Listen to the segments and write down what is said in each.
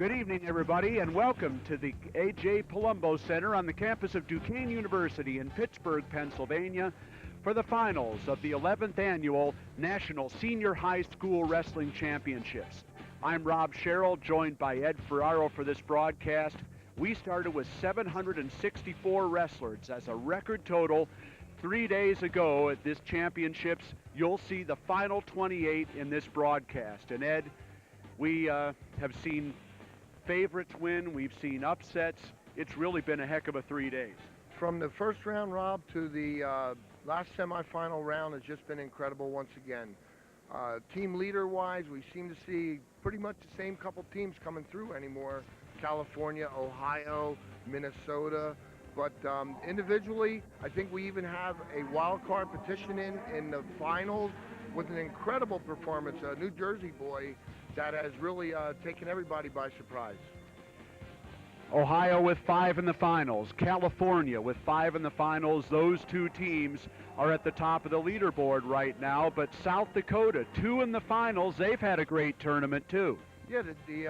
Good evening, everybody, and welcome to the A.J. Palumbo Center on the campus of Duquesne University in Pittsburgh, Pennsylvania, for the finals of the 11th Annual National Senior High School Wrestling Championships. I'm Rob Sherrill, joined by Ed Ferraro for this broadcast. We started with 764 wrestlers as a record total 3 days ago at this championships. You'll see the final 28 in this broadcast. And Ed, we have seen favorites win, we've seen upsets. It's really been a heck of a 3 days. From the first round, Rob, to the last semifinal round has just been incredible once again. Team leader-wise, we seem to see pretty much the same couple teams coming through anymore. California, Ohio, Minnesota. But individually, I think we even have a wild card petition in the finals with an incredible performance, a New Jersey boy that has really taken everybody by surprise. Ohio with 5 in the finals, California with 5 in the finals. Those two teams are at the top of the leaderboard right now, but South Dakota, 2 in the finals. They've had a great tournament too. Yeah, the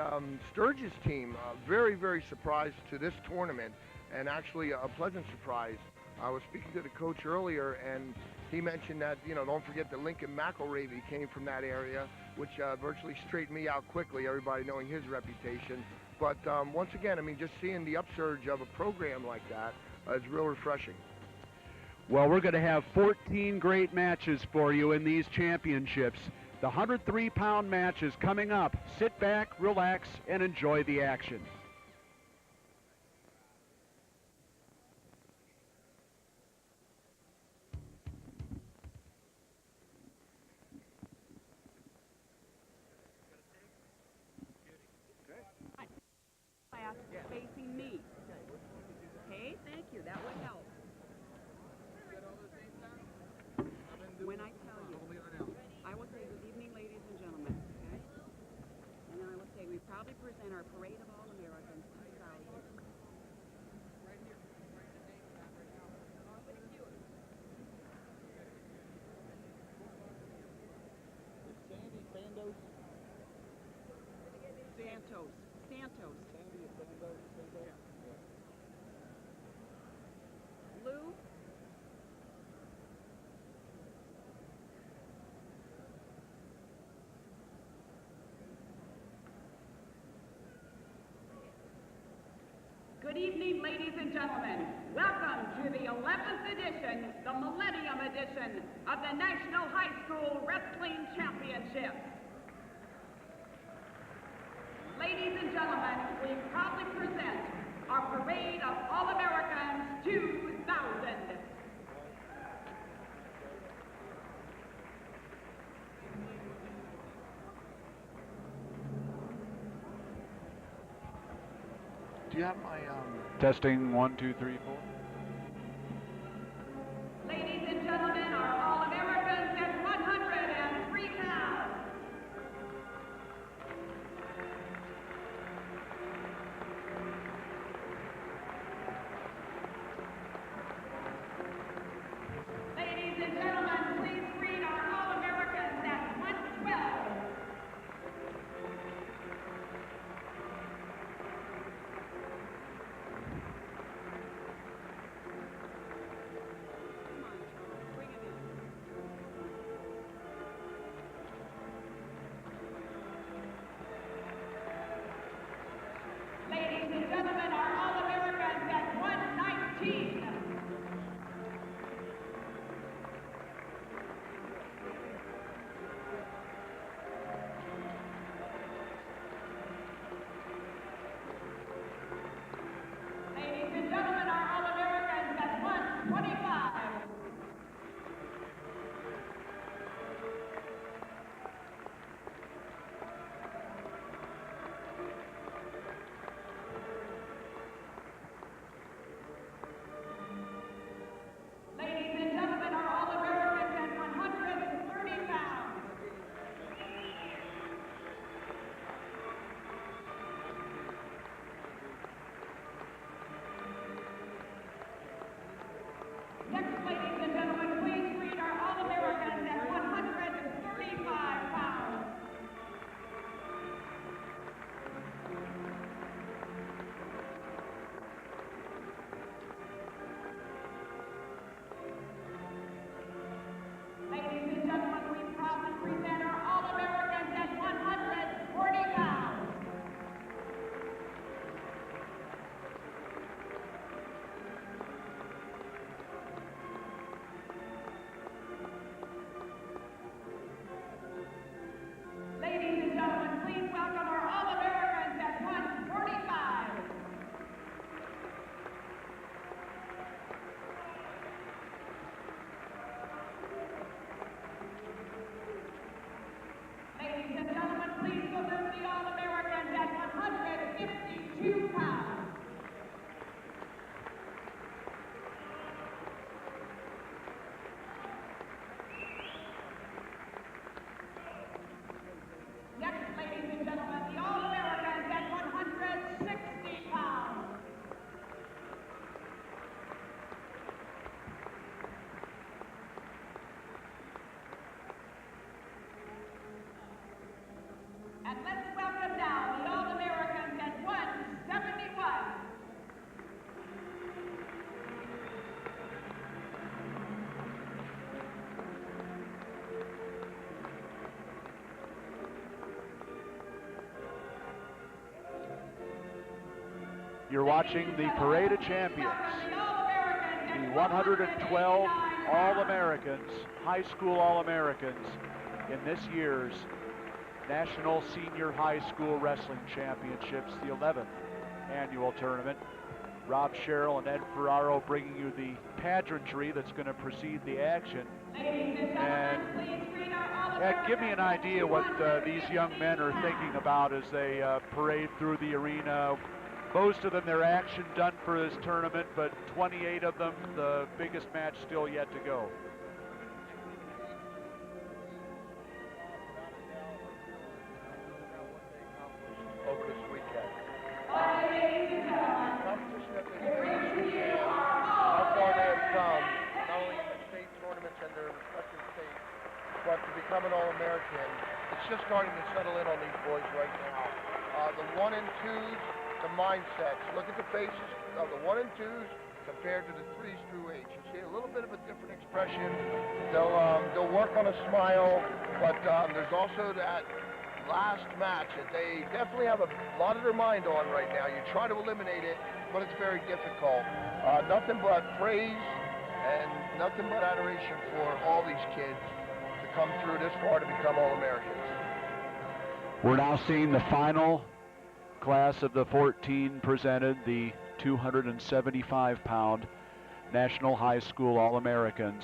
Sturgis team, very, very surprised to this tournament, and actually a pleasant surprise. I was speaking to the coach earlier, and he mentioned that, you know, don't forget that Lincoln McElravy came from that area, which virtually straightened me out quickly, everybody knowing his reputation. But once again, I mean, just seeing the upsurge of a program like that is real refreshing. Well, we're going to have 14 great matches for you in these championships. The 103-pound match is coming up. Sit back, relax, and enjoy the action. Facing me. Okay, thank you. That would help. When I tell you, I will say good evening, ladies and gentlemen. Okay? And then I will say we proudly present our Parade of All Americans 2000. Santos. Lou. Good evening, ladies and gentlemen. Welcome to the 11th edition, the Millennium Edition of the National High School Wrestling Championship. Ladies and gentlemen, we proudly present our Parade of All-Americans 2000. Do you have my testing 1, 2, 3, 4? Ladies and gentlemen, our All-Americans at 103 pounds. Ladies and gentlemen, please greet our All-Americans at 112. You're watching the Parade of Champions, the 112 All-Americans, high school All-Americans in this year's National Senior High School Wrestling Championships, the 11th annual tournament. Rob Sherrill and Ed Ferraro bringing you the pageantry that's going to precede the action. And Ed, give me an idea what these young men are thinking about as they parade through the arena. Most of them, their action done for this tournament, but 28 of them, the biggest match still yet to go. Over this weekend. Competition that they face this weekend, how far they have come, not only in the state tournaments and their respective states, but to become an All-American. It's just starting to settle in on these boys right now. The 1 and 2s, the mindsets. Look at the faces of the 1 and 2s compared to the 3s through 8s. You see a little bit of a different expression. They'll work on a smile, but there's also that last match that they definitely have a lot of their mind on right now. You try to eliminate it, but it's very difficult. Nothing but praise and nothing but adoration for all these kids to come through this far to become All-Americans. We're now seeing the final class of the 14 presented, the 275-pound National High School All-Americans.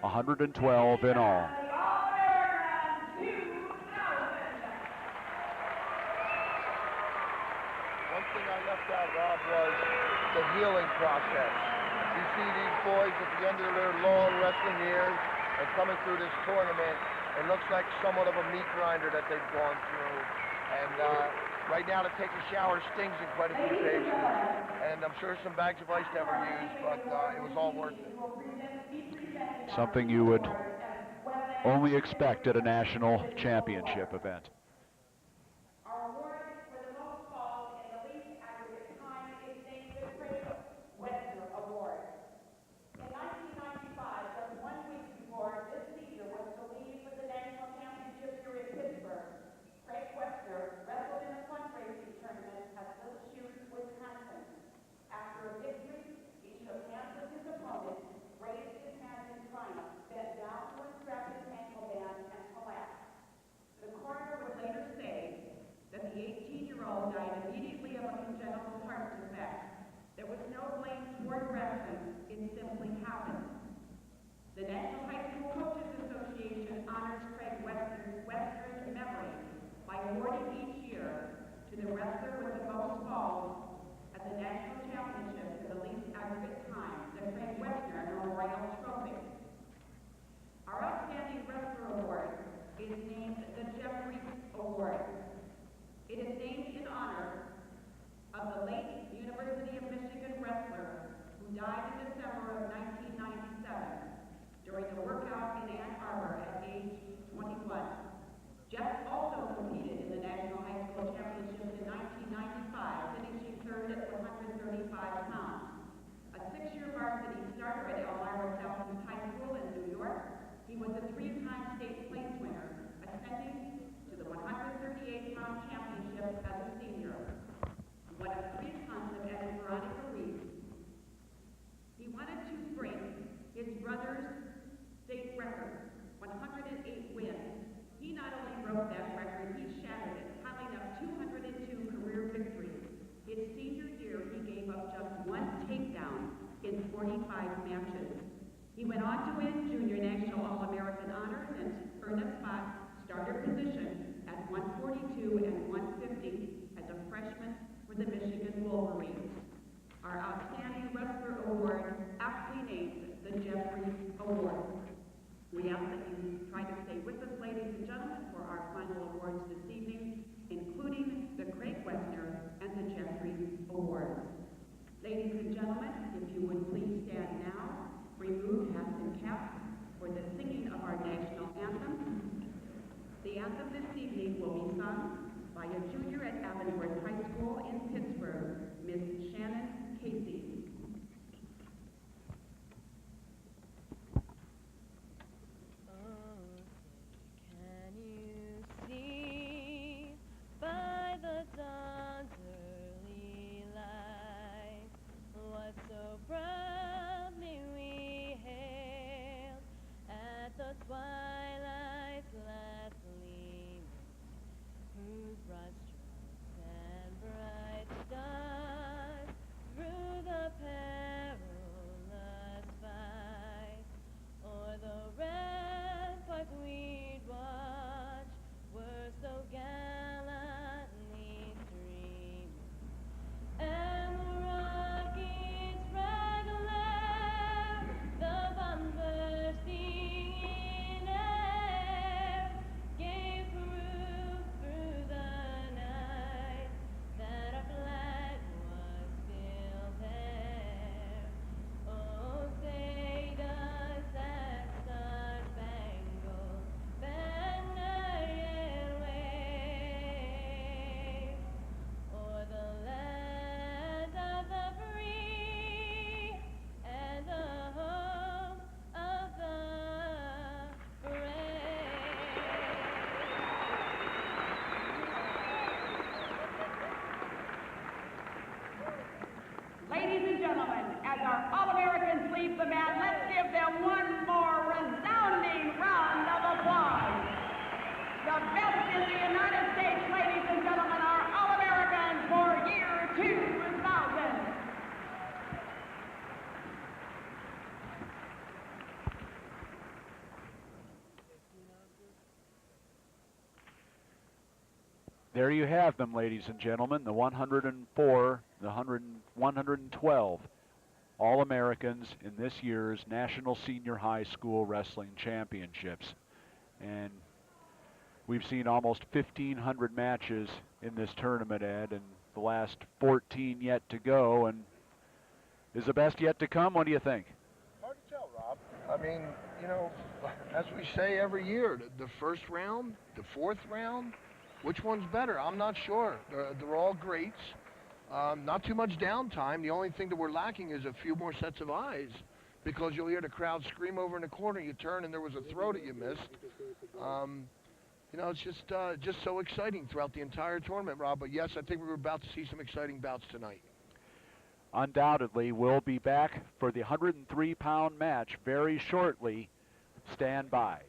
112 in all. One thing I left out, Rob, was the healing process. You see these boys at the end of their long wrestling years and coming through this tournament, it looks like somewhat of a meat grinder that they've gone through. And right now to take a shower stings in quite a few cases. And I'm sure some bags of ice never used, but it was all worth it. Something you would only expect at a national championship event. Our award for the most falls in the least aggregate time is named the Westner Award. In 1995, just 1 week before this senior was to leave for the national championship here in Pittsburgh, Craig Westner wrestled in a fundraising tournament at Little Chute, Wisconsin. After a victory, he shook hands with his opponent, raised his hands in triumph, bent down to unstrap his ankle band, and collapsed. The coroner would later say that the 18-year-old died immediately of a congenital heart defect. There was no blame toward Gresham, it simply happened. The National High School Coaches Association honors Craig Westner's memory by awarding each year to the wrestler with the most falls at the National Championships in the least aggregate time, the Craig Westner Memorial Trophy. Our Outstanding Wrestler Award is named the Jeffries Award. It is named in honor of the late University of Michigan wrestler who died in December of 1997 during a workout in Ann Arbor at age 21. Jeff also competed in the National High School Championships in 1995, finishing third at 135 pounds. A 6-year varsity starter at Elmira South High School in New York, he was a 3-time state place winner, ascending to the 138-pound championship as a senior. One of 3 sons of Edgar and Grice. He wanted to break his brother's state record, 108 wins. He not only broke that record, he shattered it, piling up 202 career victories. His senior year, he gave up just 1 takedown in 45 matches. He went on to win Junior National All-American honors and earn a spot starter position at 142 and 150 as a freshman for the Michigan Wolverines. Our Outstanding Wrestler Award aptly named the Jeffries Award. We ask that you try to stay with us, ladies and gentlemen, for our final awards this evening, including the Craig Westner and the Jeffries Awards. Ladies and gentlemen, if you would please stand now, remove hats and caps for the singing of our national anthem. The anthem this evening will be sung by a junior at Avonworth High School in Pittsburgh, Miss Shannon Casey. Can you see by the dawn's There you have them, ladies and gentlemen, the 104, the 112 All-Americans in this year's National Senior High School Wrestling Championships. And we've seen almost 1,500 matches in this tournament, Ed, and the last 14 yet to go. And is the best yet to come? What do you think? Hard to tell, Rob. I mean, you know, as we say every year, the first round, the fourth round, which one's better? I'm not sure. They're all greats. Not too much downtime. The only thing that we're lacking is a few more sets of eyes, because you'll hear the crowd scream over in the corner. You turn and there was a throw that you missed. You know, it's just so exciting throughout the entire tournament, Rob. But yes, I think we're about to see some exciting bouts tonight. Undoubtedly, we'll be back for the 103-pound match very shortly. Stand by.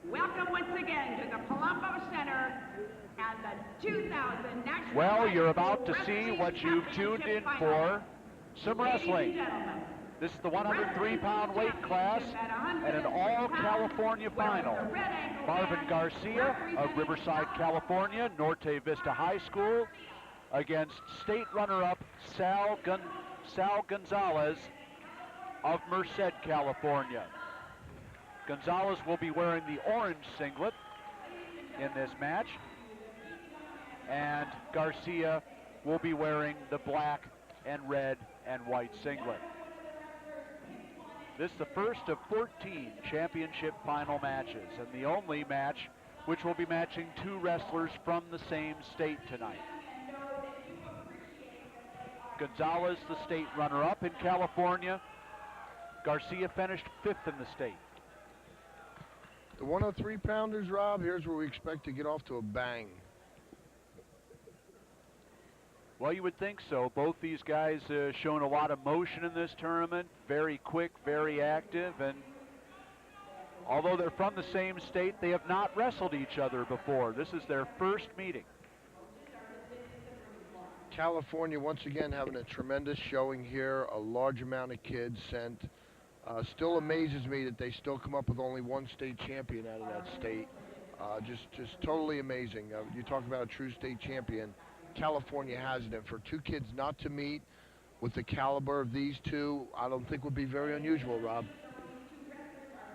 Welcome once again to the Palumbo Center and the 2000 National Well, you're High about School to see Wrestling what you've tuned in Championship Final. for, some Ladies and wrestling. gentlemen, This is the 103-pound weight class and an all-California final. Marvin Garcia of Riverside, California, Norte Vista High School, against state runner-up Sal Gonzalez of Merced, California. Gonzalez will be wearing the orange singlet in this match, and Garcia will be wearing the black and red and white singlet. This is the first of 14 championship final matches, and the only match which will be matching two wrestlers from the same state tonight. Gonzalez, the state runner-up in California. Garcia finished 5th in the state. The 103-pounders, Rob, here's where we expect to get off to a bang. Well, you would think so. Both these guys shown a lot of motion in this tournament. Very quick, very active, and although they're from the same state, they have not wrestled each other before. This is their first meeting. California, once again, having a tremendous showing here. A large amount of kids sent. Still amazes me that they still come up with only one state champion out of that state. Just totally amazing. You talk about a true state champion. California has it, and for two kids not to meet with the caliber of these two, I don't think would be very unusual, Rob.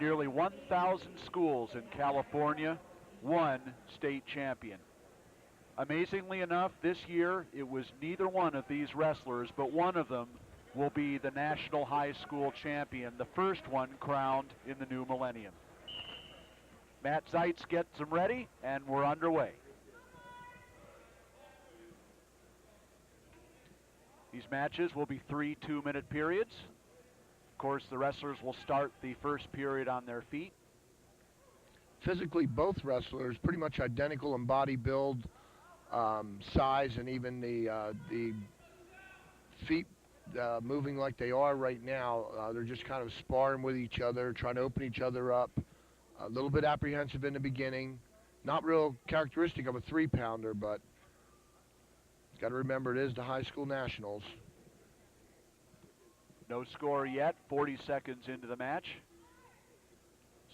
Nearly 1,000 schools in California, one state champion. Amazingly enough, this year it was neither one of these wrestlers, but one of them will be the National High School champion, the first one crowned in the new millennium. Matt Zeitz gets them ready, and we're underway. These matches will be 3 two-minute periods. Of course, the wrestlers will start the first period on their feet. Physically, both wrestlers pretty much identical in body build, size, and even the feet moving like they are right now. They're just kind of sparring with each other, trying to open each other up. A little bit apprehensive in the beginning. Not real characteristic of a 3-pounder, but got to remember it is the high school nationals. No score yet, 40 seconds into the match.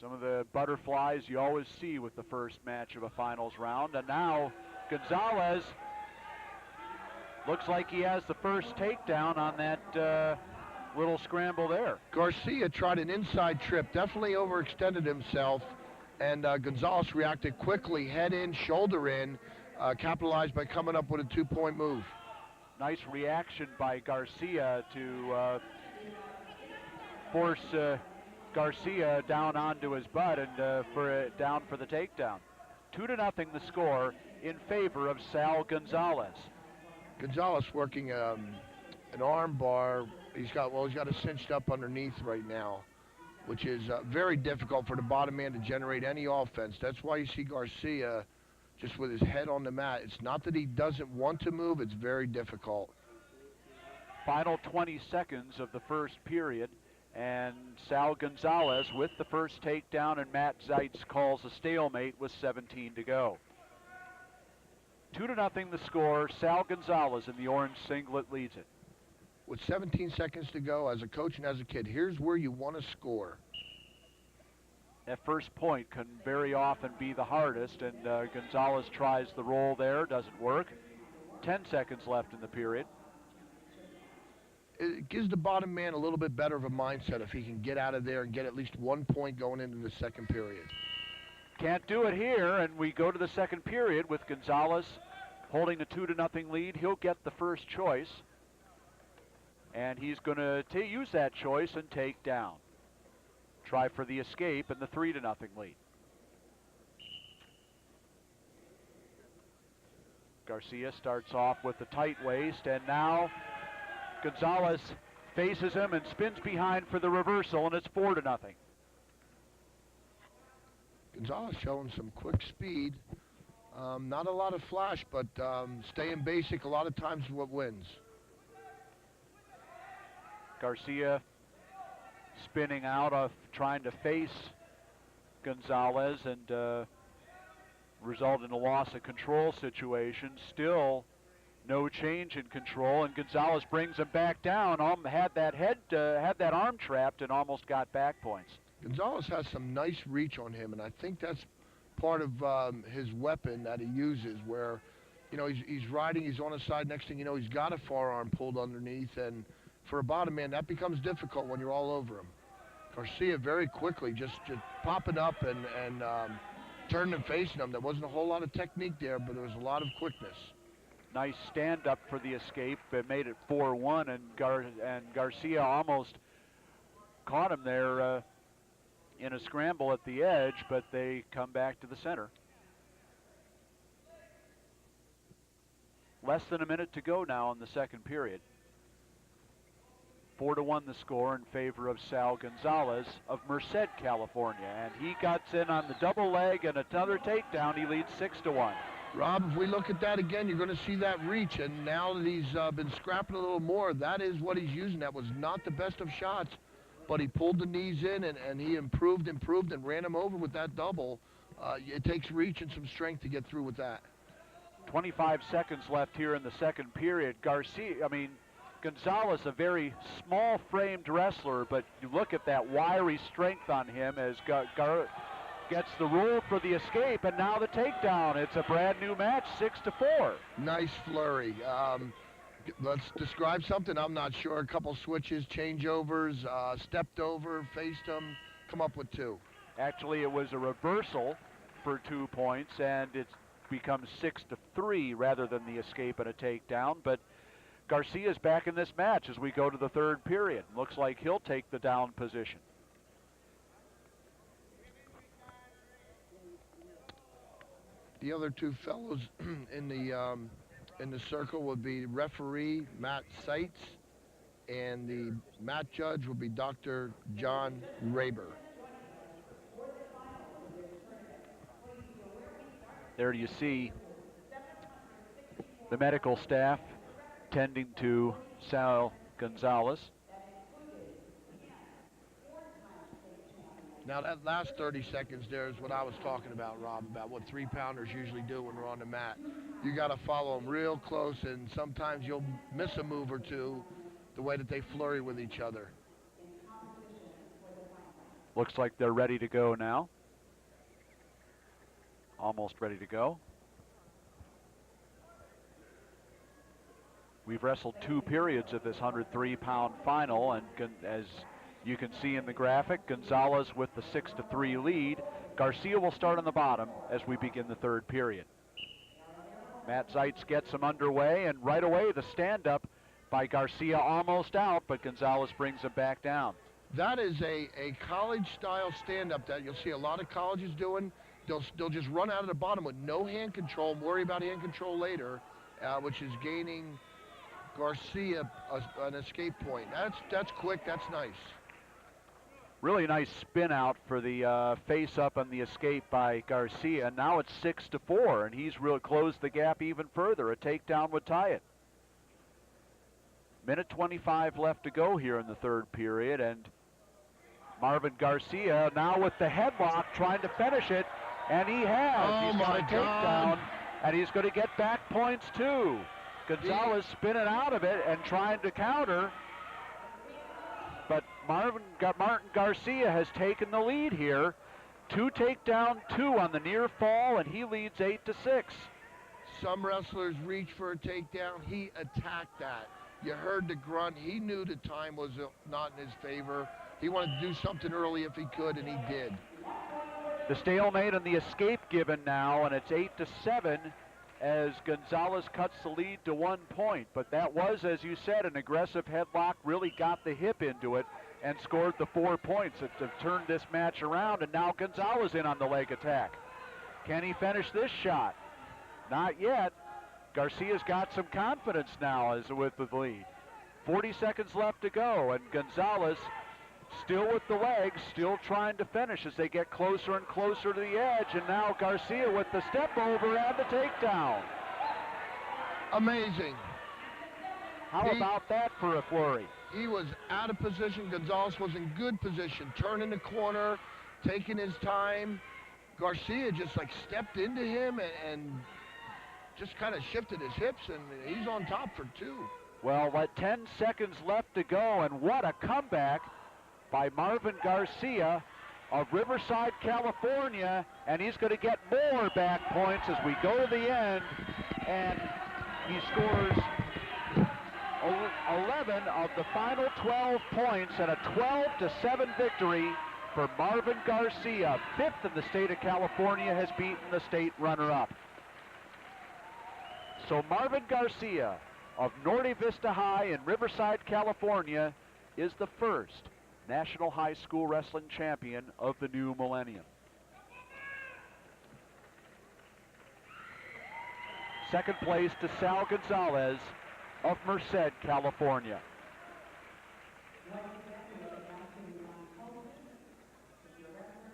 Some of the butterflies you always see with the first match of a finals round. And now Gonzalez looks like he has the first takedown on that little scramble there. Garcia tried an inside trip, definitely overextended himself, and Gonzalez reacted quickly, head in, shoulder in, capitalized by coming up with a 2-point move. Nice reaction by Garcia to force Garcia down onto his butt and down for the takedown. 2-0 the score in favor of Sal Gonzalez. Gonzalez working an arm bar. He's got it cinched up underneath right now, which is very difficult for the bottom man to generate any offense. That's why you see Garcia just with his head on the mat. It's not that he doesn't want to move, it's very difficult. Final 20 seconds of the first period. And Sal Gonzalez with the first takedown, and Matt Zeitz calls a stalemate with 17 to go. 2-0 the score. Sal Gonzalez in the orange singlet leads it. With 17 seconds to go, as a coach and as a kid, here's where you want to score. That first point can very often be the hardest, and Gonzalez tries the roll there, doesn't work. 10 seconds left in the period. It gives the bottom man a little bit better of a mindset if he can get out of there and get at least 1 point going into the second period. Can't do it here, and we go to the second period with Gonzalez holding a 2-0 lead. He'll get the first choice, and he's going to use that choice and take down. Try for the escape and the 3-0 lead. Garcia starts off with the tight waist, and now Gonzalez faces him and spins behind for the reversal, and it's 4-0. Gonzalez showing some quick speed. Not a lot of flash, but staying basic a lot of times is what wins. Garcia spinning out of trying to face Gonzalez and result in a loss of control situation. Still no change in control, and Gonzalez brings him back down. Had that arm trapped and almost got back points. Gonzalez has some nice reach on him, and I think that's part of his weapon that he uses, where, you know, he's riding, he's on his side, next thing you know, he's got a forearm pulled underneath, and for a bottom man, that becomes difficult when you're all over him. Garcia very quickly just popping up and turning and facing him. There wasn't a whole lot of technique there, but there was a lot of quickness. Nice stand-up for the escape. It made it 4-1, and Garcia almost caught him there in a scramble at the edge, but they come back to the center. Less than a minute to go now in the second period. 4-1 the score in favor of Sal Gonzalez of Merced, California, and he gets in on the double leg and another takedown. He leads 6-1. Rob, if we look at that again, you're going to see that reach, and now that he's been scrapping a little more, that is what he's using. That was not the best of shots, but he pulled the knees in, and he improved, and ran him over with that double. It takes reach and some strength to get through with that. 25 seconds left here in the second period. Gonzalez, a very small-framed wrestler, but you look at that wiry strength on him as gets the roll for the escape, and now the takedown. It's a brand new match, 6-4. Nice flurry. Let's describe something. I'm not sure. A couple switches, changeovers, stepped over, faced him, come up with 2. Actually, it was a reversal for 2 points, and it becomes 6-3 rather than the escape and a takedown. But Garcia's back in this match as we go to the third period. Looks like he'll take the down position. The other 2 fellows in the circle would be referee Matt Seitz, and the mat judge would be Dr. John Raber. There you see the medical staff tending to Sal Gonzalez. Now that last 30 seconds there is what I was talking about, Rob, about what 3-pounders usually do when we're on the mat. You got to follow them real close, and sometimes you'll miss a move or two the way that they flurry with each other. Looks like they're ready to go now. Almost ready to go. We've wrestled 2 periods of this 103-pound final, and as you can see in the graphic, Gonzalez with the 6-3 lead. Garcia will start on the bottom as we begin the third period. Matt Zeitz gets him underway, and right away the stand-up by Garcia almost out, but Gonzalez brings him back down. That is a college-style stand-up that you'll see a lot of colleges doing. They'll just run out of the bottom with no hand control and worry about hand control later, which is gaining Garcia an escape point. That's quick, that's nice. Really nice spin out for the face up on the escape by Garcia. Now it's 6-4, and he's really closed the gap even further. A takedown would tie it. Minute 25 left to go here in the third period, and Marvin Garcia now with the headlock trying to finish it, and he has. Oh, He's got my a takedown, and he's going to get back points too. Gonzalez spinning out of it and trying to counter, but Martin Garcia has taken the lead here. 2 takedown, 2 on the near fall, and he leads 8-6. Some wrestlers reach for a takedown. He attacked that. You heard the grunt. He knew the time was not in his favor. He wanted to do something early if he could, and he did. The stalemate and the escape given now, and it's 8-7 as Gonzalez cuts the lead to 1 point. But that was, as you said, an aggressive headlock, really got the hip into it and scored the 4 points that have turned this match around. And now Gonzalez in on the leg attack. Can he finish this shot? Not yet. Garcia's got some confidence now as with the lead. 40 seconds left to go, and Gonzalez still with the legs, still trying to finish as they get closer and closer to the edge, and now Garcia with the step over and the takedown. Amazing. How about that for a flurry? He was out of position. Gonzalez was in good position, turning the corner, taking his time. Garcia just like stepped into him and just kind of shifted his hips, and he's on top for 2. Well, 10 seconds left to go, and what a comeback by Marvin Garcia of Riverside, California, and he's going to get more back points as we go to the end, and he scores 11 of the final 12 points and a 12-7 victory for Marvin Garcia. 5th in the state of California, has beaten the state runner-up. So Marvin Garcia of Norte Vista High in Riverside, California is the first National High School Wrestling Champion of the new millennium. Second place to Sal Gonzalez of Merced, California.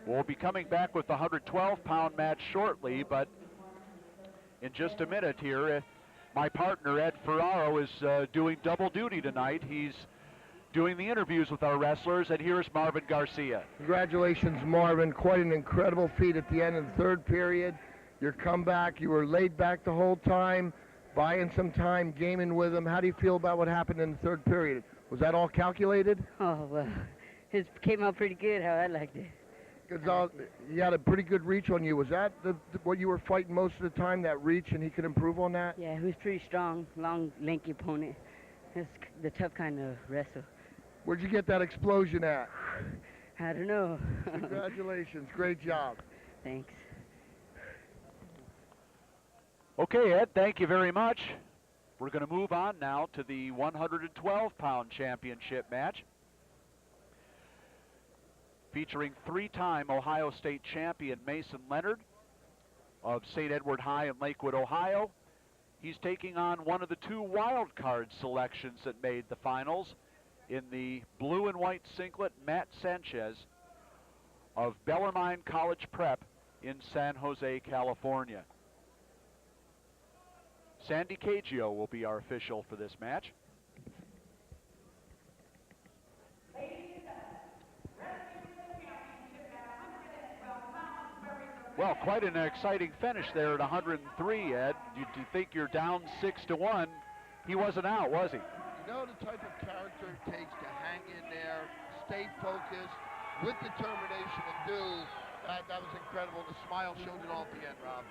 We'll be coming back with the 112-pound match shortly, but in just a minute here, my partner Ed Ferraro is doing double duty tonight. He's doing the interviews with our wrestlers, and here's Marvin Garcia. Congratulations, Marvin. Quite an incredible feat at the end of the 3rd period. Your comeback, you were laid back the whole time, buying some time, gaming with him. How do you feel about what happened in the 3rd period? Was that all calculated? Oh, well, it came out pretty good how I liked it. Gonzalez, he had a pretty good reach on you. Was that what you were fighting most of the time, that reach, and he could improve on that? Yeah, he was pretty strong, long, lanky opponent. That's the tough kind of wrestle. Where'd you get that explosion at? I don't know. Congratulations. Great job. Thanks. Okay, Ed, thank you very much. We're going to move on now to the 112-pound championship match, featuring 3-time Ohio State champion Mason Lenhard of St. Edward High in Lakewood, Ohio. He's taking on one of the 2 wild card selections that made the finals in the blue and white singlet, Matt Sanchez of Bellarmine College Prep in San Jose, California. Sandy Cagio will be our official for this match. Well, quite an exciting finish there at 103, Ed. You think you're down 6-1. He wasn't out, was he? You know the type of character it takes to hang in there, stay focused, with determination, and do. That was incredible. The smile showed it all at the end, Rob.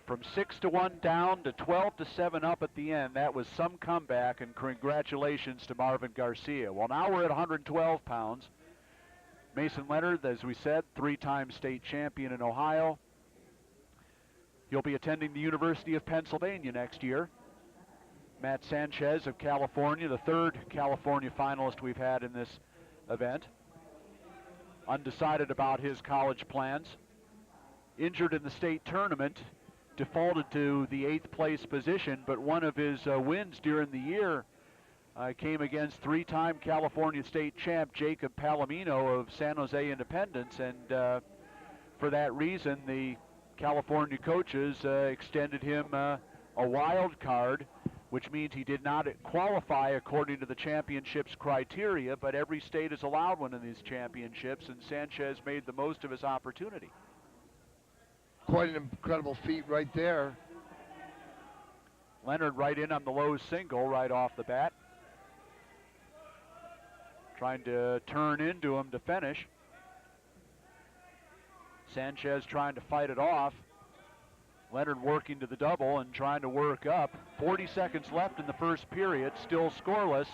From 6-1 down to 12-7 up at the end. That was some comeback, and congratulations to Marvin Garcia. Well, now we're at 112 pounds. Mason Lenhard, as we said, 3-time state champion in Ohio. He'll be attending the University of Pennsylvania next year. Matt Sanchez of California, the 3rd California finalist we've had in this event. Undecided about his college plans. Injured in the state tournament, defaulted to the 8th place position, but one of his wins during the year came against 3-time California state champ Jacob Palomino of San Jose Independence, and for that reason the California coaches extended him a wild card which means he did not qualify according to the championship's criteria, but every state is allowed one in these championships, and Sanchez made the most of his opportunity. Quite an incredible feat right there. Lenhard right in on the low single right off the bat. Trying to turn into him to finish. Sanchez trying to fight it off. Lenhard working to the double and trying to work up. 40 seconds left in the first period, still scoreless.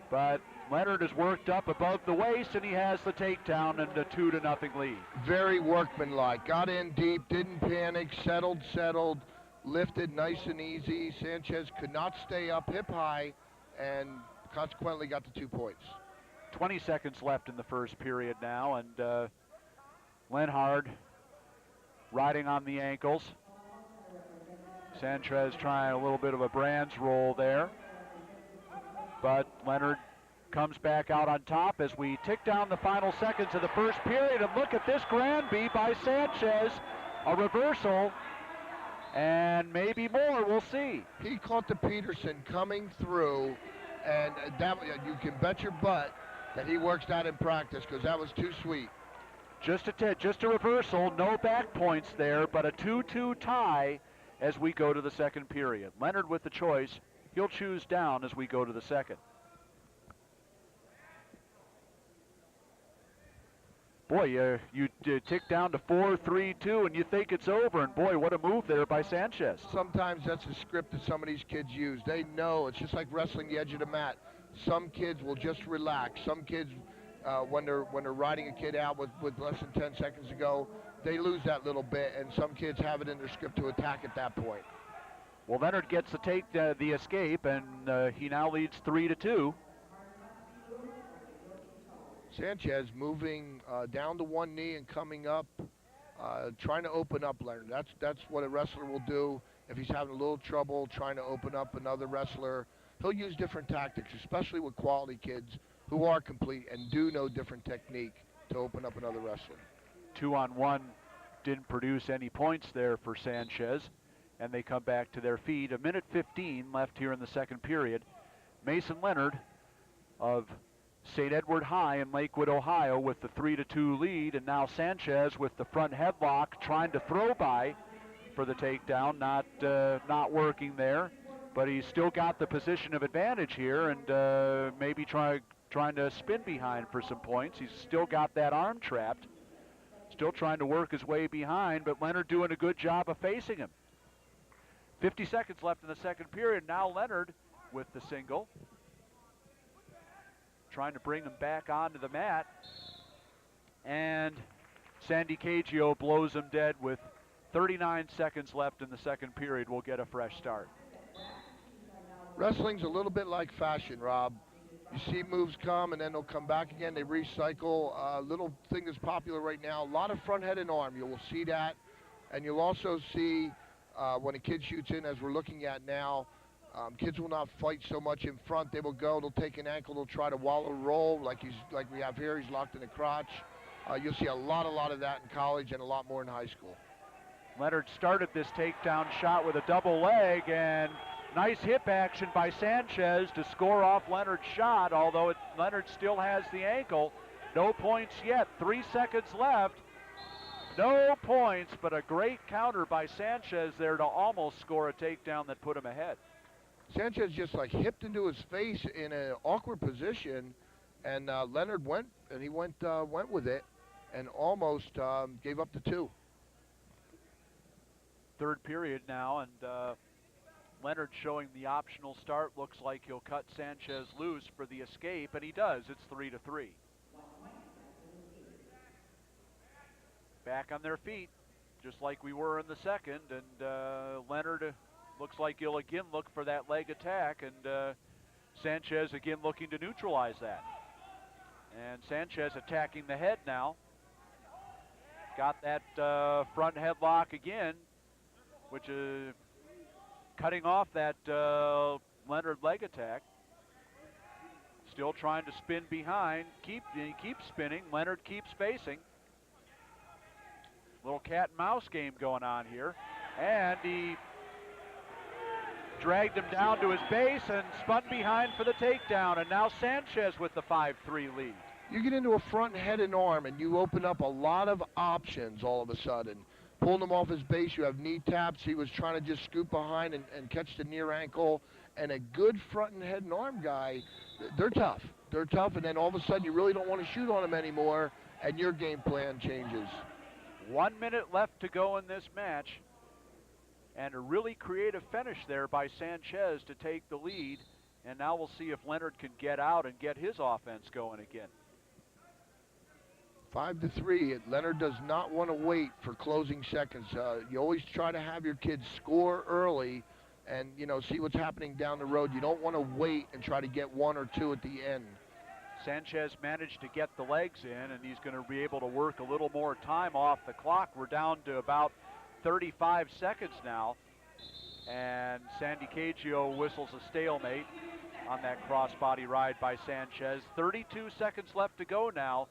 But Lenhard has worked up above the waist, and he has the takedown and a 2-0 lead. Very workmanlike. Got in deep, didn't panic, settled, lifted nice and easy. Sanchez could not stay up hip high, and consequently got the 2 points. 20 seconds left in the first period now, and Lenhard riding on the ankles. Sanchez trying a little bit of a Brands roll there. But Lenhard comes back out on top as we tick down the final seconds of the first period. And look at this Granby by Sanchez. A reversal, and maybe more, we'll see. He caught the Peterson coming through, and that you can bet your butt that he works that in practice, because that was too sweet. Just a reversal, no back points there, but a 2-2 tie as we go to the second period. Lenhard with the choice. He'll choose down as we go to the second. Boy, you tick down to 4-3-2 and you think it's over, and boy, what a move there by Sanchez. Sometimes that's a script that some of these kids use. They know it's just like wrestling the edge of the mat. Some kids will just relax. Some kids, when they're riding a kid out with less than 10 seconds to go, they lose that little bit, and some kids have it in their script to attack at that point. Well, Lenhard gets to take the escape, and he now leads 3-2. Sanchez moving down to one knee and coming up, trying to open up Lenhard. That's what a wrestler will do if he's having a little trouble trying to open up another wrestler. He'll use different tactics, especially with quality kids who are complete and do know different technique to open up another wrestler. 2-on-1 didn't produce any points there for Sanchez, and they come back to their feet. 1:15 left here in the second period. Mason Lenhard of St. Edward High in Lakewood, Ohio, with the 3-2 lead, and now Sanchez with the front headlock trying to throw by for the takedown, not working there, but he's still got the position of advantage here, and maybe trying to spin behind for some points. He's still got that arm trapped. Still trying to work his way behind, but Lenhard doing a good job of facing him. 50 seconds left in the second period. Now Lenhard with the single. Trying to bring him back onto the mat. And Sandy Cagio blows him dead with 39 seconds left in the second period. We'll get a fresh start. Wrestling's a little bit like fashion, Rob. You see moves come, and then they'll come back again. They recycle. A little thing that's popular right now, a lot of front head and arm. You will see that. And you'll also see when a kid shoots in, as we're looking at now, kids will not fight so much in front. They will go, they'll take an ankle, they'll try to wallow roll like we have here. He's locked in the crotch. You'll see a lot of that in college and a lot more in high school. Lenhard started this takedown shot with a double leg, and nice hip action by Sanchez to score off Lenhard's shot, although Lenhard still has the ankle. No points yet, 3 seconds left. No points, but a great counter by Sanchez there to almost score a takedown that put him ahead. Sanchez just like hipped into his face in an awkward position, and Lenhard went with it and almost gave up the 2. Third period now, and Lenhard showing the optional start. Looks like he'll cut Sanchez loose for the escape, and he does. It's 3-3. Back on their feet, just like we were in the second, and Lenhard looks like he'll again look for that leg attack, and Sanchez again looking to neutralize that. And Sanchez attacking the head now. Got that front headlock again, which is cutting off that Lenhard leg attack. Still trying to spin behind. He keeps spinning. Lenhard keeps facing. Little cat and mouse game going on here. And he dragged him down to his base and spun behind for the takedown. And now Sanchez with the 5-3 lead. You get into a front head and arm and you open up a lot of options all of a sudden. Pulling him off his base, you have knee taps. He was trying to just scoop behind and catch the near ankle. And a good front and head and arm guy, they're tough. They're tough, and then all of a sudden you really don't want to shoot on him anymore, and your game plan changes. 1 minute left to go in this match. And a really creative finish there by Sanchez to take the lead. And now we'll see if Lenhard can get out and get his offense going again. 5-3. Lenhard does not want to wait for closing seconds. You always try to have your kids score early and, you know, see what's happening down the road. You don't want to wait and try to get 1 or 2 at the end. Sanchez managed to get the legs in, and he's going to be able to work a little more time off the clock. We're down to about 35 seconds now, and Sandy Cagio whistles a stalemate on that crossbody ride by Sanchez. 32 seconds left to go now.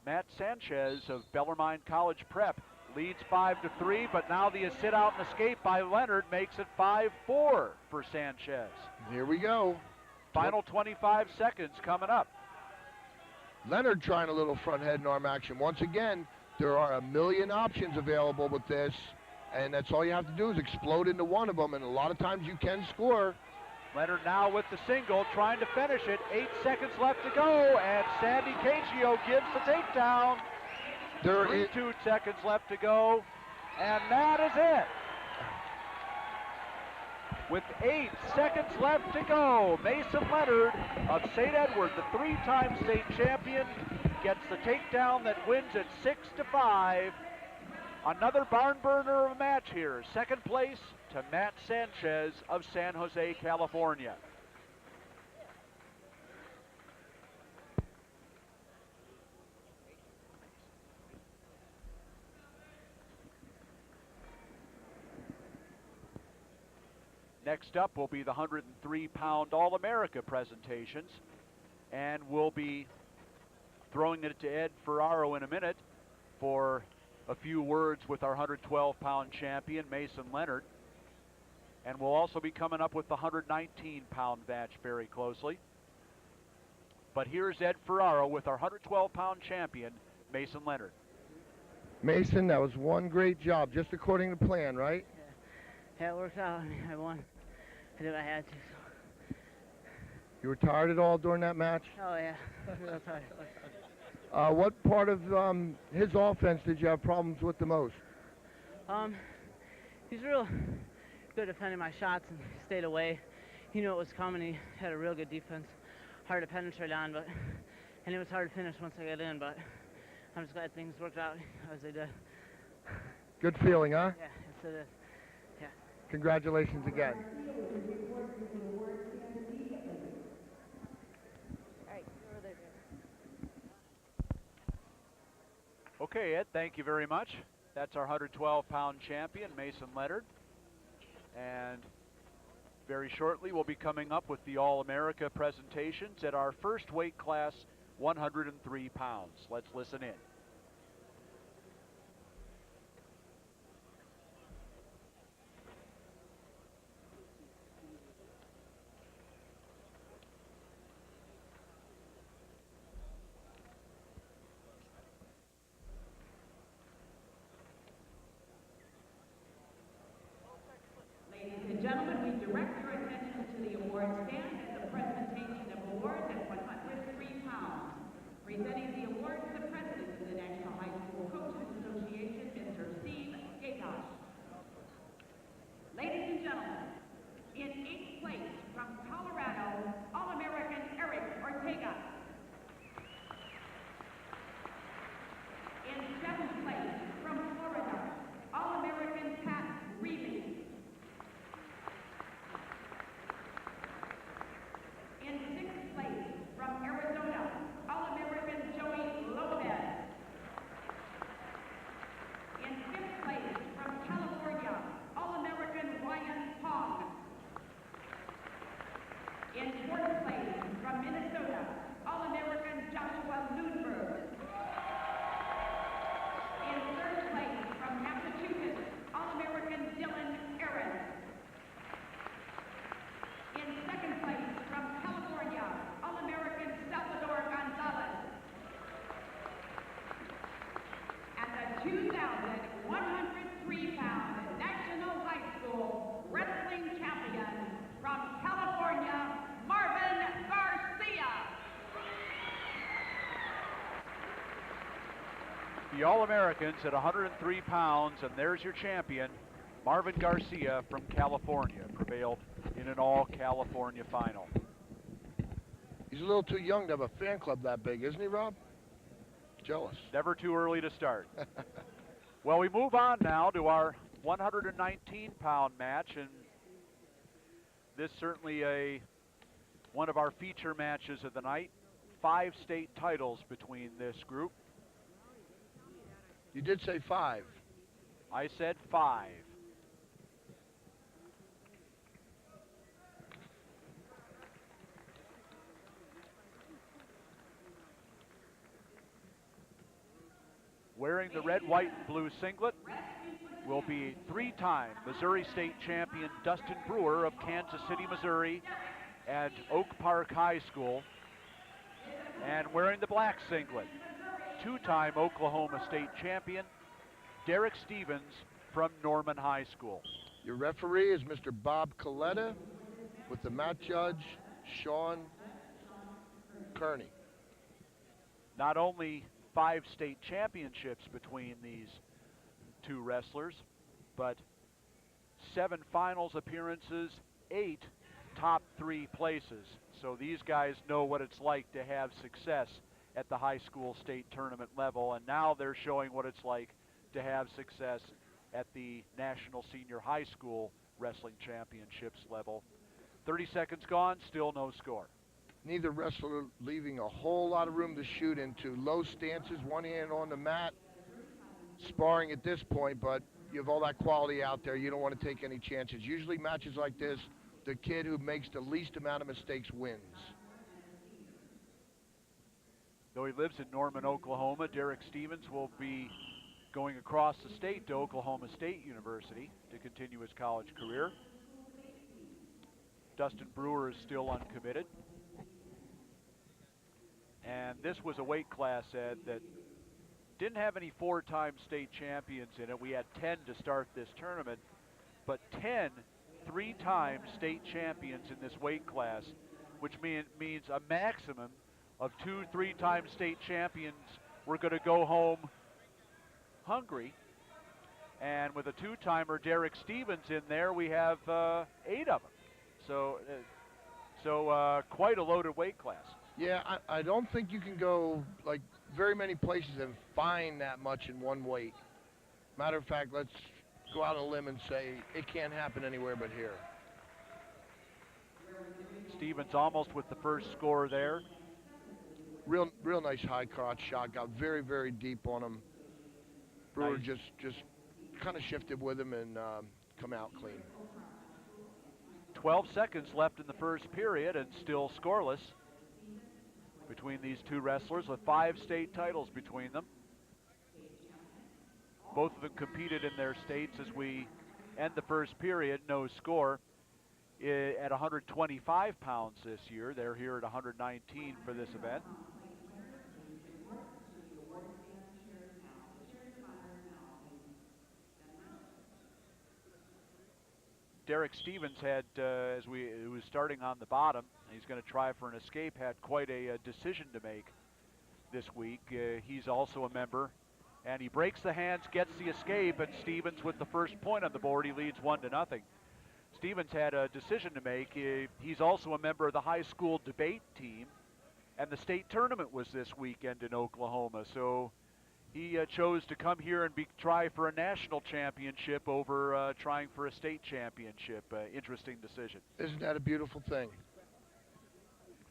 Matt Sanchez of Bellarmine College Prep leads 5-3, but now the sit out and escape by Lenhard makes it 5-4 for Sanchez. Here we go. Final 25 seconds coming up. Lenhard trying a little front head and arm action. Once again, there are a million options available with this, and that's all you have to do is explode into one of them, and a lot of times you can score. Lenhard now with the single, trying to finish it. 8 seconds left to go, and Sandy Cagio gives the takedown. 32 seconds left to go, and that is it. With 8 seconds left to go, Mason Lenhard of St. Edward, the 3-time state champion, gets the takedown that wins it 6-5. Another barn burner of a match here. Second place to Matt Sanchez of San Jose, California. Next up will be the 103-pound All-America presentations, and we'll be throwing it to Ed Ferraro in a minute for a few words with our 112-pound champion, Mason Lenhard. And we'll also be coming up with the 119-pound match very closely. But here's Ed Ferraro with our 112-pound champion, Mason Lenhard. Mason, that was one great job, just according to plan, right? Yeah, it worked out. I won. I did what I had to. So. You were tired at all during that match? Oh, yeah. Real tired. What part of his offense did you have problems with the most? He's real good defending my shots and stayed away. He knew it was coming. He had a real good defense. Hard to penetrate on, and it was hard to finish once I got in, but I'm just glad things worked out as they did. Good feeling, huh? Yeah, yes it is. Yeah. Congratulations again. Okay, Ed, thank you very much. That's our 112-pound champion, Mason Lenhard. And very shortly, we'll be coming up with the All-America presentations at our first weight class, 103 pounds. Let's listen in. Presenting the award to the President of the National High School Coaches Association, Mr. Steve Gatosh. Ladies and gentlemen, in 8th place from Colorado, All-American Eric Ortega. In 7th place from Florida, All-American Pat Reilly. In 6th place from Arizona, All-American Joey Lopez. the All-Americans at 103 pounds, and there's your champion, Marvin Garcia from California, prevailed in an all-California final. He's a little too young to have a fan club that big, isn't he, Rob? Jealous. Never too early to start. Well, we move on now to our 119-pound match, and this certainly one of our feature matches of the night. 5 state titles between this group. You did say 5. I said 5. Wearing the red, white, and blue singlet will be 3-time Missouri State champion Dustin Brewer of Kansas City, Missouri, and Oak Park High School. And wearing the black singlet, 2-time Oklahoma State champion Derek Stevens from Norman High School. Your referee is Mr. Bob Coletta with the mat judge, Sean Kearney. Not only 5 state championships between these 2 wrestlers, but 7 finals appearances, 8 top 3 places. So these guys know what it's like to have success at the high school state tournament level, and now they're showing what it's like to have success at the National Senior High School Wrestling Championships level. 30 seconds gone, still no score. Neither wrestler leaving a whole lot of room to shoot into. Low stances, one hand on the mat, sparring at this point, but you have all that quality out there. You don't want to take any chances. Usually matches like this, the kid who makes the least amount of mistakes wins. Though he lives in Norman, Oklahoma, Derek Stevens will be going across the state to Oklahoma State University to continue his college career. Dustin Brewer is still uncommitted. And this was a weight class, Ed, that didn't have any 4-time state champions in it. We had 10 to start this tournament, but 10 3-time state champions in this weight class, which means a maximum of 2 3-time state champions were going to go home hungry. And with a 2-timer, Derek Stevens, in there, we have 8 of them. So quite a loaded weight class. Yeah, I don't think you can go like very many places and find that much in one weight. Matter of fact, let's go out on a limb and say it can't happen anywhere but here. Stevens almost with the first score there. Real nice high crotch shot. Got very, very deep on him. Brewer Nice. just kind of shifted with him and come out clean. 12 seconds left in the first period and still scoreless between these 2 wrestlers with 5 state titles between them. Both of them competed in their states as we end the first period. No score at 125 pounds this year. They're here at 119 for this event. Derek Stevens had, as he was starting on the bottom, he's going to try for an escape, had quite a decision to make this week. He's also a member, and he breaks the hands, gets the escape, and Stevens with the first point on the board. He leads 1-0. Stevens had a decision to make. He's also a member of the high school debate team, and the state tournament was this weekend in Oklahoma, so he chose to come here and try for a national championship over trying for a state championship. Interesting decision. Isn't that a beautiful thing?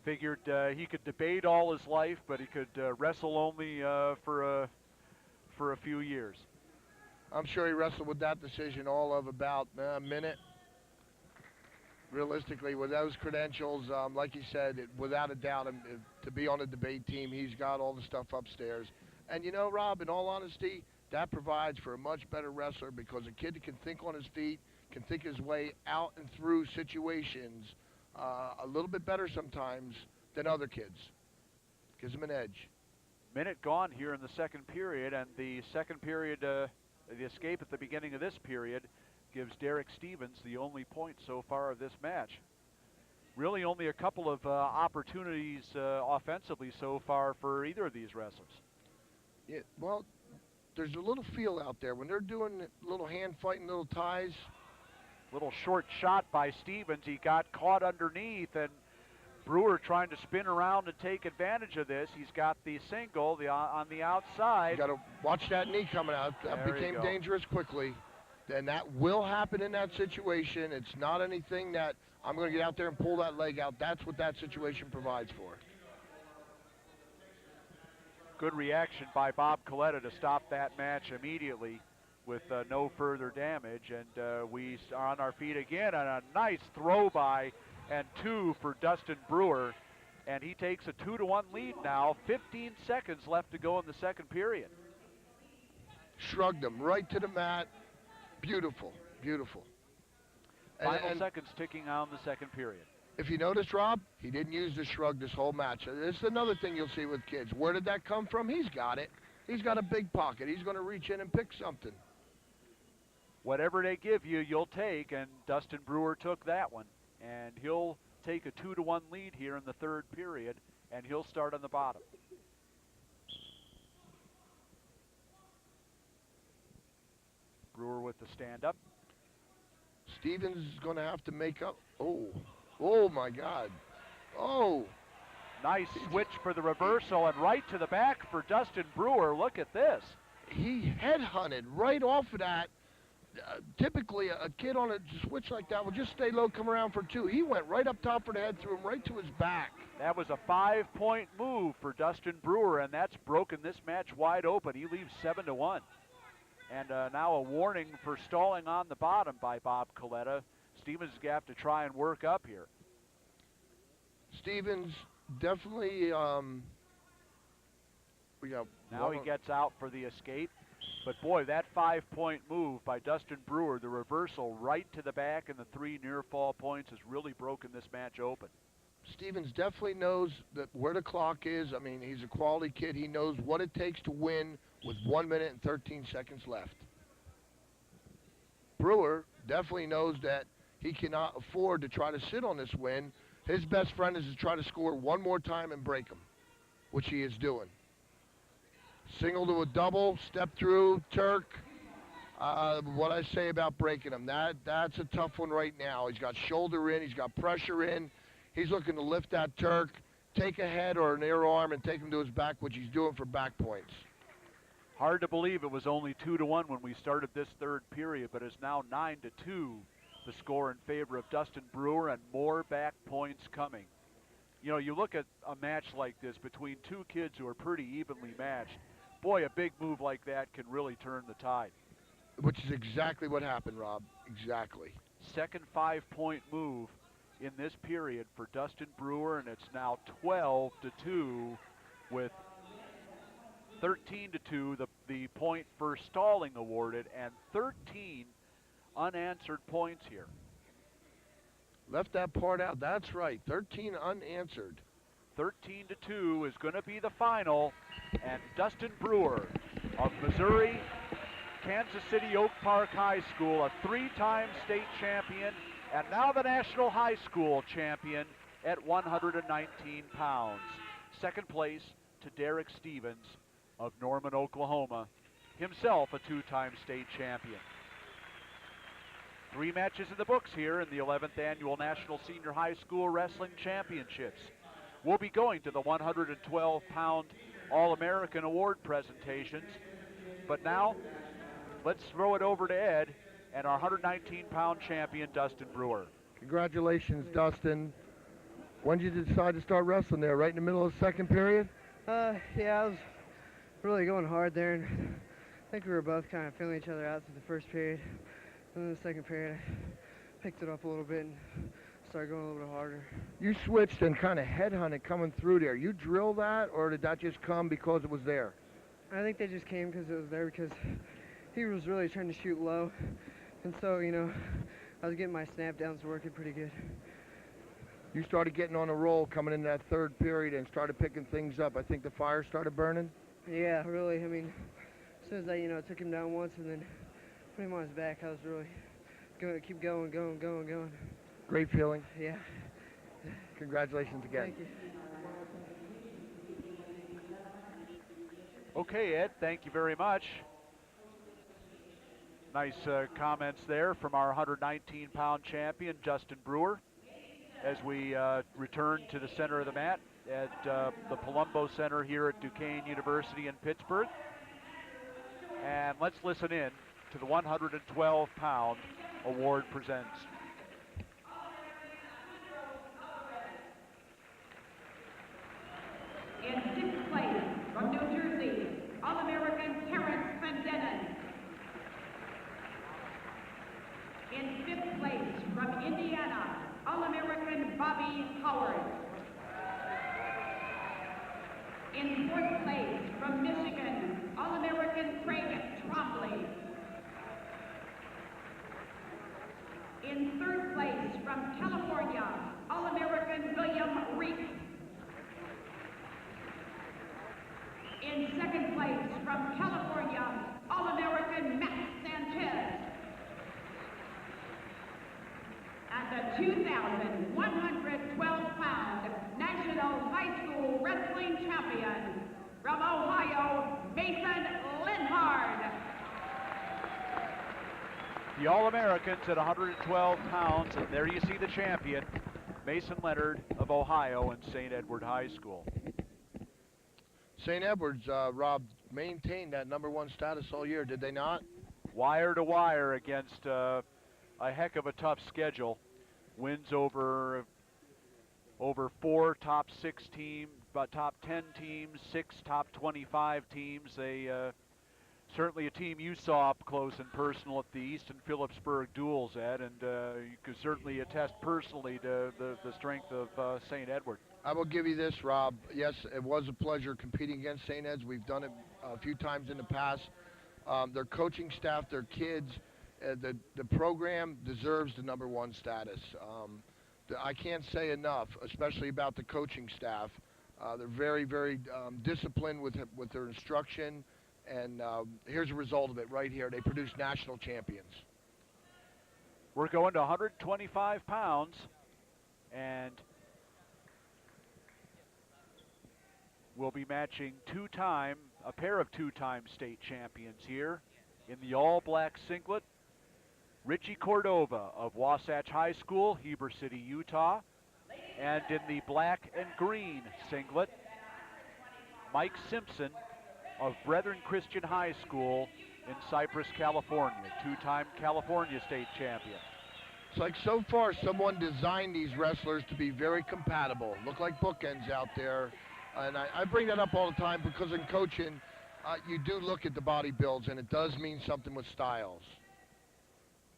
Figured he could debate all his life, but he could wrestle only for a few years. I'm sure he wrestled with that decision all of about a minute. Realistically, with those credentials, like you said, without a doubt, to be on a debate team, he's got all the stuff upstairs. And you know, Rob, in all honesty, that provides for a much better wrestler, because a kid that can think on his feet, can think his way out and through situations a little bit better sometimes than other kids. Gives him an edge. Minute gone here in the second period, and the second period, the escape at the beginning of this period gives Derek Stevens the only point so far of this match. Really only a couple of opportunities offensively so far for either of these wrestlers. Yeah, well, there's a little feel out there. When they're doing a little hand fighting, little ties. Little short shot by Stevens. He got caught underneath, and Brewer trying to spin around and take advantage of this. He's got the single on the outside. You got to watch that knee coming out. That became dangerous quickly. Then that will happen in that situation. It's not anything that I'm going to get out there and pull that leg out. That's what that situation provides for. Good reaction by Bob Coletta to stop that match immediately with no further damage. And we are on our feet again, and a nice throw by and 2 for Dustin Brewer. And he takes a 2-1 lead now. 15 seconds left to go in the second period. Shrugged him right to the mat. Beautiful, beautiful. Final seconds ticking on the second period. If you notice, Rob, he didn't use the shrug this whole match. This is another thing you'll see with kids. Where did that come from? He's got it. He's got a big pocket. He's going to reach in and pick something. Whatever they give you, you'll take, and Dustin Brewer took that one. And he'll take a 2-1 lead here in the third period, and he'll start on the bottom. Brewer with the stand-up. Stevens is going to have to make up. Oh my God. Oh. Nice switch for the reversal, and right to the back for Dustin Brewer. Look at this. He headhunted right off of that. Typically, a kid on a switch like that will just stay low, come around for 2. He went right up top of the head, threw him right to his back. That was a 5-point move for Dustin Brewer, and that's broken this match wide open. He leaves 7-1. And now a warning for stalling on the bottom by Bob Coletta. Stevens is going to have to try and work up here. Stevens definitely, now he gets out for the escape. But boy, that 5-point move by Dustin Brewer, the reversal right to the back and the 3 near fall points has really broken this match open. Stevens definitely knows that where the clock is. I mean, he's a quality kid. He knows what it takes to win with 1 minute and 13 seconds left. Brewer definitely knows that he cannot afford to try to sit on this win. His best friend is to try to score one more time and break him, which he is doing. Single to a double, step through, Turk. What I say about breaking him, that's a tough one right now. He's got shoulder in, he's got pressure in. He's looking to lift that Turk, take a head or an air arm and take him to his back, which he's doing for back points. Hard to believe it was only 2-1 when we started this third period, but it's now 9-2, the score in favor of Dustin Brewer, and more back points coming. You know, you look at a match like this between 2 kids who are pretty evenly matched. Boy, a big move like that can really turn the tide. Which is exactly what happened, Rob. Exactly. Second 5-point move in this period for Dustin Brewer, and it's now 12-2 with 13-2, the point for stalling awarded, and 13 unanswered points here. Left that part out. That's right. 13 unanswered. 13-2 is going to be the final, and Dustin Brewer of Missouri, Kansas City Oak Park High School, a 3-time state champion, and now the national high school champion at 119 pounds. Second place to Derek Stevens of Norman, Oklahoma, himself a 2-time state champion. 3 matches in the books here in the 11th Annual National Senior High School Wrestling Championships. We'll be going to the 112-pound All-American Award presentations. But now, let's throw it over to Ed and our 119-pound champion, Dustin Brewer. Congratulations, Dustin. When did you decide to start wrestling there? Right in the middle of the second period? Yeah, I was really going hard there, and I think we were both kind of feeling each other out through the first period. And then the second period, I picked it up a little bit and started going a little bit harder. You switched and kind of headhunted coming through there. You drill that, or did that just come because it was there? I think they just came because it was there, because he was really trying to shoot low. And so, you know, I was getting my snap downs working pretty good. You started getting on a roll coming in that third period and started picking things up. I think the fire started burning? Yeah, really. I mean, as soon as I, you know, took him down once and then put him on his back, I was really going to keep going. Great feeling. Yeah. Congratulations again. Thank you. Okay, Ed, thank you very much. Nice comments there from our 119-pound champion, Dustin Brewer, as we return to the center of the mat at the Palumbo Center here at Duquesne University in Pittsburgh. And let's listen in to the 112-pound award presents. In sixth place, from New Jersey, All-American Terrence Pendennen. In fifth place, from Indiana, All-American Bobby Howard. In fourth place, from Michigan, All-American Craig Trombley. In third place, from California, All-American William Reek. In second place, from California, All-American Matt Sanchez. And the 2,112-pound National High School Wrestling Champion from Ohio, Mason Lenhard. The All-Americans at 112 pounds, and there you see the champion, Mason Lenhard of Ohio and St. Edward High School. St. Edward's, Rob, maintained that #1 status all year, did they not? Wire to wire against a heck of a tough schedule. Wins over 4 top 6 teams, about top 10 teams, 6 top 25 teams. They certainly a team you saw up close and personal at the Easton Phillipsburg duels, Ed, and you could certainly attest personally to the strength of St. Edward. I will give you this, Rob. Yes, it was a pleasure competing against St. Ed's. We've done it a few times in the past. Their coaching staff, their kids, the program deserves the #1 status. I can't say enough, especially about the coaching staff. They're very, very disciplined with their instruction, and here's a result of it right here. They produce national champions. We're going to 125 pounds, and we'll be matching a pair of two-time state champions here in the all-black singlet. Ritchie Cordova of Wasatch High School, Heber City, Utah. And in the black and green singlet, Mike Simpson of Brethren Christian High School in Cypress, California, two-time California state champion. It's like so far someone designed these wrestlers to be very compatible. Look like bookends out there. And I bring that up all the time because in coaching, you do look at the body builds, and it does mean something with styles.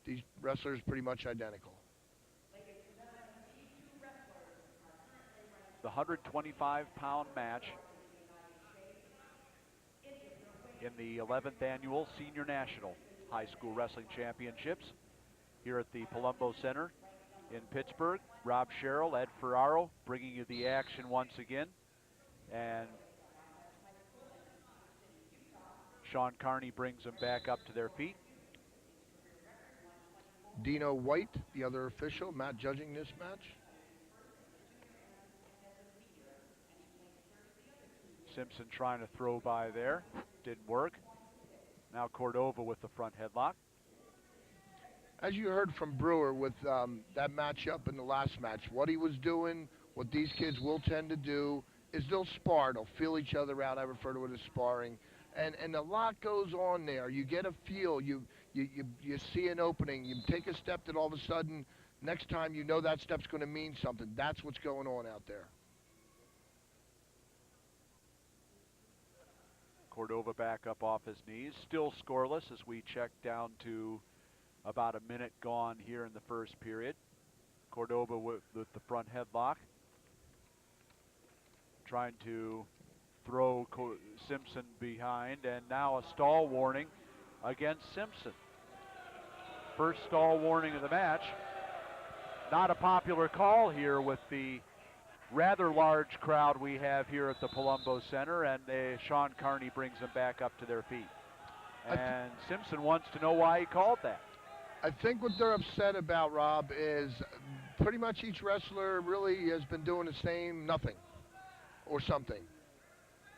These wrestlers pretty much identical. The 125-pound match in the 11th annual Senior National High School Wrestling Championships here at the Palumbo Center in Pittsburgh. Rob Sherrill, Ed Ferraro bringing you the action once again. And Sean Carney brings them back up to their feet. Dino White, the other official, Matt judging this match. Simpson trying to throw by there, didn't work. Now Cordova with the front headlock. As you heard from Brewer with that matchup in the last match, what he was doing, what these kids will tend to do, is they'll spar, they'll feel each other out. I refer to it as sparring. And a lot goes on there. You get a feel, you see an opening, you take a step that all of a sudden, next time you know that step's going to mean something. That's what's going on out there. Cordova back up off his knees, still scoreless as we check down to about a minute gone here in the first period. Cordova with the front headlock, trying to throw Simpson behind, and now a stall warning against Simpson. First stall warning of the match. Not a popular call here with the rather large crowd we have here at the Palumbo Center, and Sean Carney brings them back up to their feet. And Simpson wants to know why he called that. I think what they're upset about, Rob, is pretty much each wrestler really has been doing the same nothing or something.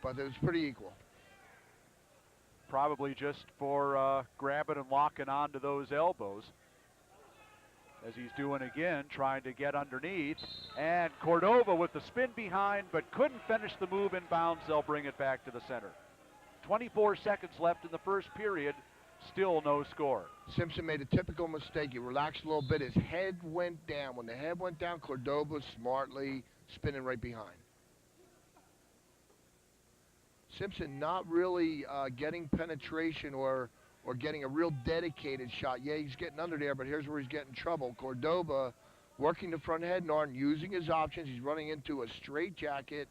But it was pretty equal. probably just for grabbing and locking onto those elbows. As he's doing again, trying to get underneath. And Cordova with the spin behind, but couldn't finish the move inbounds. They'll bring it back to the center. 24 seconds left in the first period. Still no score. Simpson made a typical mistake. He relaxed a little bit. His head went down. When the head went down, Cordova smartly spinning right behind. Simpson not really getting penetration or getting a real dedicated shot. Yeah, he's getting under there, but here's where he's getting trouble. Cordova working the front head and using his options. He's running into a straight jacket.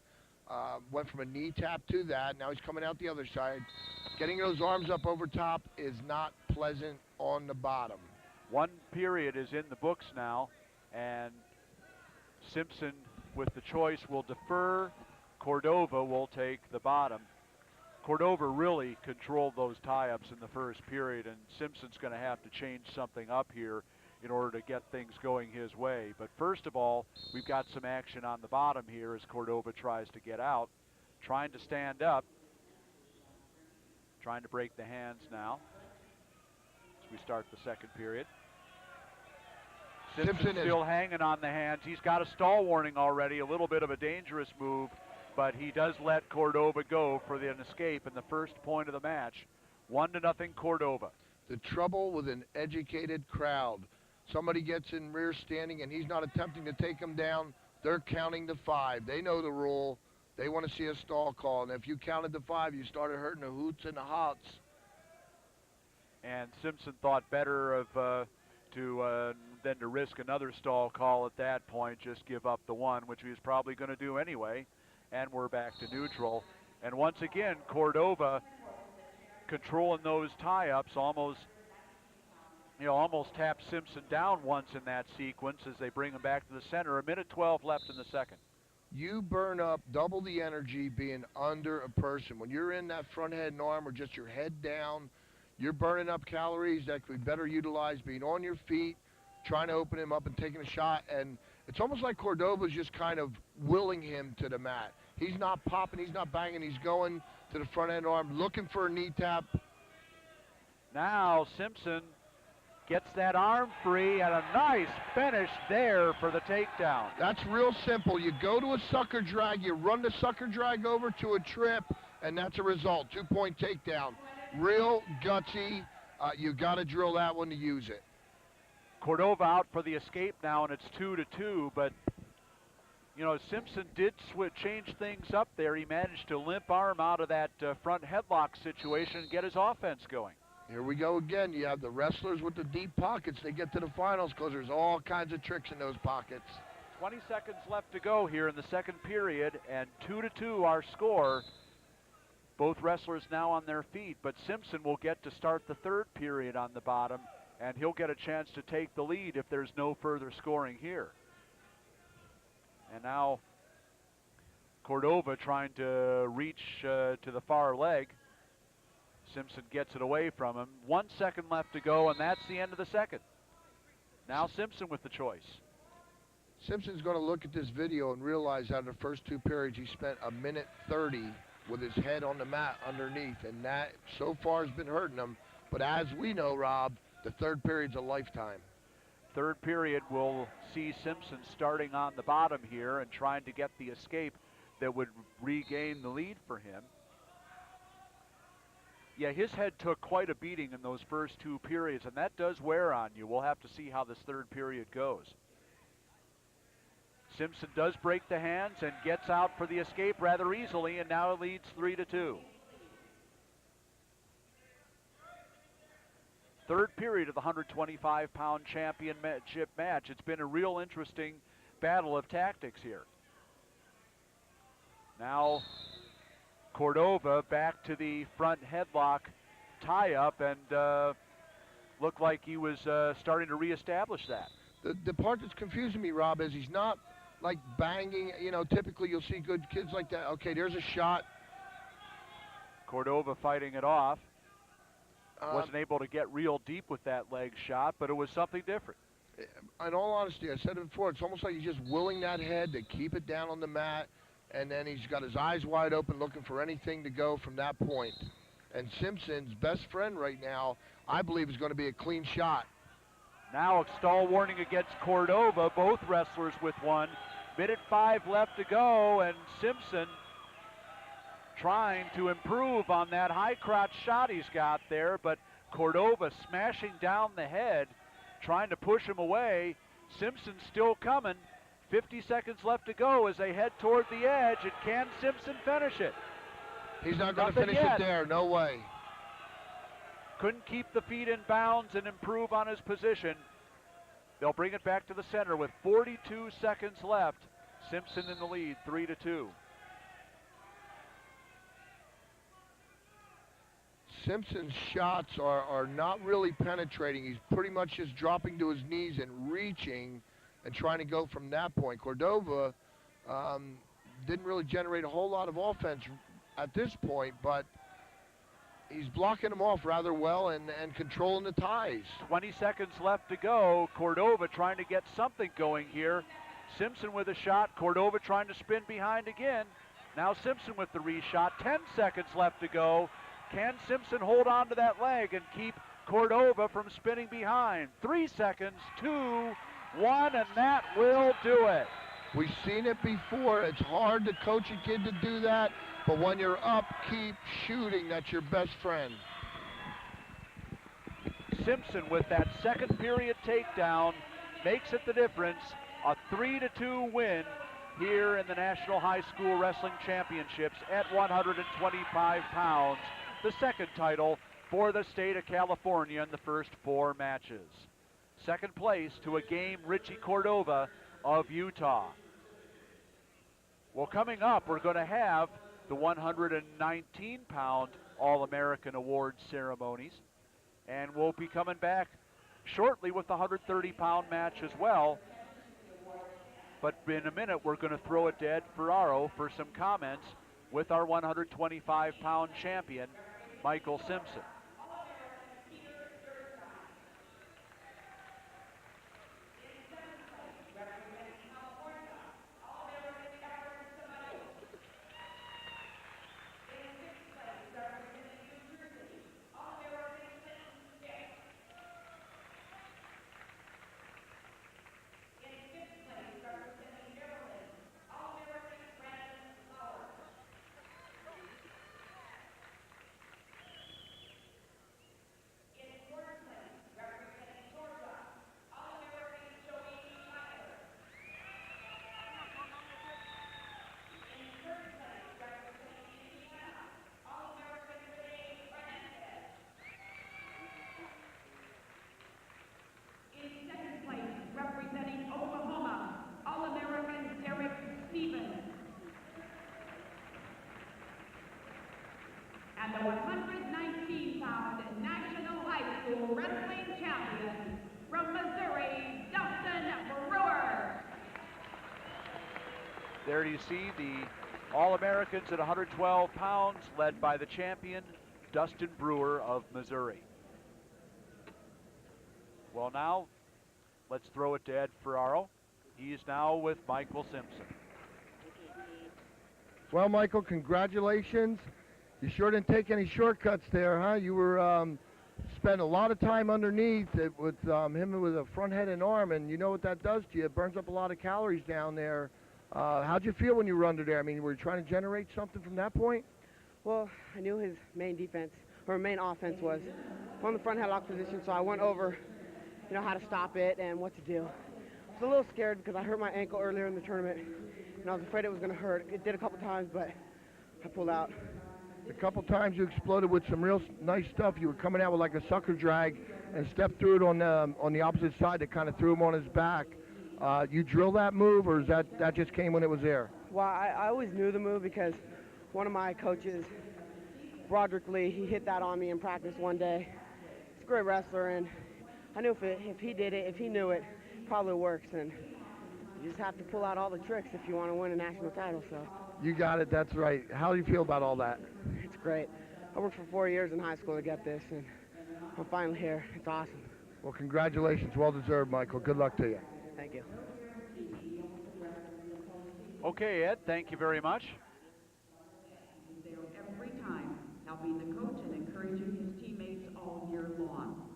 Went from a knee tap to that. Now he's coming out the other side. Getting those arms up over top is not pleasant on the bottom. One period is in the books now, and Simpson with the choice will defer. Cordova will take the bottom. Cordova really controlled those tie-ups in the first period, and Simpson's going to have to change something up here in order to get things going his way. But first of all, we've got some action on the bottom here as Cordova tries to get out, trying to stand up, trying to break the hands now as we start the second period. Simpson still hanging on the hands. He's got a stall warning already, a little bit of a dangerous move, but he does let Cordova go for an escape in the first point of the match. 1-0 Cordova. The trouble with an educated crowd. Somebody gets in rear standing and he's not attempting to take him down. They're counting to 5. They know the rule. They want to see a stall call. And if you counted to 5, you started hurting the hoots and the hots. And Simpson thought better of than to risk another stall call at that point, just give up the 1, which he was probably going to do anyway. And we're back to neutral. And once again, Cordova controlling those tie-ups, almost tapped Simpson down once in that sequence as they bring him back to the center. 1:12 left in the second. You burn up double the energy being under a person. When you're in that front head and arm or just your head down, you're burning up calories that could be better utilized being on your feet, trying to open him up and taking a shot. And it's almost like Cordova's just kind of willing him to the mat. He's not popping, he's not banging, he's going to the front end arm, looking for a knee tap. Now Simpson gets that arm free and a nice finish there for the takedown. That's real simple. You go to a sucker drag, you run the sucker drag over to a trip, and that's a result. 2-point takedown. Real gutsy. You got to drill that one to use it. Cordova out for the escape now, and it's 2-2, but Simpson did change things up there. He managed to limp arm out of that front headlock situation and get his offense going. Here we go again. You have the wrestlers with the deep pockets. They get to the finals because there's all kinds of tricks in those pockets. 20 seconds left to go here in the second period, and 2-2 our score. Both wrestlers now on their feet, but Simpson will get to start the third period on the bottom, and he'll get a chance to take the lead if there's no further scoring here. And now Cordova trying to reach to the far leg. Simpson gets it away from him. 1 second left to go, and that's the end of the second. Now Simpson with the choice. Simpson's going to look at this video and realize out of the first 2 periods he spent 1:30 with his head on the mat underneath, and that so far has been hurting him. But as we know, Rob, the third period's a lifetime. Third period will see Simpson starting on the bottom here and trying to get the escape that would regain the lead for him. Yeah, his head took quite a beating in those first 2 periods, and that does wear on you. We'll have to see how this third period goes. Simpson does break the hands and gets out for the escape rather easily, and now it leads 3-2. Third period of the 125-pound championship match. It's been a real interesting battle of tactics here. Now Cordova back to the front headlock tie-up, and looked like he was starting to reestablish that. The part that's confusing me, Rob, is he's not like banging. Typically you'll see good kids like that. Okay, there's a shot. Cordova fighting it off. Wasn't able to get real deep with that leg shot, but it was something different. In all honesty, I said it before, it's almost like he's just willing that head to keep it down on the mat, and then he's got his eyes wide open looking for anything to go from that point. And Simpson's best friend right now, I believe, is going to be a clean shot. Now a stall warning against Cordova, both wrestlers with one. Minute 5 left to go, and Simpson trying to improve on that high crotch shot he's got there, but Cordova smashing down the head, trying to push him away. Simpson's still coming. 50 seconds left to go as they head toward the edge, and can Simpson finish it? He's not going to Nothing finish yet. it there, no way. Couldn't keep the feet in bounds and improve on his position. They'll bring it back to the center with 42 seconds left. Simpson in the lead, 3-2. Simpson's shots are not really penetrating. He's pretty much just dropping to his knees and reaching and trying to go from that point. Cordova didn't really generate a whole lot of offense at this point, but he's blocking them off rather well and controlling the ties. 20 seconds left to go. Cordova trying to get something going here. Simpson with a shot. Cordova trying to spin behind again. Now Simpson with the reshot. 10 seconds left to go. Can Simpson hold on to that leg and keep Cordova from spinning behind? 3 seconds, 2, 1, and that will do it. We've seen it before. It's hard to coach a kid to do that, but when you're up, keep shooting. That's your best friend. Simpson with that second period takedown makes it the difference. A 3-2 win here in the National High School Wrestling Championships at 125 pounds. The second title for the state of California in the first 4 matches. Second place to a game Ritchie Cordova of Utah. Well, coming up, we're going to have the 119-pound All-American Awards ceremonies, and we'll be coming back shortly with the 130-pound match as well. But in a minute, we're going to throw it to Ed Ferraro for some comments with our 125-pound champion, Michael Simpson. And the 119-pound National High School Wrestling Champion from Missouri, Dustin Brewer. There you see the All-Americans at 112 pounds, led by the champion, Dustin Brewer of Missouri. Well, now, let's throw it to Ed Ferraro. He is now with Michael Simpson. Well, Michael, congratulations. You sure didn't take any shortcuts there, huh? You were spent a lot of time underneath it with him with a front head and arm, and you know what that does to you. It burns up a lot of calories down there. How'd you feel when you were under there? I mean, were you trying to generate something from that point? Well, I knew his main defense, or main offense was on the front headlock position, so I went over, you know, how to stop it and what to do. I was a little scared because I hurt my ankle earlier in the tournament, and I was afraid it was going to hurt. It did a couple times, but I pulled out. A couple times you exploded with some real nice stuff. You were coming out with like a sucker drag and stepped through it on the opposite side that kind of threw him on his back. You drill that move, or is that just came when it was there? Well, I always knew the move because one of my coaches, Broderick Lee, he hit that on me in practice one day. He's a great wrestler, and I knew if he did it, if he knew it, it probably works. And you just have to pull out all the tricks if you want to win a national title. So. You got it, that's right. How do you feel about all that? It's great. I worked for 4 years in high school to get this, and I'm finally here. It's awesome. Well, congratulations. Well deserved, Michael. Good luck to you. Thank you. Okay, Ed, thank you very much. There every time, helping the coach and belong.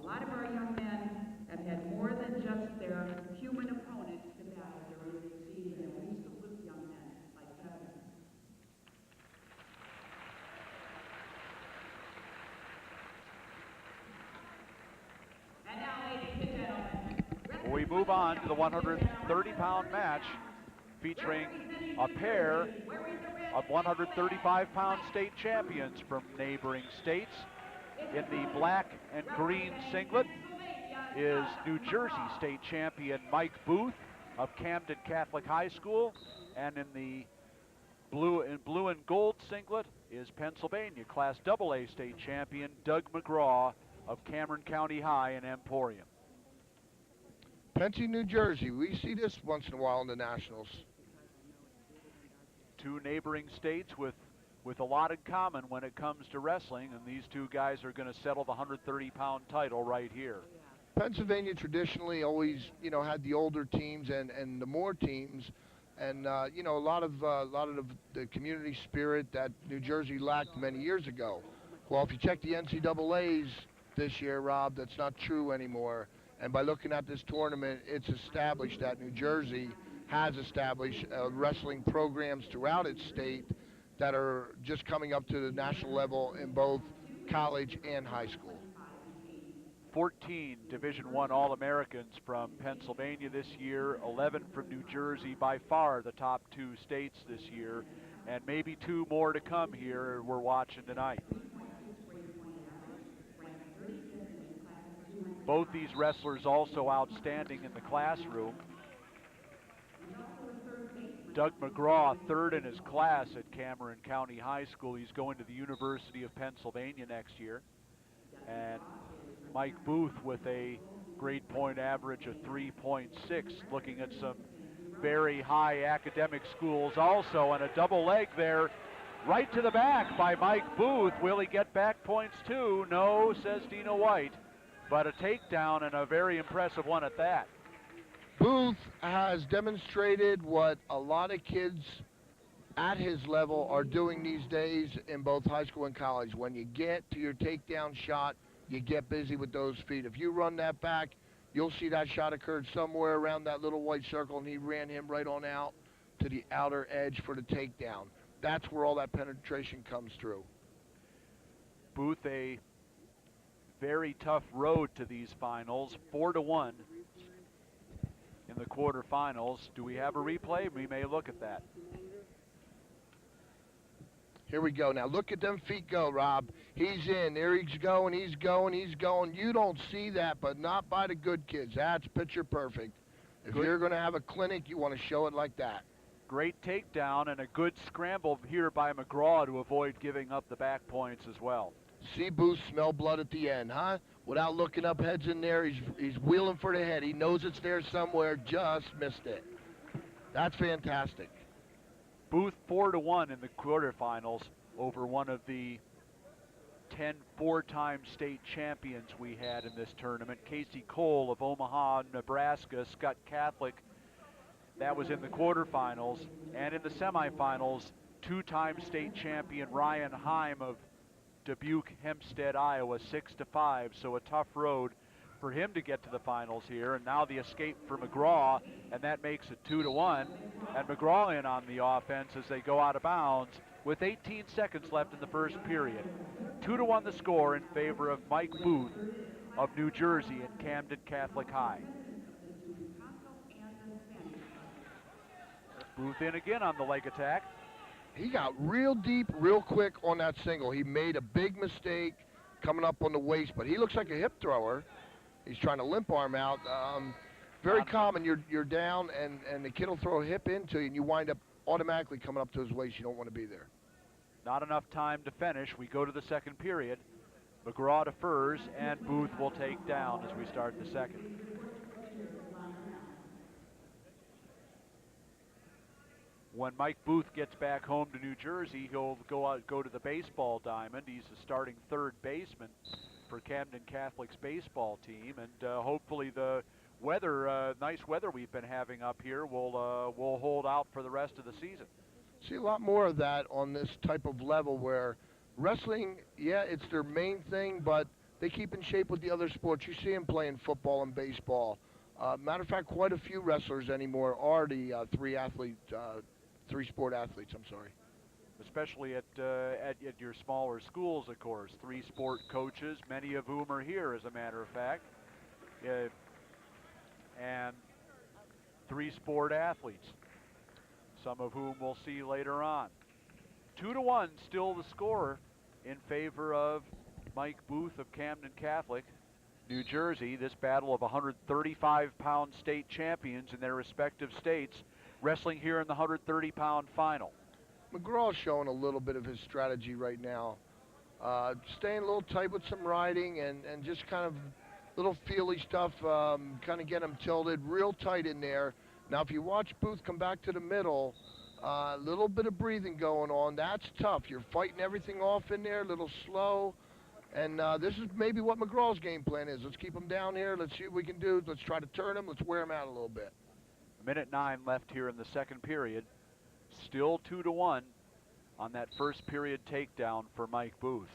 A lot of our young men have had more than just their human opponents to battle during the season, and we salute young men like Kevin. And now, ladies and gentlemen, We move on to the 130-pound match featuring a pair of 135-pound state champions from neighboring states. In the black and green singlet is New Jersey state champion Mike Booth of Camden Catholic High School, and in the blue and gold singlet is Pennsylvania Class AA state champion Doug McGraw of Cameron County High in Emporium. Pennsy, New Jersey. We see this once in a while in the Nationals. Two neighboring states with a lot in common when it comes to wrestling, and these two guys are going to settle the 130-pound title right here. Pennsylvania traditionally always, had the older teams and the more teams, and a lot of the community spirit that New Jersey lacked many years ago. Well, if you check the NCAA's this year, Rob, that's not true anymore. And by looking at this tournament, it's established that New Jersey has established wrestling programs throughout its state that are just coming up to the national level in both college and high school. 14 Division I All-Americans from Pennsylvania this year, 11 from New Jersey, by far the top two states this year, and maybe two more to come here we're watching tonight. Both these wrestlers also outstanding in the classroom. Doug McGraw, third in his class at Cameron County High School. He's going to the University of Pennsylvania next year. And Mike Booth with a grade point average of 3.6, looking at some very high academic schools also, and a double leg there right to the back by Mike Booth. Will he get back points too? No, says Dina White, but a takedown, and a very impressive one at that. Booth has demonstrated what a lot of kids at his level are doing these days in both high school and college. When you get to your takedown shot, you get busy with those feet. If you run that back, you'll see that shot occurred somewhere around that little white circle, and he ran him right on out to the outer edge for the takedown. That's where all that penetration comes through. Booth, a very tough road to these finals, 4-1 in the quarterfinals. Do we have a replay? We may look at that. Here we go. Now look at them feet go, Rob. He's in. There he's going, he's going, he's going. You don't see that, but not by the good kids. That's picture perfect. If you're going to have a clinic, you want to show it like that. Great takedown and a good scramble here by McGraw to avoid giving up the back points as well. See Booth smell blood at the end, huh? Without looking up, heads in there, he's wheeling for the head. He knows it's there somewhere, just missed it. That's fantastic. Booth 4-1 in the quarterfinals over one of the 10 four-time state champions we had in this tournament. Casey Cole of Omaha, Nebraska, Scott Catholic. That was in the quarterfinals. And in the semifinals, two-time state champion Ryan Heim of Dubuque, Hempstead, Iowa, 6-5. So a tough road for him to get to the finals here. And now the escape for McGraw, and that makes it 2-1. And McGraw in on the offense as they go out of bounds with 18 seconds left in the first period. 2-1 the score in favor of Mike Booth of New Jersey and Camden Catholic High. Booth in again on the leg attack. He got real deep, real quick on that single. He made a big mistake coming up on the waist, but he looks like a hip thrower. He's trying to limp arm out. Very common. You're down, and the kid will throw a hip into you, and you wind up automatically coming up to his waist. You don't want to be there. Not enough time to finish. We go to the second period. McGraw defers, and Booth will take down as we start the second. When Mike Booth gets back home to New Jersey, he'll go to the baseball diamond. He's the starting third baseman for Camden Catholic's baseball team, and hopefully the weather, nice weather we've been having up here, will hold out for the rest of the season. See a lot more of that on this type of level where wrestling, yeah, it's their main thing, but they keep in shape with the other sports. You see them playing football and baseball. Matter of fact, quite a few wrestlers anymore are the three-sport athletes, I'm sorry. Especially at your smaller schools, of course. 3-sport coaches, many of whom are here, as a matter of fact. And 3-sport athletes, some of whom we'll see later on. 2-1 still the score in favor of Mike Booth of Camden Catholic, New Jersey. This battle of 135-pound state champions in their respective states wrestling here in the 130-pound final. McGraw's showing a little bit of his strategy right now. Staying a little tight with some riding and just kind of little feely stuff, kind of get him tilted real tight in there. Now, if you watch Booth come back to the middle, a little bit of breathing going on. That's tough. You're fighting everything off in there, a little slow. And this is maybe what McGraw's game plan is. Let's keep him down here. Let's see what we can do. Let's try to turn him. Let's wear him out a little bit. 1:09 left here in the second period. Still 2-1 on that first period takedown for Mike Booth.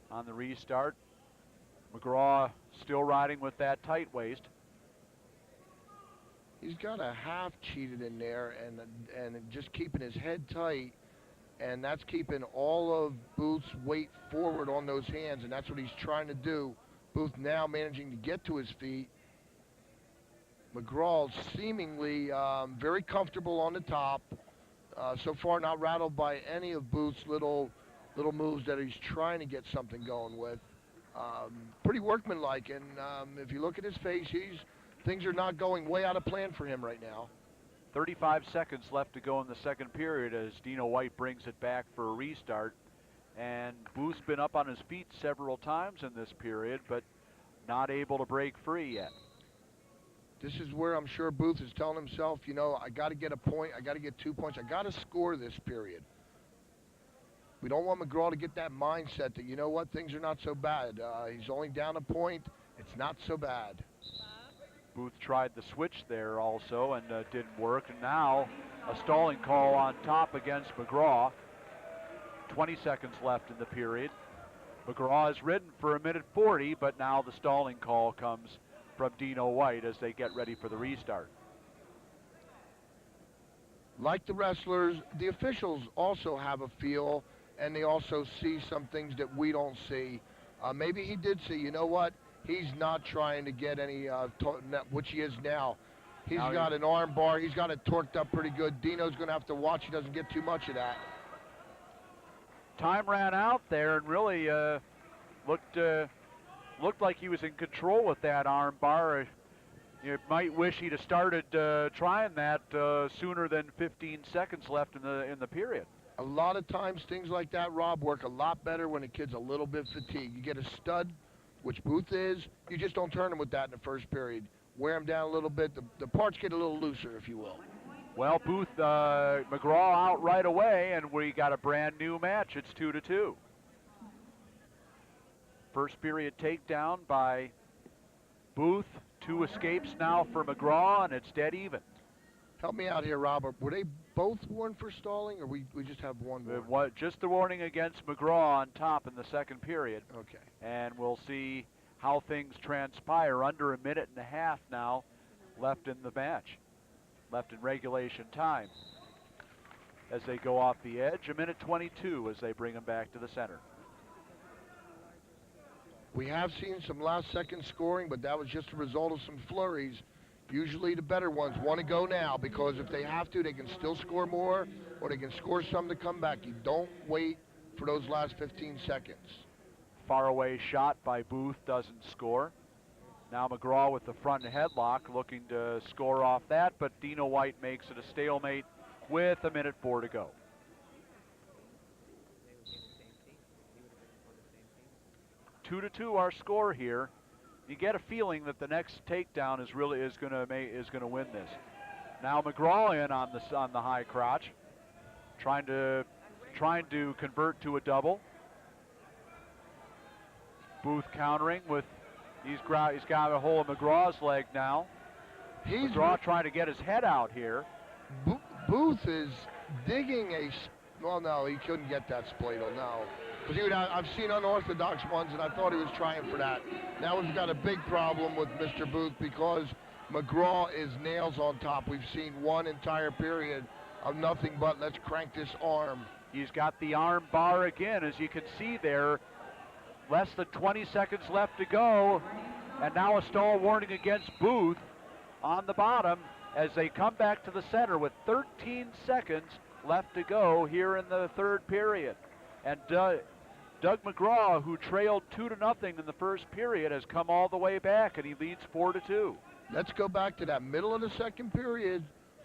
On the restart, McGraw still riding with that tight waist. He's got a half cheated in there and just keeping his head tight, and that's keeping all of Booth's weight forward on those hands, and that's what he's trying to do. Booth now managing to get to his feet. McGraw seemingly very comfortable on the top. So far not rattled by any of Booth's little moves that he's trying to get something going with. Pretty workmanlike, and if you look at his face, things are not going way out of plan for him right now. 35 seconds left to go in the second period as Dino White brings it back for a restart. And Booth's been up on his feet several times in this period, but not able to break free yet. This is where I'm sure Booth is telling himself, you know, I got to get a point, I got to get 2 points, I got to score this period. We don't want McGraw to get that mindset that, you know what, things are not so bad. He's only down a point, it's not so bad. Booth tried the switch there also and didn't work. And now a stalling call on top against McGraw. 20 seconds left in the period. McGraw has ridden for 1:40, but now the stalling call comes from Dino White as they get ready for the restart. Like the wrestlers, the officials also have a feel, and they also see some things that we don't see. Maybe he did see, you know what? He's not trying to get any, which he is now. He's got an arm bar. He's got it torqued up pretty good. Dino's going to have to watch he doesn't get too much of that. Time ran out there and really looked like he was in control with that arm bar. You might wish he'd have started trying that sooner than 15 seconds left in the period. A lot of times things like that, Rob, work a lot better when a kid's a little bit fatigued. You get a stud, which Booth is, you just don't turn him with that in the first period. Wear him down a little bit. The parts get a little looser, if you will. Well, Booth, McGraw out right away, and we got a brand new match. It's 2-2. First period takedown by Booth. 2 escapes now for McGraw, and it's dead even. Help me out here, Robert. Were they both warned for stalling, or we just have one warning? Just the warning against McGraw on top in the second period. Okay. And we'll see how things transpire. Under 1.5 minutes now left in the match, left in regulation time. As they go off the edge, 1:22 as they bring him back to the center. We have seen some last-second scoring, but that was just a result of some flurries. Usually the better ones want to go now because if they have to, they can still score more or they can score some to come back. You don't wait for those last 15 seconds. Far away shot by Booth doesn't score. Now McGraw with the front headlock looking to score off that, but Dino White makes it a stalemate with 1:04 to go. Two to two our score here. You get a feeling that the next takedown is going to win this. Now McGraw in on the high crotch, trying to convert to a double. Booth countering with he's got a hold of McGraw's leg now. McGraw trying to get his head out here. Booth is digging a Well, no, he couldn't get that spladle, no. Because I've seen unorthodox ones, and I thought he was trying for that. Now we've got a big problem with Mr. Booth because McGraw is nails on top. We've seen one entire period of nothing but let's crank this arm. He's got the arm bar again, as you can see there. Less than 20 seconds left to go. And now a stall warning against Booth on the bottom as they come back to the center with 13 seconds left to go here in the third period. And Doug McGraw, who trailed 2-0 in the first period, has come all the way back, and he leads 4-2. Let's go back to that middle of the second period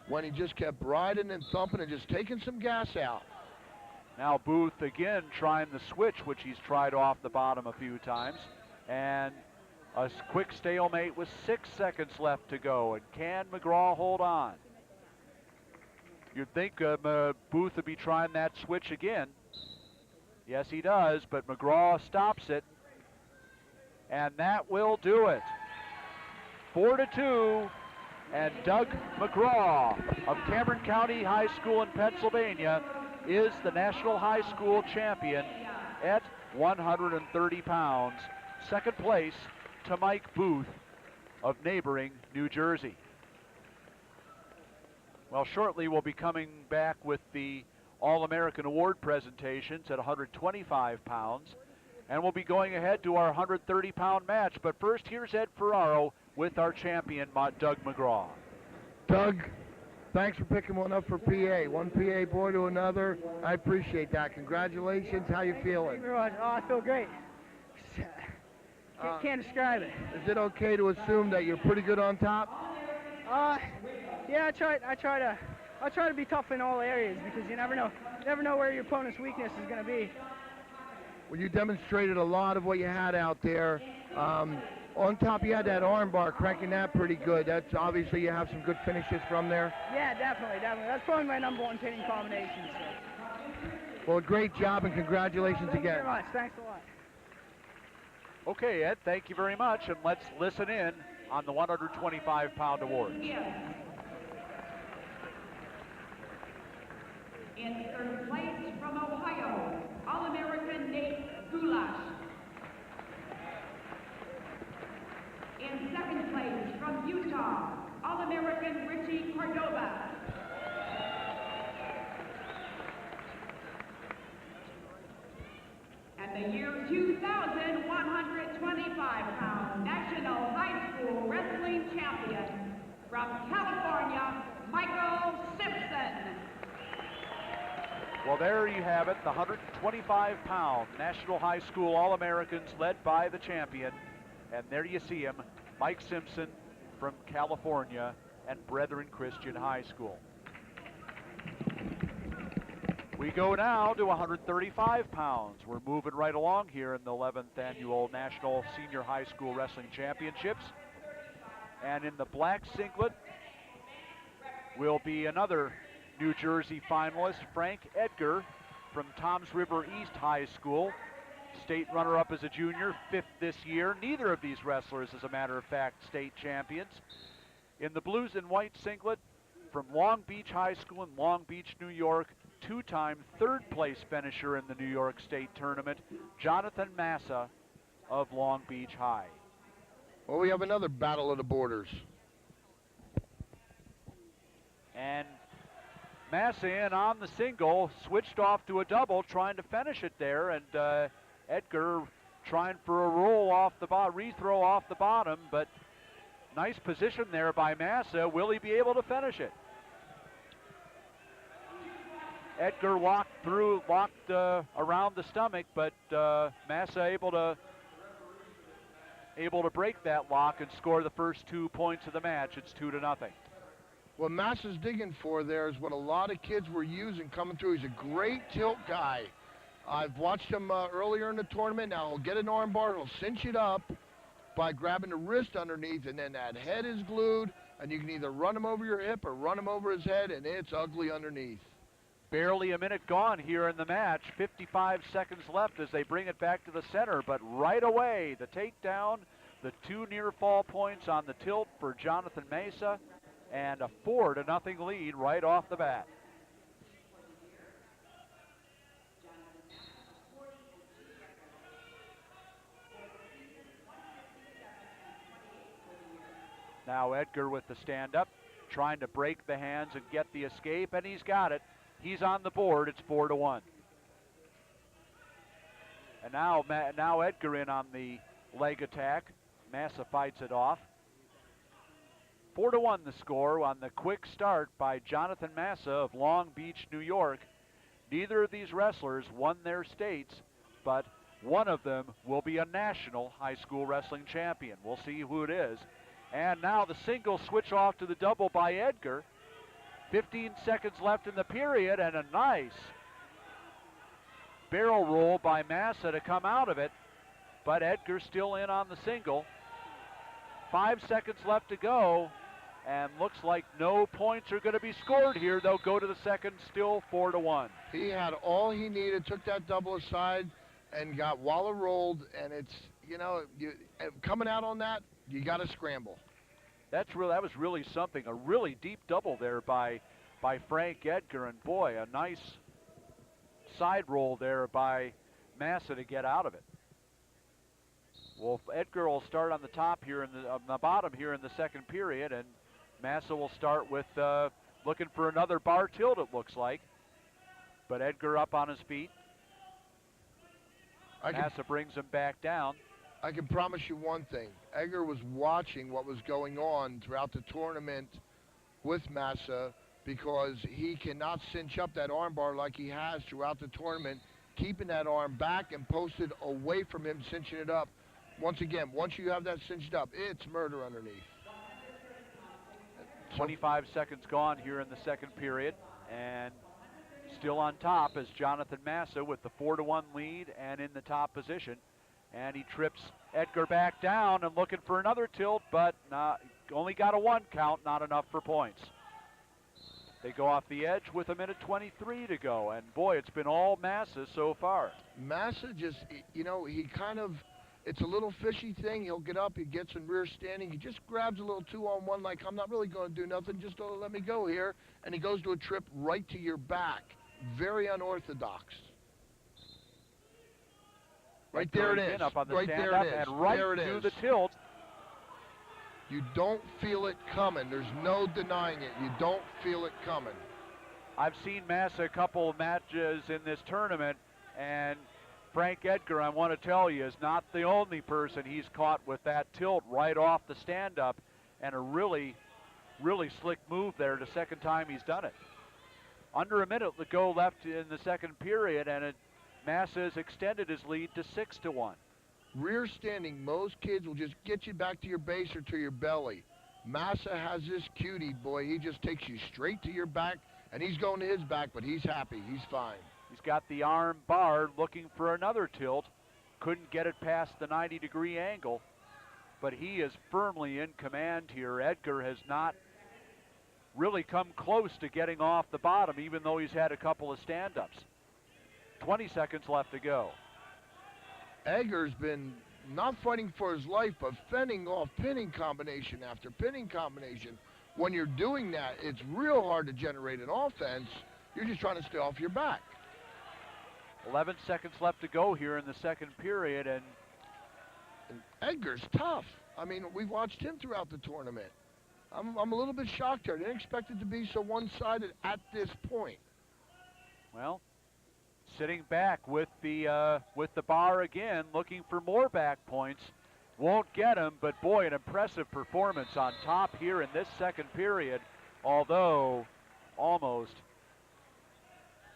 when he just kept riding and thumping and just taking some gas out. Now Booth again trying the switch, which he's tried off the bottom a few times. And a quick stalemate with 6 seconds left to go. And can McGraw hold on? You'd think Booth would be trying that switch again. Yes, he does, but McGraw stops it. And that will do it. 4-2, and Doug McGraw of Cameron County High School in Pennsylvania is the National High School champion at 130 pounds. Second place to Mike Booth of neighboring New Jersey. Well, shortly we'll be coming back with the All-American Award presentations at 125 pounds, and we'll be going ahead to our 130-pound match. But first, here's Ed Ferraro with our champion, Doug McGraw. Doug, thanks for picking one up for PA. One PA boy to another. I appreciate that. Congratulations. How you feeling? Thank you very much. Oh, I feel great. Can't describe it. Is it okay to assume that you're pretty good on top? Yeah, I try to be tough in all areas because you never know where your opponent's weakness is going to be. Well, you demonstrated a lot of what you had out there. On top, you had that arm bar, cranking that pretty good. That's obviously you have some good finishes from there. Yeah, definitely. That's probably my number one hitting combination. So. Well, great job and congratulations Thank again. you very much. Thanks a lot. Okay, Ed, thank you very much, and let's listen in on the 125-pound award. In third place from Ohio, All-American Nate Goulash. In second place from Utah, All-American Ritchie Cordova. And the year 2000 125-pound National High School Wrestling Champion from California, Michael Simpson. Well, there you have it, the 125-pound National High School All-Americans led by the champion. And there you see him, Mike Simpson from California and Brethren Christian High School. We go now to 135 pounds. We're moving right along here in the 11th Annual National Senior High School Wrestling Championships. And in the black singlet will be another New Jersey finalist, Frank Edgar from Toms River East High School. State runner-up as a junior, 5th this year. Neither of these wrestlers, as a matter of fact, state champions. In the blues and white singlet from Long Beach High School in Long Beach, New York, 2-time third-place finisher in the New York State Tournament, Jonathan Masa of Long Beach High. Well, we have another battle of the borders. And Masa in on the single, switched off to a double, trying to finish it there, and Edgar trying for a roll off the bottom, rethrow off the bottom, but nice position there by Masa. Will he be able to finish it? Edgar locked around the stomach, but Masa able to break that lock and score the first 2 points of the match. It's 2-0. What Masa's digging for there is what a lot of kids were using coming through. He's a great tilt guy. I've watched him earlier in the tournament. Now he'll get an arm bar, he'll cinch it up by grabbing the wrist underneath, and then that head is glued, and you can either run him over your hip or run him over his head, and it's ugly underneath. Barely a minute gone here in the match. 55 seconds left as they bring it back to the center, but right away, the takedown, the 2 near fall points on the tilt for Jonathan Masa, and a 4-0 lead right off the bat. Now Edgar with the stand-up, trying to break the hands and get the escape, and he's got it. He's on the board. It's 4-1. And now Edgar in on the leg attack. Masa fights it off. 4-1 the score on the quick start by Jonathan Masa of Long Beach, New York. Neither of these wrestlers won their states, but one of them will be a national high school wrestling champion. We'll see who it is. And now the single switch off to the double by Edgar. 15 seconds left in the period, and a nice barrel roll by Masa to come out of it, but Edgar still in on the single. 5 seconds left to go, and looks like no points are going to be scored here. They'll go to the second, still 4-1. He had all he needed, took that double aside, and got Waller rolled, and it's, coming out on that, you got to scramble. That was really something, a really deep double there by Frank Edgar, and boy, a nice side roll there by Masa to get out of it. Well, Edgar will start on the top here, on the bottom here in the second period, and Masa will start with looking for another bar tilt, it looks like. But Edgar up on his feet. Masa brings him back down. I can promise you one thing. Edgar was watching what was going on throughout the tournament with Masa, because he cannot cinch up that arm bar like he has throughout the tournament, keeping that arm back and posted away from him, cinching it up. Once again, once you have that cinched up, it's murder underneath. 25 seconds gone here in the second period, and still on top is Jonathan Masa with the 4-1 lead and in the top position. And he trips Edgar back down and looking for another tilt, but only got a 1 count, not enough for points. They go off the edge with 1:23 to go, and boy, it's been all Masa so far. Masa just, he kind of, it's a little fishy thing. He'll get up, he gets in rear standing, he just grabs a little 2-on-1 like, I'm not really going to do nothing, just don't let me go here, and he goes to a trip right to your back. Very unorthodox. Right there it is. Up on the right there it is. And right there it to is. the tilt. You don't feel it coming. There's no denying it. You don't feel it coming. I've seen Masa a couple of matches in this tournament, and Frank Edgar, I want to tell you, is not the only person he's caught with that tilt right off the stand-up, and a really, really slick move there the second time he's done it. Under a minute to go left in the second period, and Masa has extended his lead to 6-1. Rear standing, most kids will just get you back to your base or to your belly. Masa has this cutie, boy. He just takes you straight to your back, and he's going to his back, but he's happy. He's fine. He's got the arm barred, looking for another tilt. Couldn't get it past the 90-degree angle, but he is firmly in command here. Edgar has not really come close to getting off the bottom, even though he's had a couple of stand-ups. 20 seconds left to go. Edgar's been not fighting for his life, but fending off pinning combination after pinning combination. When you're doing that, it's real hard to generate an offense. You're just trying to stay off your back. 11 seconds left to go here in the second period, and Edgar's tough. I mean, we've watched him throughout the tournament. I'm a little bit shocked here. I didn't expect it to be so one-sided at this point. Well, sitting back with the bar again, looking for more back points. Won't get him, but boy, an impressive performance on top here in this second period, although almost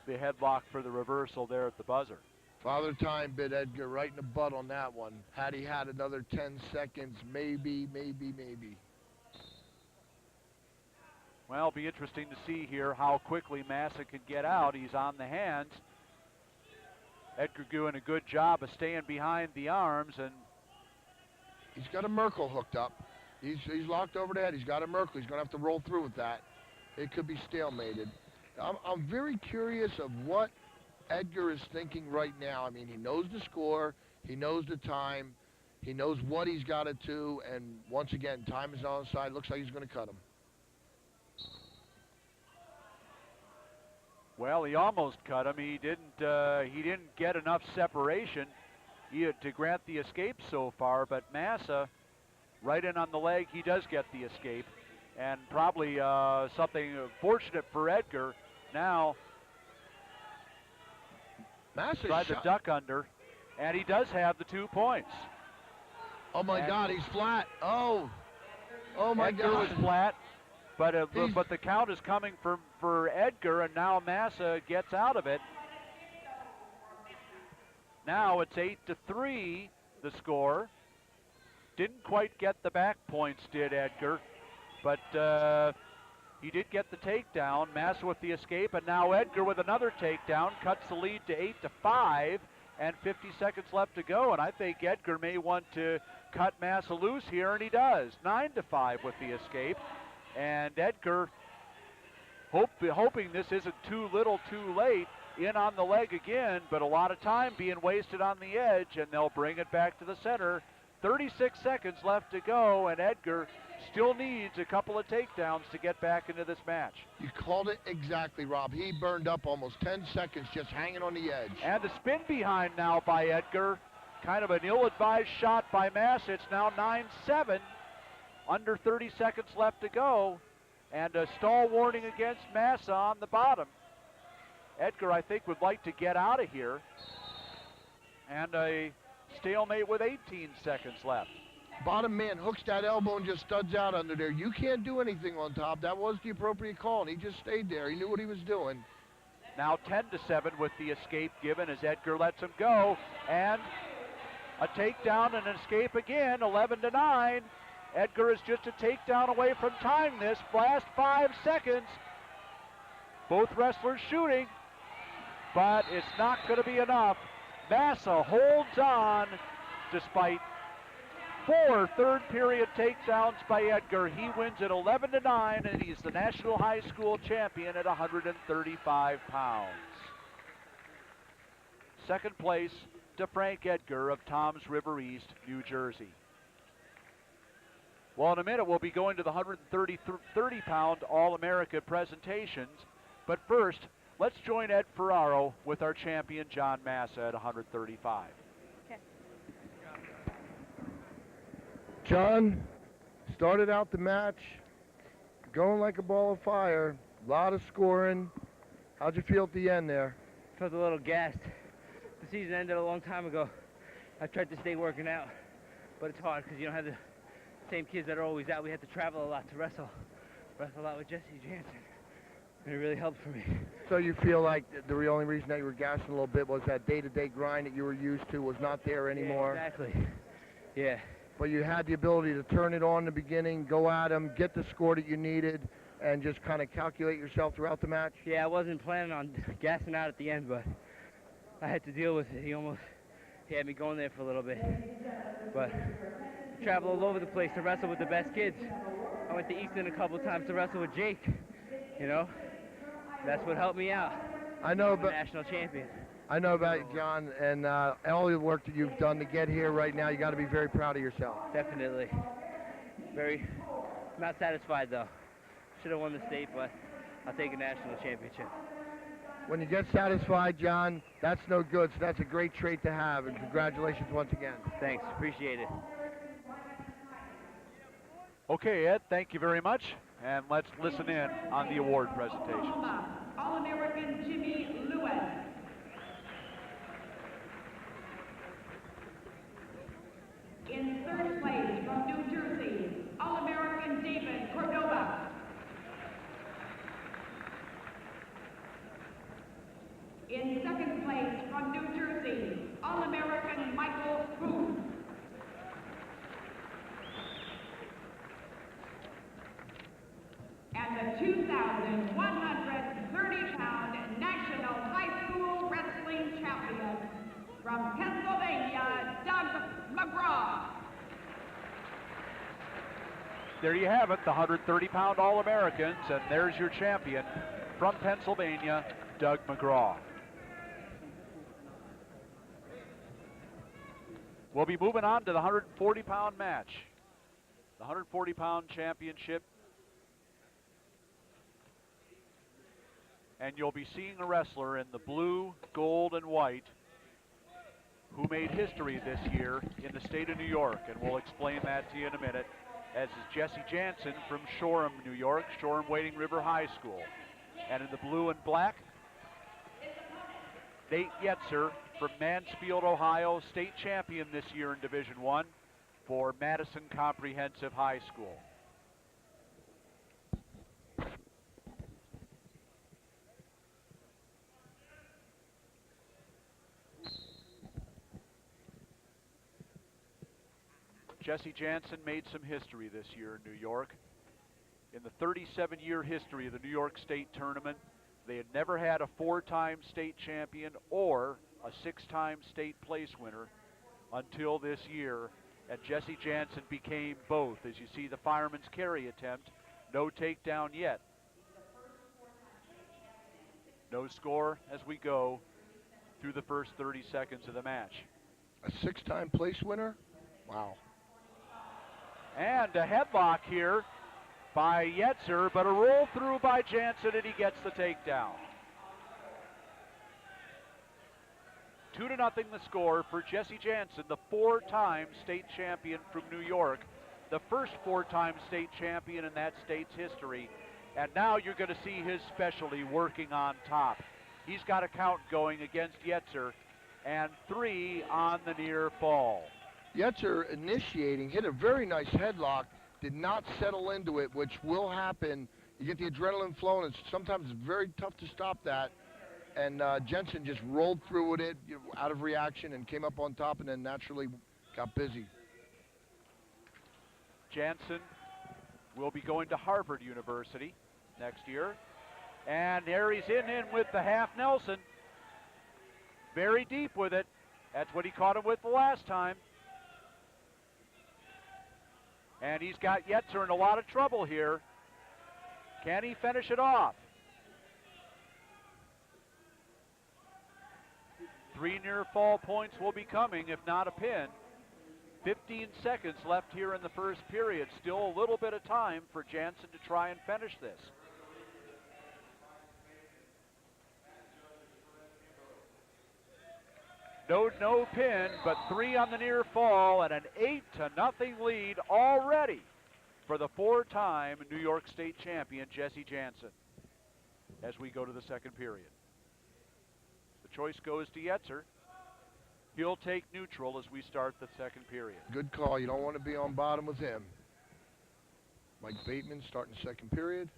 the headlock for the reversal there at the buzzer. Father Time bit Edgar right in the butt on that one. Had he had another 10 seconds, maybe. Well, it'll be interesting to see here how quickly Masa can get out. He's on the hands. Edgar doing a good job of staying behind the arms, and he's got a Merkle hooked up. He's locked over the head. He's got a Merkle. He's going to have to roll through with that. It could be stalemated. I'm very curious of what Edgar is thinking right now. I mean, he knows the score. He knows the time. He knows what he's got to do. And once again, time is on his side. Looks like he's going to cut him. Well, he almost cut him. He didn't get enough separation to grant the escape so far, but Masa right in on the leg. He does get the escape, and probably something fortunate for Edgar. Now, Masa tried to duck under, and he does have the 2 points. Oh my God, he's flat. Oh my Edgar God. was flat, but the count is coming for Edgar, and now Masa gets out of it. Now it's 8-3, the score. Didn't quite get the back points, did Edgar, but he did get the takedown. Masa with the escape, and now Edgar with another takedown cuts the lead to 8-5, and 50 seconds left to go. And I think Edgar may want to cut Masa loose here, and he does. 9-5 with the escape, and Edgar hoping this isn't too little, too late. In on the leg again, but a lot of time being wasted on the edge, and they'll bring it back to the center. 36 seconds left to go, and Edgar still needs a couple of takedowns to get back into this match. You called it exactly, Rob. He burned up almost 10 seconds just hanging on the edge. And the spin behind now by Edgar. Kind of an ill-advised shot by Masa. It's now 9-7. Under 30 seconds left to go. And a stall warning against Masa on the bottom. Edgar, I think, would like to get out of here. And a stalemate with 18 seconds left. Bottom man hooks that elbow and just studs out under there. You can't do anything on top. That was the appropriate call, and he just stayed there. He knew what he was doing. Now 10-7 with the escape given as Edgar lets him go. And a takedown and an escape again, 11-9. Edgar is just a takedown away from tying this. Last 5 seconds. Both wrestlers shooting, but it's not going to be enough. Masa holds on despite 4 third-period takedowns by Edgar. He wins at 11-9, and he's the National High School champion at 135 pounds. Second place to Frank Edgar of Toms River East, New Jersey. Well, in a minute, we'll be going to the 130-pound All-America presentations. But first, let's join Ed Ferraro with our champion, John Masa, at 135. Okay. John started out the match going like a ball of fire. A lot of scoring. How'd you feel at the end there? Felt a little gassed. The season ended a long time ago. I tried to stay working out, but it's hard because you don't have the same kids that are always out. We had to travel a lot to wrestle a lot with Jesse Jantzen. And it really helped for me. So you feel like the only reason that you were gassing a little bit was that day-to-day grind that you were used to was not there anymore? Yeah, exactly. Yeah. But you had the ability to turn it on in the beginning, go at him, get the score that you needed, and just kind of calculate yourself throughout the match? Yeah, I wasn't planning on gassing out at the end, but I had to deal with it. He had me going there for a little bit. But travel all over the place to wrestle with the best kids. I went to Easton a couple times to wrestle with Jake, you know? That's what helped me out. I know, I'm a national champion. I know about you, John, and all the work that you've done to get here right now. You got to be very proud of yourself. Definitely. Not satisfied though. Should have won the state, but I'll take a national championship. When you get satisfied, John, that's no good. So that's a great trait to have, and congratulations once again. Thanks, appreciate it. Okay, Ed, thank you very much. And let's listen in on the award presentation. All-American Jimmy Lewis. In third place from New Jersey, All-American David Cordova. In second place from New Jersey, All-American Michael Booth. And the 2,130-pound National High School Wrestling Champion from Pennsylvania, Doug McGraw. There you have it, the 130-pound All-Americans, and there's your champion from Pennsylvania, Doug McGraw. We'll be moving on to the 140-pound match. The 140-pound championship. And you'll be seeing a wrestler in the blue, gold, and white who made history this year in the state of New York, and we'll explain that to you in a minute, as is Jesse Jantzen from Shoreham, New York, Shoreham Wading River High School. And in the blue and black, Nate Yetzer from Mansfield, Ohio, state champion this year in Division I for Madison Comprehensive High School. Jesse Jantzen made some history this year in New York. In the 37-year history of the New York State Tournament, they had never had a 4-time state champion or a 6-time state place winner until this year, and Jesse Jantzen became both. As you see the fireman's carry attempt, no takedown yet. No score as we go through the first 30 seconds of the match. A 6-time place winner? Wow. And a headlock here by Yetzer, but a roll through by Jantzen, and he gets the takedown. 2-0 the score for Jesse Jantzen, the 4-time state champion from New York, the first 4-time state champion in that state's history. And now you're going to see his specialty working on top. He's got a count going against Yetzer, and 3 on the near fall. Yetzer initiating, hit a very nice headlock, did not settle into it, which will happen. You get the adrenaline flowing, and sometimes it's very tough to stop that. And Jantzen just rolled through with it, out of reaction, and came up on top, and then naturally got busy. Jantzen will be going to Harvard University next year. And there he's in with the half Nelson. Very deep with it. That's what he caught him with the last time. And he's got Yetzer in a lot of trouble here. Can he finish it off? 3 near fall points will be coming, if not a pin. 15 seconds left here in the first period. Still a little bit of time for Jantzen to try and finish this. No pin, but 3 on the near fall, and an 8-0 lead already for the 4-time New York State champion, Jesse Jantzen, as we go to the second period. The choice goes to Yetzer. He'll take neutral as we start the second period. Good call. You don't want to be on bottom with him. Mike Bateman starting second period.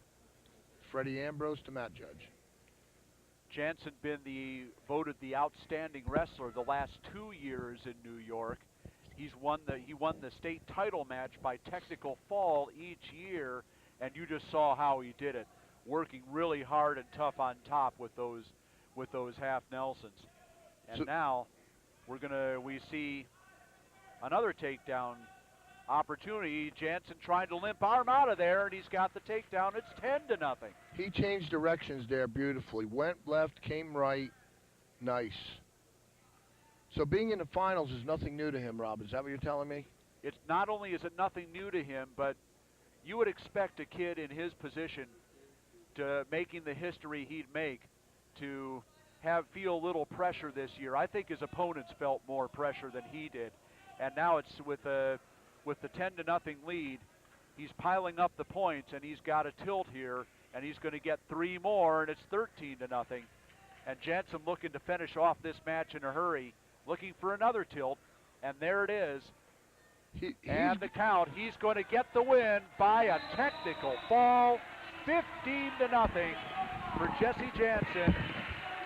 Freddie Ambrose to mat judge. Jantzen been voted the outstanding wrestler the last 2 years in New York. He won the state title match by technical fall each year, and you just saw how he did it, working really hard and tough on top with those half Nelsons. And so now we see another takedown opportunity. Jantzen trying to limp arm out of there, and he's got the takedown. It's 10-0. He changed directions there beautifully. Went left, came right. Nice. So being in the finals is nothing new to him, Rob. Is that what you're telling me? It's not only is it nothing new to him, but you would expect a kid in his position to making the history he'd make to feel a little pressure this year. I think his opponents felt more pressure than he did. And now it's with the 10-0 lead, he's piling up the points, and he's got a tilt here, and he's going to get 3 more, and it's 13-0. And Jantzen looking to finish off this match in a hurry, looking for another tilt, and there it is. And the count, he's going to get the win by a technical fall, 15-0 for Jesse Jantzen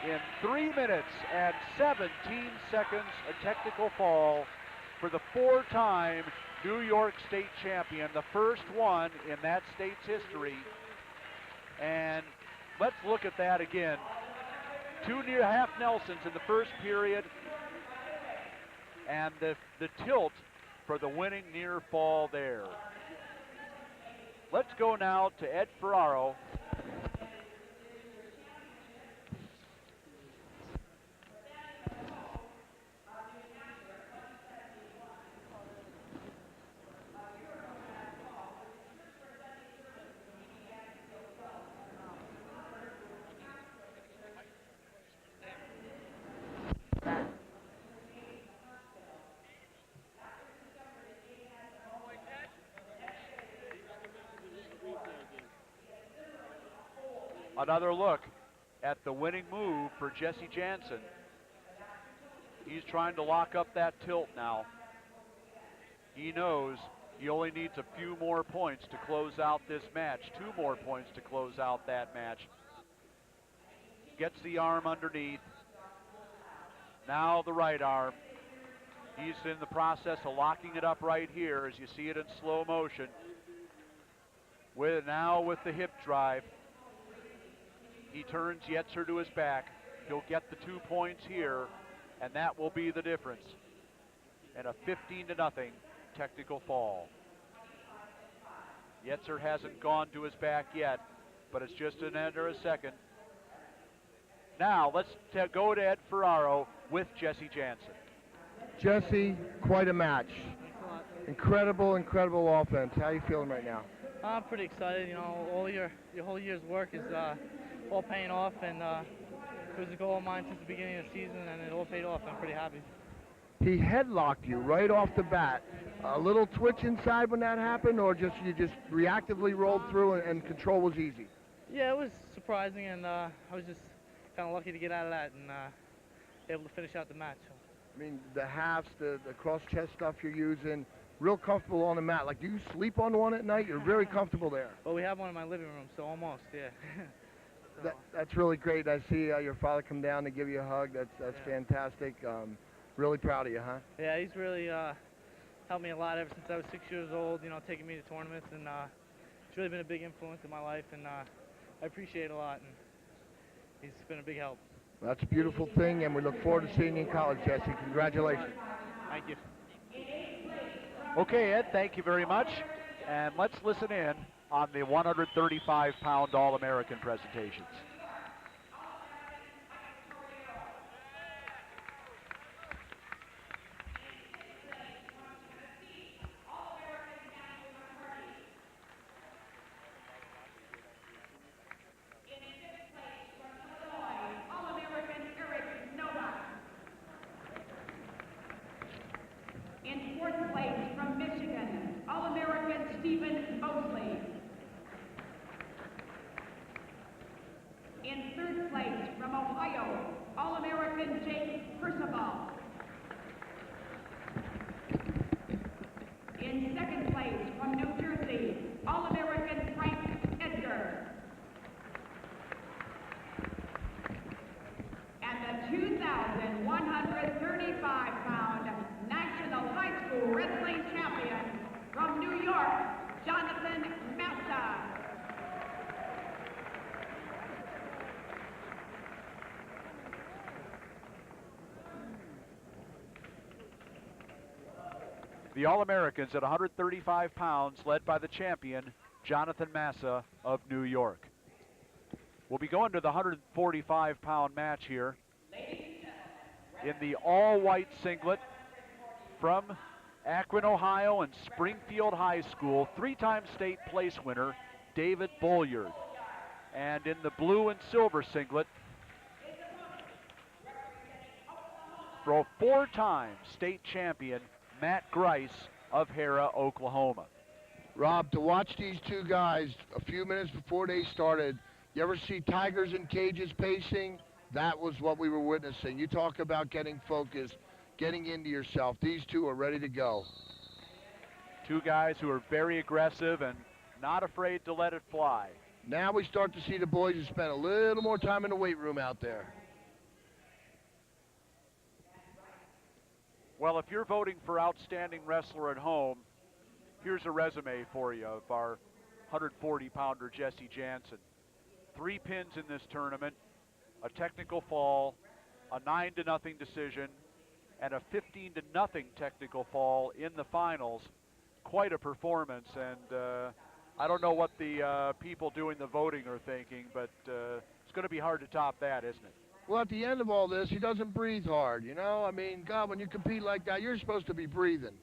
in 3 minutes and 17 seconds, a technical fall for the 4-time New York State champion, the first one in that state's history. And let's look at that again. 2 near half Nelsons in the first period, and the tilt for the winning near fall there. Let's go now to Ed Ferraro. Another look at the winning move for Jesse Jantzen. He's trying to lock up that tilt now. He knows he only needs a few more points to close out this match, 2 more points to close out that match. Gets the arm underneath. Now the right arm. He's in the process of locking it up right here as you see it in slow motion. Now with the hip drive. He turns Yetzer to his back. He'll get the 2 points here, and that will be the difference. And a 15-0 technical fall. Yetzer hasn't gone to his back yet, but it's just under a second. Now let's go to Ed Ferraro with Jesse Jantzen. Jesse, quite a match. Incredible, incredible offense. How are you feeling right now? I'm pretty excited. You know, all your whole year's work is all paying off, and it was a goal of mine since the beginning of the season, and it all paid off. I'm pretty happy. He headlocked you right off the bat. A little twitch inside when that happened, or you just reactively rolled through and control was easy? Yeah, it was surprising, and I was just kind of lucky to get out of that and able to finish out the match. So. I mean, the halves, the cross-chest stuff you're using, real comfortable on the mat. Like, do you sleep on one at night? You're very comfortable there. Well, we have one in my living room, so almost, yeah. So. That's really great. I see your father come down to give you a hug. That's fantastic. Really proud of you, huh? Yeah, he's really helped me a lot ever since I was 6 years old, you know, taking me to tournaments, and it's really been a big influence in my life, and I appreciate it a lot, and he's been a big help. That's a beautiful thing, and we look forward to seeing you in college, Jesse. Congratulations. Thank you. Okay, Ed, thank you very much. And let's listen in on the 135-pound All-American presentations. The All-Americans at 135 pounds, led by the champion, Jonathan Masa of New York. We'll be going to the 145-pound match here in the all-white singlet from Akron, Ohio, and Springfield High School, 3-time state place winner, David Bolyard. And in the blue and silver singlet, for a 4-time state champion, Matt Grice of Hera, Oklahoma. Rob, to watch these two guys a few minutes before they started, you ever see tigers in cages pacing? That was what we were witnessing. You talk about getting focused, getting into yourself. These two are ready to go. Two guys who are very aggressive and not afraid to let it fly. Now we start to see the boys who spent a little more time in the weight room out there. Well, if you're voting for Outstanding Wrestler at home, here's a resume for you of our 140-pounder Jesse Jantzen. 3 pins in this tournament, a technical fall, a 9-0 decision, and a 15-0 technical fall in the finals. Quite a performance, and I don't know what the people doing the voting are thinking, but it's going to be hard to top that, isn't it? Well, at the end of all this, he doesn't breathe hard, you know? I mean, God, when you compete like that, you're supposed to be breathing.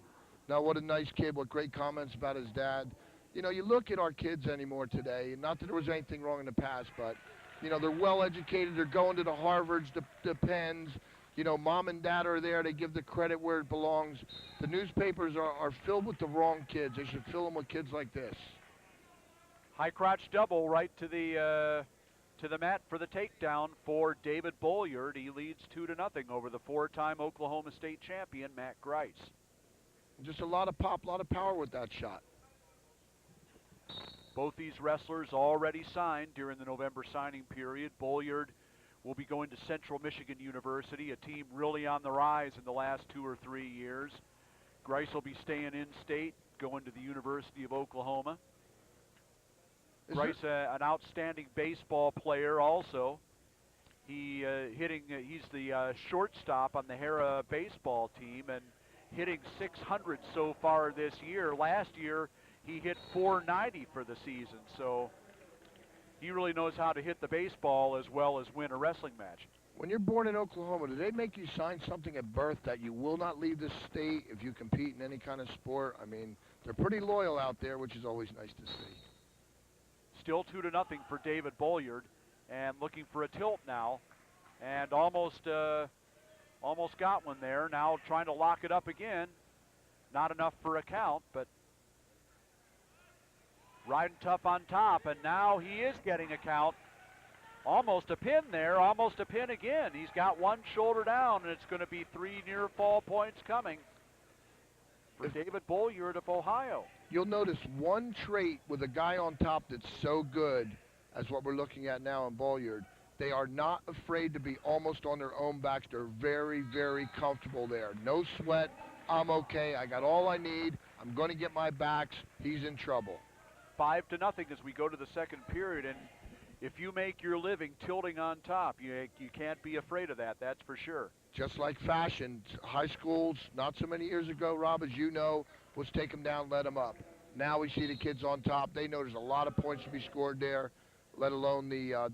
Now, what a nice kid, what great comments about his dad. You know, you look at our kids anymore today, not that there was anything wrong in the past, but, you know, they're well-educated, they're going to the Harvards, the Penns. You know, mom and dad are there, they give the credit where it belongs. The newspapers are filled with the wrong kids. They should fill them with kids like this. High crotch double right to the to the mat for the takedown for David Bolyard. He leads 2-0 over the 4-time Oklahoma State champion, Matt Grice. Just a lot of pop, a lot of power with that shot. Both these wrestlers already signed during the November signing period. Bolyard will be going to Central Michigan University, a team really on the rise in the last 2 or 3 years. Grice will be staying in state, going to the University of Oklahoma. Grice, an outstanding baseball player also. He's the shortstop on the Hera baseball team and hitting 600 so far this year. Last year, he hit 490 for the season, so he really knows how to hit the baseball as well as win a wrestling match. When you're born in Oklahoma, do they make you sign something at birth that you will not leave the state if you compete in any kind of sport? I mean, they're pretty loyal out there, which is always nice to see. Still 2-0 for David Bolyard, and looking for a tilt now, and almost got one there. Now trying to lock it up again. Not enough for a count, but riding tough on top, and now he is getting a count. Almost a pin there, almost a pin again. He's got one shoulder down, and it's going to be 3 near fall points coming for David Bolyard of Ohio. You'll notice one trait with a guy on top that's so good as what we're looking at now in Bolyard. They are not afraid to be almost on their own backs. They're very, very comfortable there. No sweat. I'm okay. I got all I need. I'm going to get my backs. He's in trouble. 5-0 as we go to the second period, and if you make your living tilting on top, you can't be afraid of that, that's for sure. Just like fashion, high schools, not so many years ago, Rob, as you know, was take them down, let them up. Now we see the kids on top. They know there's a lot of points to be scored there, let alone the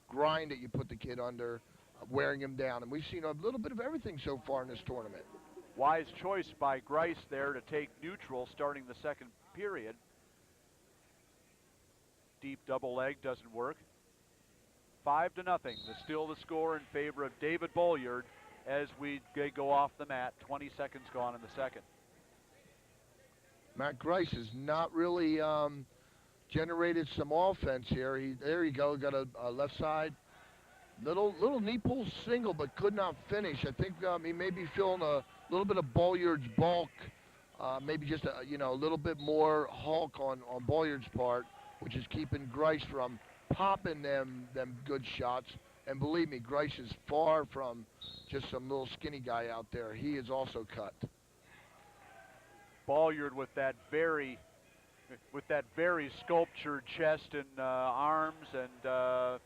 grind that you put the kid under, wearing him down. And we've seen a little bit of everything so far in this tournament. Wise choice by Grice there to take neutral starting the second period. Deep double leg doesn't work. 5-0, still the score in favor of David Bolyard as we go off the mat. 20 seconds gone in the second. Matt Grice has not really generated some offense here. There you go, got a left side. Little knee pull single, but could not finish. I think he may be feeling a little bit of Bolyard's bulk, maybe just a little bit more hulk on Bolyard's part, which is keeping Grice from popping them good shots. And believe me, Grice is far from just some little skinny guy out there. He is also cut. Bolyard with that very sculptured chest and arms, and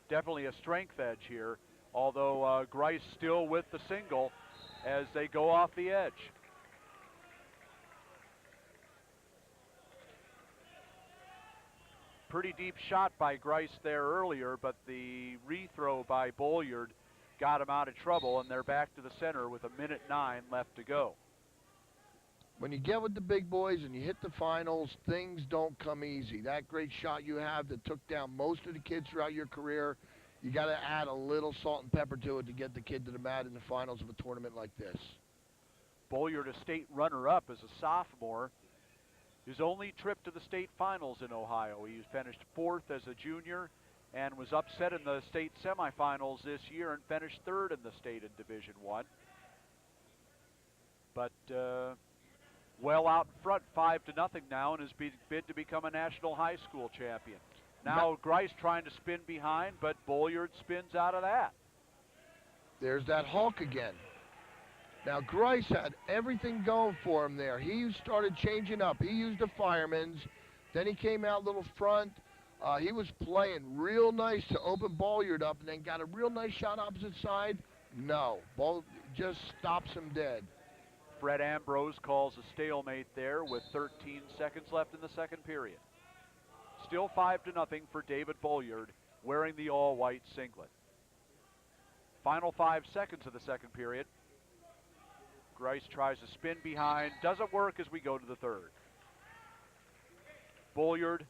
definitely a strength edge here. Although Grice still with the single as they go off the edge. Pretty deep shot by Grice there earlier, but the rethrow by Bolyard got him out of trouble, and they're back to the center with 1:09 left to go. When you get with the big boys and you hit the finals, things don't come easy. That great shot you have that took down most of the kids throughout your career, you got to add a little salt and pepper to it to get the kid to the mat in the finals of a tournament like this. Bolyard, a state runner-up as a sophomore. His only trip to the state finals in Ohio. He finished 4th as a junior and was upset in the state semifinals this year and finished 3rd in the state in Division I. But well out in front, 5-0 now, and his bid to become a national high school champion. Now Grice trying to spin behind, but Bolyard spins out of that. There's that Hulk again. Now Grice had everything going for him there. He started changing up. He used the fireman's. Then he came out a little front. He was playing real nice to open Bolyard up, and then got a real nice shot opposite side. No, ball just stops him dead. Fred Ambrose calls a stalemate there with 13 seconds left in the second period. Still 5-0 for David Bolyard, wearing the all-white singlet. Final 5 seconds of the second period. Grice tries to spin behind, doesn't work as we go to the third. Bolyard,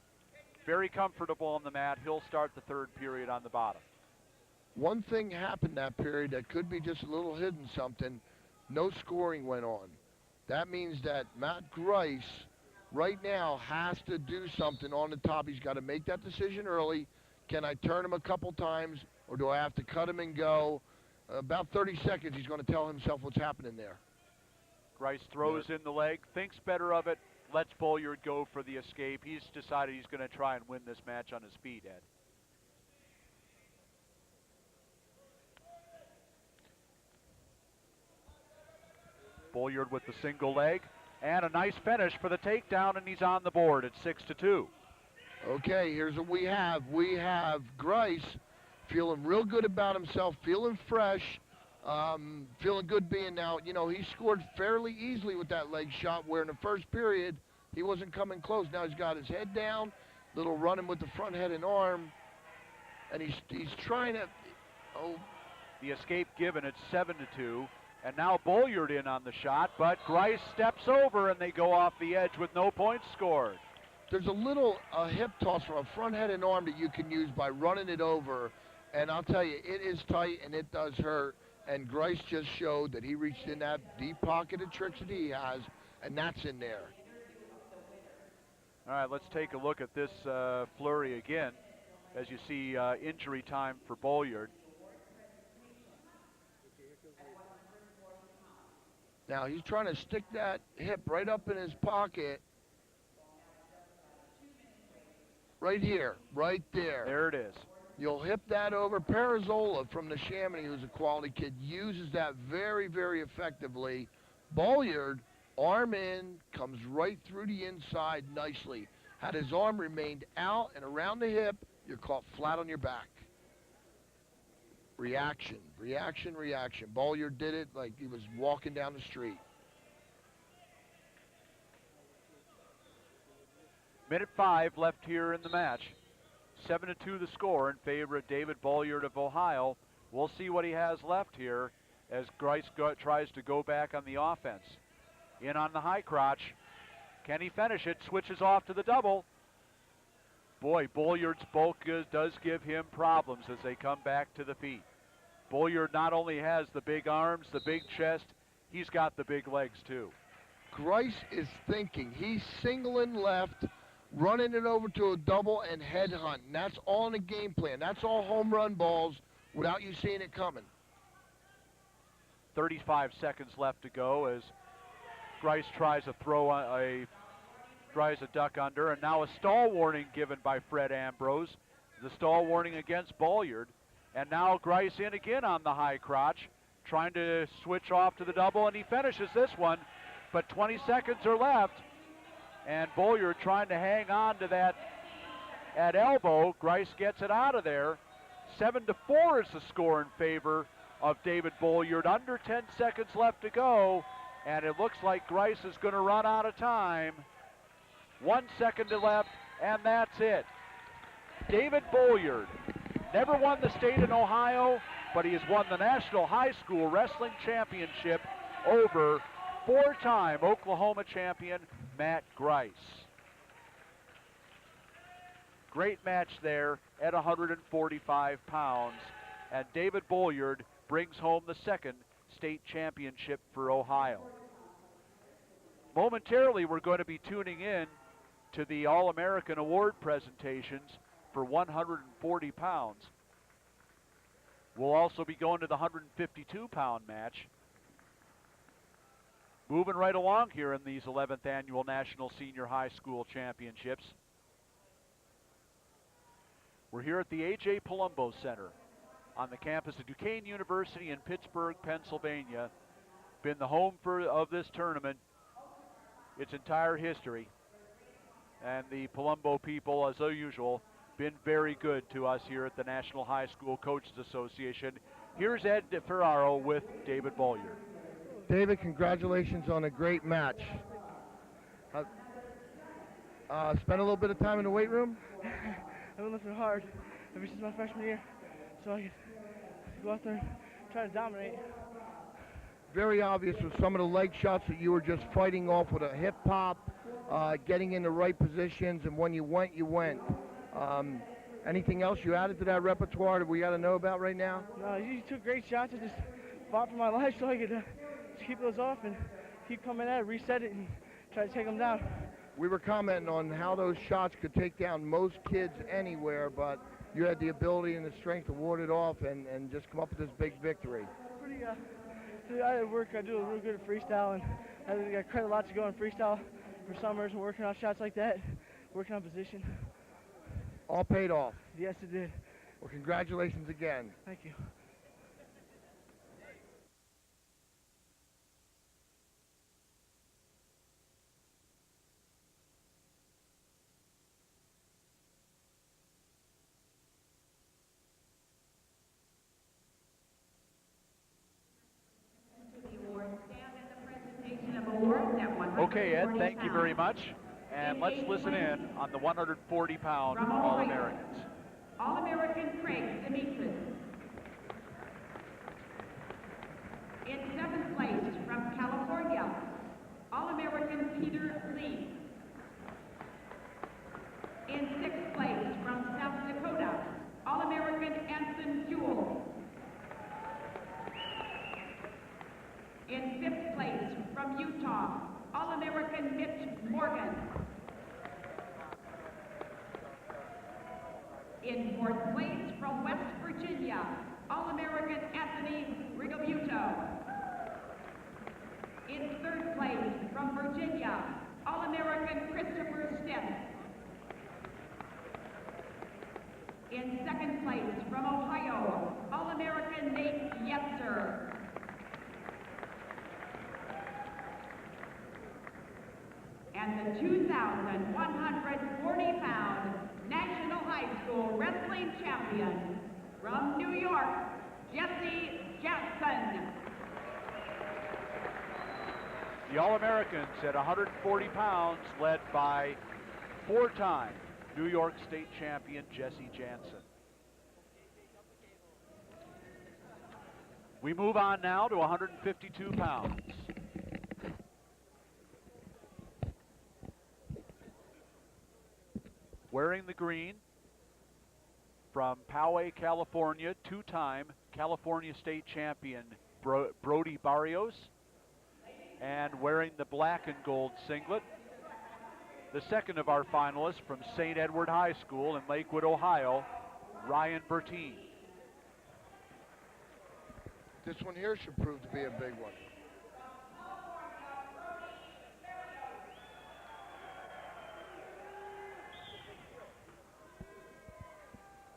very comfortable on the mat. He'll start the third period on the bottom. One thing happened that period that could be just a little hidden something. No scoring went on. That means that Matt Grice right now has to do something on the top. He's got to make that decision early, Can I turn him a couple times, or do I have to cut him and go? About 30 seconds, he's going to tell himself what's happening there. Grice throws in the leg, thinks better of it, lets Bolyard go for the escape. He's decided he's going to try and win this match on his feet, Ed. Bolyard with the single leg, and a nice finish for the takedown, and he's on the board at 6-2. Okay, here's what we have. We have Grice feeling real good about himself, feeling fresh, feeling good being now. You know, he scored fairly easily with that leg shot, where in the first period, he wasn't coming close. Now he's got his head down, little running with the front head and arm, and he's trying to, The escape given at 7-2, and now Bolyard in on the shot, but Grice steps over, and they go off the edge with no points scored. There's a little hip toss from a front head and arm that you can use by running it over, and I'll tell you, it is tight and it does hurt, and Grice just showed that he reached in that deep pocket of tricks that he has, and that's in there. All right, let's take a look at this flurry again, as you see injury time for Bolyard. Now he's trying to stick that hip right up in his pocket. Right here, right there. There it is. You'll hip that over. Parazola from the Chamonix, who's a quality kid, uses that very, very effectively. Bolyard, arm in, comes right through the inside nicely. Had his arm remained out and around the hip, you're caught flat on your back. Reaction, reaction, reaction. Bolyard did it like he was walking down the street. Minute 5 left here in the match. 7-2 the score in favor of David Bolyard of Ohio. We'll see what he has left here as Grice tries to go back on the offense. In on the high crotch. Can he finish it? Switches off to the double. Boy, Bolyard's bulk does give him problems as they come back to the feet. Bolyard not only has the big arms, the big chest, he's got the big legs too. Grice is thinking. He's singling left, running it over to a double and head hunt. And that's all in the game plan. That's all home run balls without you seeing it coming. 35 seconds left to go as Grice tries a duck under, and now a stall warning given by Fred Ambrose. The stall warning against Bolyard. And now Grice in again on the high crotch, trying to switch off to the double, and he finishes this one, but 20 seconds are left. And Bolyard trying to hang on to that at elbow. Grice gets it out of there. 7-4 is the score in favor of David Bolyard. Under 10 seconds left to go, and it looks like Grice is going to run out of time. 1 second left, and that's it. David Bolyard never won the state in Ohio, but he has won the National High School Wrestling Championship over four-time Oklahoma champion Matt Grice. Great match there at 145 pounds, and David Bolyard brings home the second state championship for Ohio. Momentarily, we're going to be tuning in to the All-American Award presentations for 140 pounds. We'll also be going to the 152-pound match. Moving right along here in these 11th Annual National Senior High School Championships. We're here at the A.J. Palumbo Center on the campus of Duquesne University in Pittsburgh, Pennsylvania. Been the home of this tournament its entire history. And the Palumbo people, as usual, been very good to us here at the National High School Coaches Association. Here's Ed Ferraro with David Bolyard. David, congratulations on a great match. Spent a little bit of time in the weight room? I've been lifting hard ever since my freshman year, so I could go out there and try to dominate. Very obvious with some of the leg shots that you were just fighting off with a hip pop, getting in the right positions, and when you went, you went. Anything else you added to that repertoire that we got to know about right now? No, you took great shots. I just fought for my life so I could just keep those off and keep coming at it, reset it, and try to take them down. We were commenting on how those shots could take down most kids anywhere, but you had the ability and the strength to ward it off and just come up with this big victory. Pretty, I work, I do real good at freestyle, and I got credit a lot to go in freestyle for summers and working on shots like that, working on position. All paid off. Yes, it did. Well, congratulations again. Thank you. Okay, Ed, thank you very much. And let's listen in on the 140-pound All-Americans. All-American Craig Demetrius. In 7th place from California, All-American Peter Lee. In 6th place from South Dakota, All-American Anson Jewell. In 5th place from Utah, All-American Mitch Morgan. In 4th place from West Virginia, All-American Anthony Rigobuto. In 3rd place from Virginia, All-American Christopher Stiff. In 2nd place from Ohio, All-American Nate Yetzer. And the 2,140-pound National High School Wrestling Champion from New York, Jesse Jantzen. The All-Americans at 140 pounds, led by 4-time New York State champion Jesse Jantzen. We move on now to 152 pounds. Wearing the green, from Poway, California, 2-time California State champion Brody Barrios. And wearing the black and gold singlet, the second of our finalists from St. Edward High School in Lakewood, Ohio, Ryan Bertin. This one here should prove to be a big one.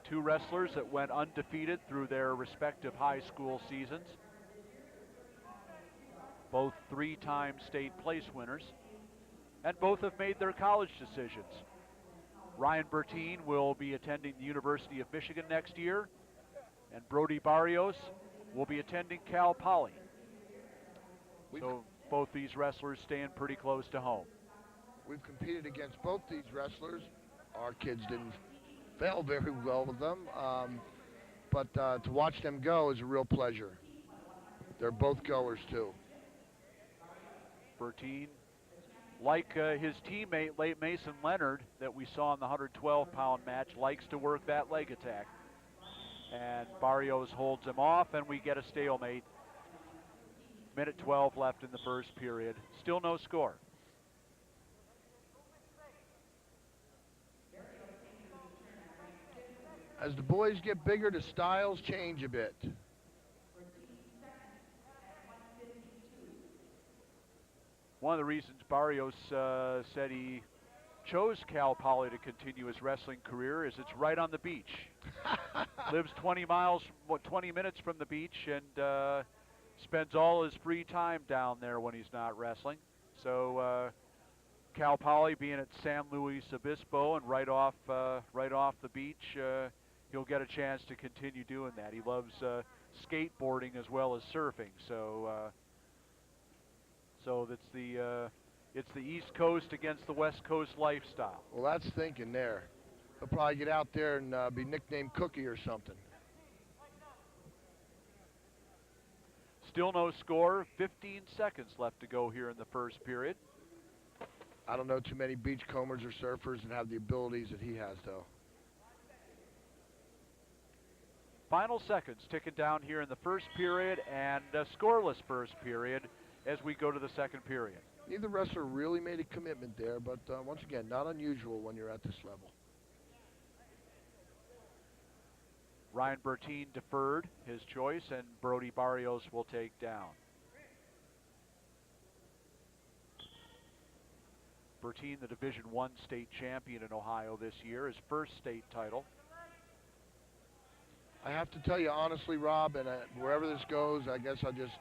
Two wrestlers that went undefeated through their respective high school seasons. Both 3-time state place winners. And both have made their college decisions. Ryan Bertin will be attending the University of Michigan next year, and Brody Barrios will be attending Cal Poly. So both these wrestlers staying pretty close to home. We've competed against both these wrestlers. Our kids didn't fare very well with them, but to watch them go is a real pleasure. They're both goers too. Bertin, like his teammate, late Mason Lenhard, that we saw in the 112-pound match, likes to work that leg attack. And Barrios holds him off, and we get a stalemate. Minute 12 left in the first period. Still no score. As the boys get bigger, the styles change a bit. One of the reasons Barrios said he chose Cal Poly to continue his wrestling career is it's right on the beach. Lives 20 minutes from the beach, and spends all his free time down there when he's not wrestling. So Cal Poly being at San Luis Obispo and right off the beach, he'll get a chance to continue doing that. He loves skateboarding as well as surfing. So that's it's the East Coast against the West Coast lifestyle. Well, that's thinking there. He'll probably get out there and be nicknamed Cookie or something. Still no score. 15 seconds left to go here in the first period. I don't know too many beachcombers or surfers that have the abilities that he has, though. Final seconds ticking down here in the first period, and a scoreless first period as we go to the second period. Neither wrestler really made a commitment there, but once again, not unusual when you're at this level. Ryan Bertin deferred his choice, and Brody Barrios will take down. Bertin, the Division I state champion in Ohio this year, his first state title. I have to tell you honestly, Rob, and wherever this goes, I guess I just,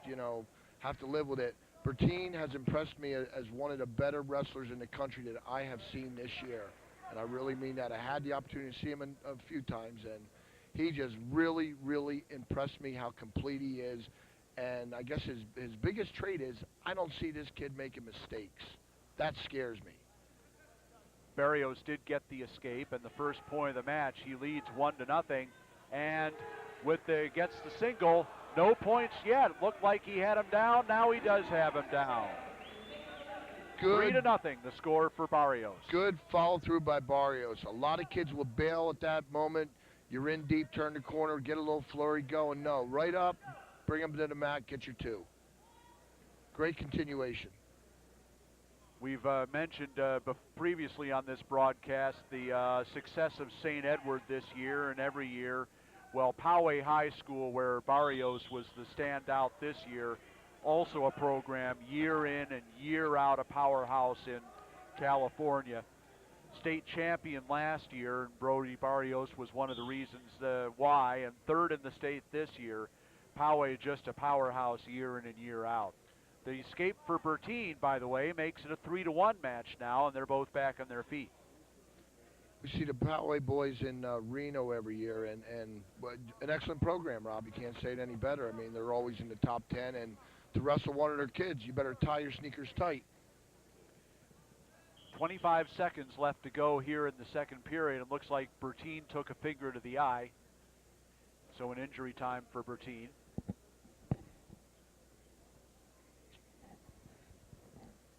have to live with it. Bertin has impressed me as one of the better wrestlers in the country that I have seen this year. And I really mean that. I had the opportunity to see him a few times, and he just really, really impressed me how complete he is. And I guess his biggest trait is I don't see this kid making mistakes. That scares me. Barrios did get the escape, and the first point of the match, he leads 1-0, and gets the single. No points yet. Looked like he had him down. Now he does have him down. Good. 3-0, the score for Barrios. Good follow through by Barrios. A lot of kids will bail at that moment. You're in deep, turn the corner, get a little flurry going. No, right up, bring him to the mat, get your 2. Great continuation. We've mentioned previously on this broadcast the success of St. Edward this year and every year. Well, Poway High School, where Barrios was the standout this year, also a program year in and year out, a powerhouse in California. State champion last year, and Brody Barrios was one of the reasons why, and third in the state this year. Poway just a powerhouse year in and year out. The escape for Bertin, by the way, makes it a 3-1 match now, and they're both back on their feet. We see the Poway boys in Reno every year, and an excellent program, Rob. You can't say it any better. I mean, they're always in the top 10, and to wrestle one of their kids, you better tie your sneakers tight. 25 seconds left to go here in the second period. It looks like Bertin took a finger to the eye, so an injury time for Bertin.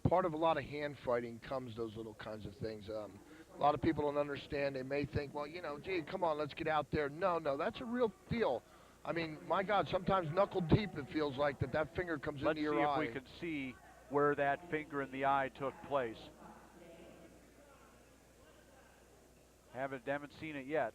Part of a lot of hand fighting comes those little kinds of things. A lot of people don't understand. They may think, well, gee, come on, let's get out there. No, that's a real deal. I mean, my God, sometimes knuckle deep it feels like that finger comes into your eye. Let's see if we can see where that finger in the eye took place. Haven't seen it yet.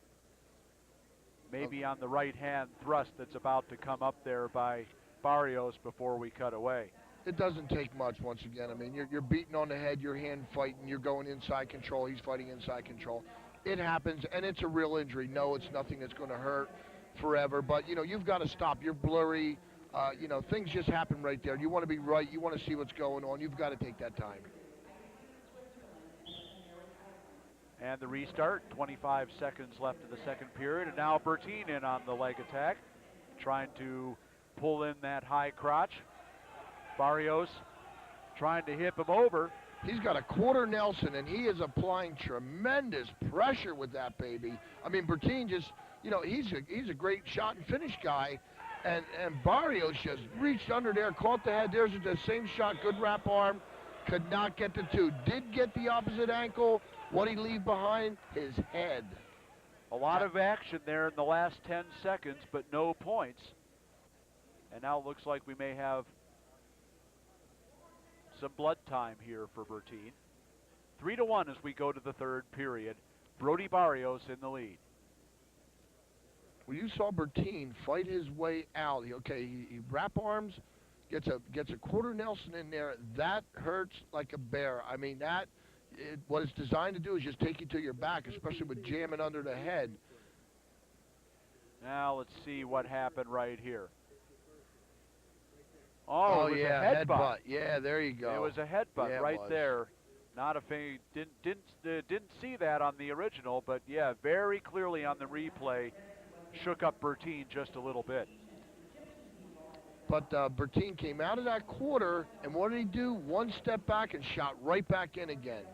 Maybe on the right hand thrust that's about to come up there by Barrios before we cut away. It doesn't take much once again. I mean, you're beating on the head, you're hand fighting, you're going inside control, he's fighting inside control. It happens, and it's a real injury. No, it's nothing that's going to hurt forever, but, you've got to stop. You're blurry. Things just happen right there. You want to be right. You want to see what's going on. You've got to take that time. And the restart, 25 seconds left of the second period, and now Bertin in on the leg attack, trying to pull in that high crotch. Barrios trying to hip him over. He's got a quarter Nelson, and he is applying tremendous pressure with that baby. I mean, Bertin just, he's a great shot and finish guy, and Barrios just reached under there, caught the head. There's the same shot, good wrap arm, could not get the 2. Did get the opposite ankle. What did he leave behind? His head. A lot of action there in the last 10 seconds, but no points. And now it looks like we may have some blood time here for Bertin. 3-1 as we go to the third period. Brody Barrios in the lead. Well, you saw Bertin fight his way out. He wrap arms, gets a quarter Nelson in there. That hurts like a bear. I mean, what it's designed to do is just take you to your back, especially with jamming under the head. Now let's see what happened right here. Oh, it was yeah, a headbutt. Yeah, there you go. It was a headbutt right there. Not a thing. Didn't see that on the original, but yeah, very clearly on the replay, shook up Bertin just a little bit. But Bertin came out of that quarter, and what did he do? One step back and shot right back in again.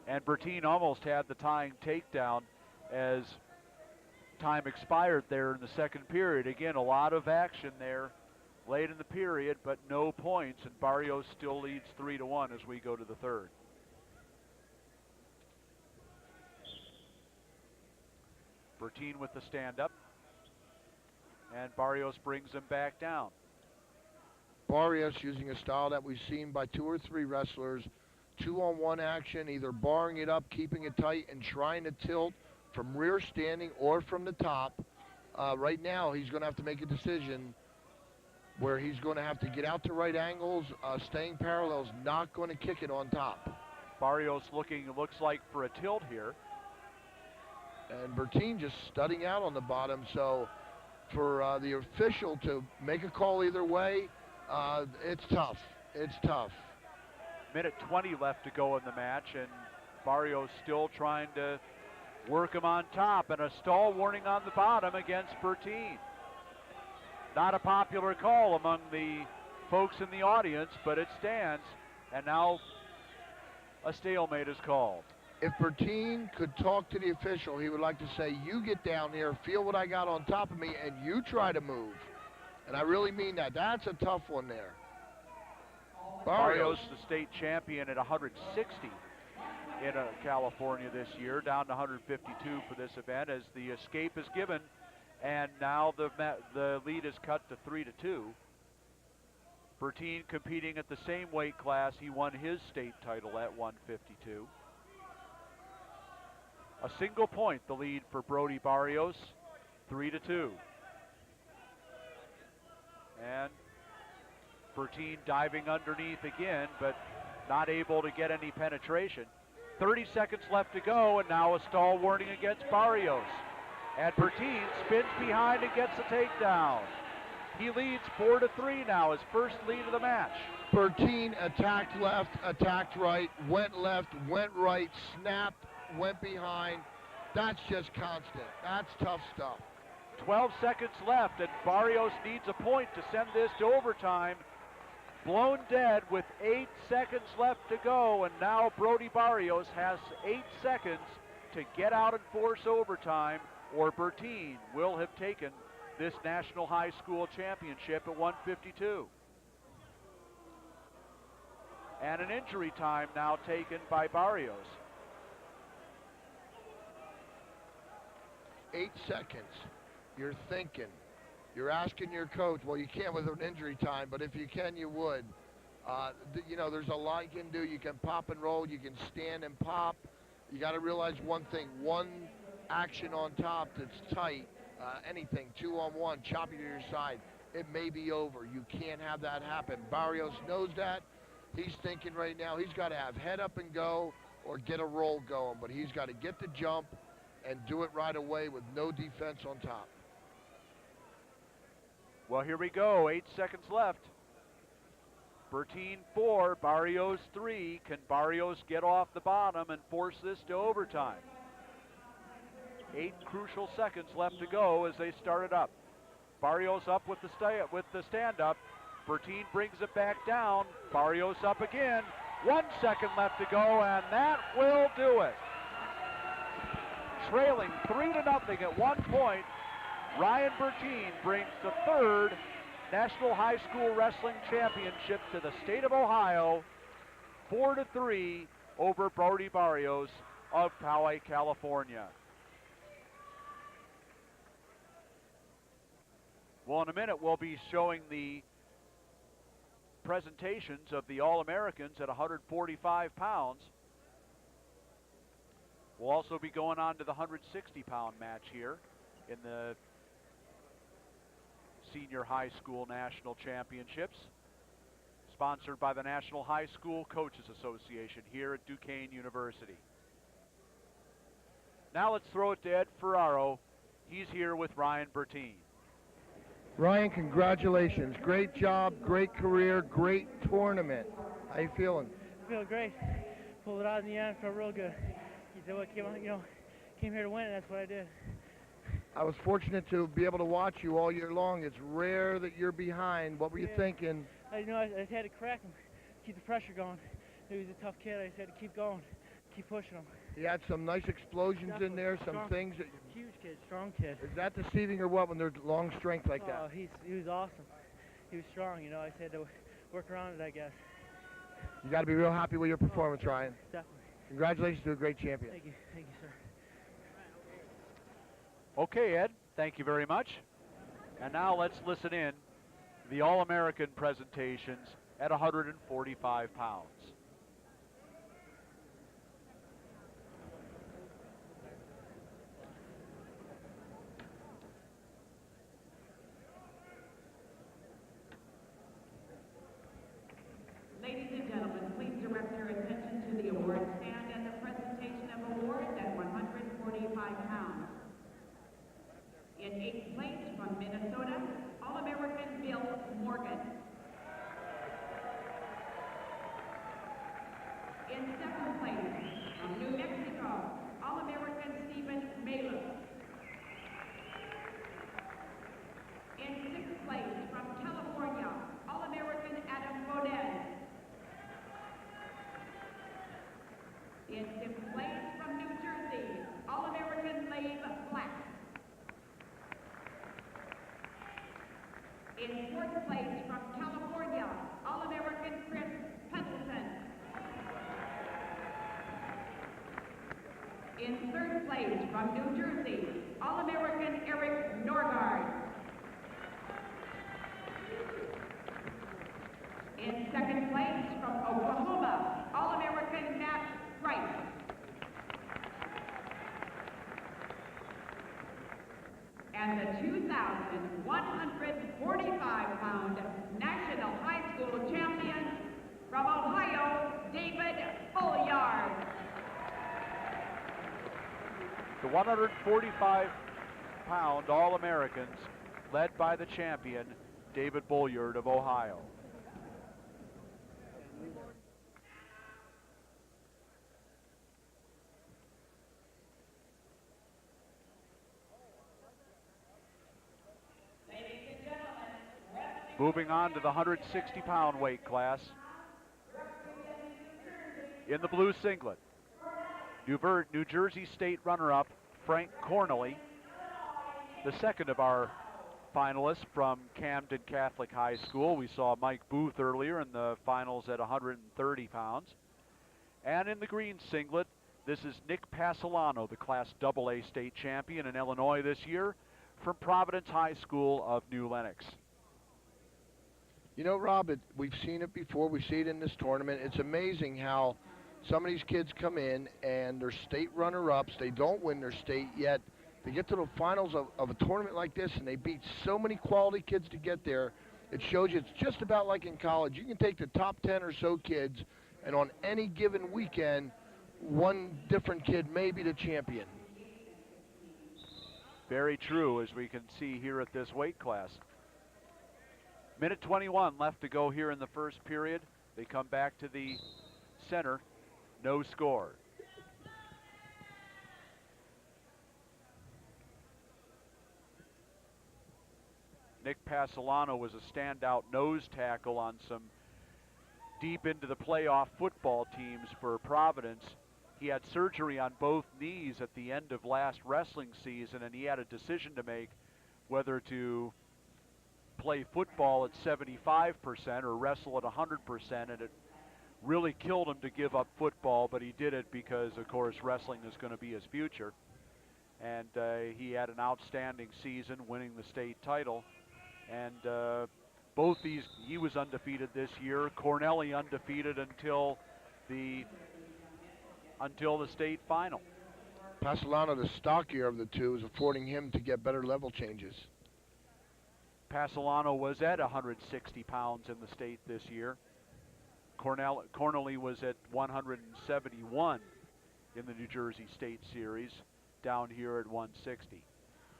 And Bertin almost had the tying takedown as time expired there in the second period. Again, a lot of action there late in the period, but no points, and Barrios still leads 3-1 as we go to the third. Bertin with the stand-up, and Barrios brings him back down. Barrios using a style that we've seen by 2 or 3 wrestlers, 2-on-1 action, either barring it up, keeping it tight, and trying to tilt, from rear standing or from the top. Right now, he's going to have to make a decision where he's going to have to get out to right angles. Staying parallel is not going to kick it on top. Barrios looks like for a tilt here. And Bertin just studying out on the bottom. So for the official to make a call either way, it's tough. It's tough. Minute 20 left to go in the match, and Barrios still trying to work him on top, and a stall warning on the bottom against Bertin. Not a popular call among the folks in the audience, but it stands, and now a stalemate is called. If Bertin could talk to the official, he would like to say, you get down here, feel what I got on top of me, and you try to move. And I really mean that. That's a tough one there. Barrios, the state champion at 160 in California this year, down to 152 for this event as the escape is given, and now the lead is cut to 3-2. Bertin competing at the same weight class. He won his state title at 152. A single point, the lead for Brody Barrios, 3-2. And Bertin diving underneath again, but not able to get any penetration. 30 seconds left to go, and now a stall warning against Barrios. And Bertin spins behind and gets a takedown. He leads 4-3 now, his first lead of the match. Bertin attacked left, attacked right, went left, went right, snapped, went behind. That's just constant. That's tough stuff. 12 seconds left, and Barrios needs a point to send this to overtime. Blown dead with 8 seconds left to go, and now Brody Barrios has 8 seconds to get out and force overtime, or Bertin will have taken this National High School Championship at 152. And an injury time now taken by Barrios. 8 seconds. You're thinking. You're asking your coach, well, you can't with an injury time, but if you can, you would. You know, there's a lot you can do. You can pop and roll. You can stand and pop. You got to realize one thing. One action on top that's tight, anything, 2-on-1, chop you to your side, it may be over. You can't have that happen. Barrios knows that. He's thinking right now he's got to have head up and go or get a roll going, but he's got to get the jump and do it right away with no defense on top. Well, here we go, 8 seconds left. Bertin 4, Barrios 3. Can Barrios get off the bottom and force this to overtime? 8 crucial seconds left to go as they start it up. Barrios up with the stand-up. Bertin brings it back down. Barrios up again. 1 second left to go, and that will do it. Trailing 3-0 at 1 point, Ryan Bertin brings the third National High School Wrestling Championship to the state of Ohio, 4-3 over Brody Barrios of Poway, California. Well, in a minute, we'll be showing the presentations of the All-Americans at 145 pounds. We'll also be going on to the 160-pound match here in the Senior High School National Championships, sponsored by the National High School Coaches Association here at Duquesne University. Now let's throw it to Ed Ferraro. He's here with Ryan Bertin. Ryan, congratulations. Great job, great career, great tournament. How you feeling? I feel great. Pulled it out in the end. Felt real good. Came here to win, and that's what I did. I was fortunate to be able to watch you all year long. It's rare that you're behind. What were you thinking? I just had to crack him, keep the pressure going. He was a tough kid. I just had to keep going, keep pushing him. He had some nice explosions in there, some strong, things. Huge kid, strong kid. Is that deceiving or what when there's long strength like that? Oh, he was awesome. He was strong, I just had to work around it, I guess. You got to be real happy with your performance, Ryan. Definitely. Congratulations to a great champion. Thank you, sir. Okay, Ed, thank you very much. And now let's listen in to the All-American presentations at 145 pounds. would stand at the presentation of awards at 145 pounds. In 8th place from Minnesota, All-American Bill Morgan. In 2nd place from New Mexico, All-American Stephen Malin. In 6th place from California, All-American Adam Bodin. In 5th place from New Jersey, All-American Lave Black. In 4th place from California, All-American Chris Pendleton. In 3rd place from New Jersey, All-American Eric Norgard. In 2nd place from Oklahoma, All-American Matt Grice. And the 2,145-pound National High School champion from Ohio, David Bolyard. The 145-pound All-Americans, led by the champion, David Bolyard of Ohio. Moving on to the 160-pound weight class. In the blue singlet, New Jersey State runner-up Frank Cornely, the second of our finalists from Camden Catholic High School. We saw Mike Booth earlier in the finals at 130 pounds. And in the green singlet, this is Nick Passolano, the Class AA state champion in Illinois this year, from Providence High School of New Lenox. You know, Rob, we've seen it before. We see it in this tournament. It's amazing how some of these kids come in and they're state runner-ups. They don't win their state, yet they get to the finals of a tournament like this, and they beat so many quality kids to get there. It shows you it's just about like in college. You can take the top 10 or so kids, and on any given weekend, one different kid may be the champion. Very true, as we can see here at this weight class. Minute 21 left to go here in the first period. They come back to the center. No score. Nick Passolano was a standout nose tackle on some deep into the playoff football teams for Providence. He had surgery on both knees at the end of last wrestling season, and he had a decision to make whether to play football at 75% or wrestle at 100%, and it really killed him to give up football, but he did it because, of course, wrestling is going to be his future. And he had an outstanding season, winning the state title. And he was undefeated this year. Cornely undefeated until the state final. Passolano, the stockier of the two, is affording him to get better level changes. Passolano was at 160 pounds in the state this year. Cornely was at 171 in the New Jersey State Series, down here at 160.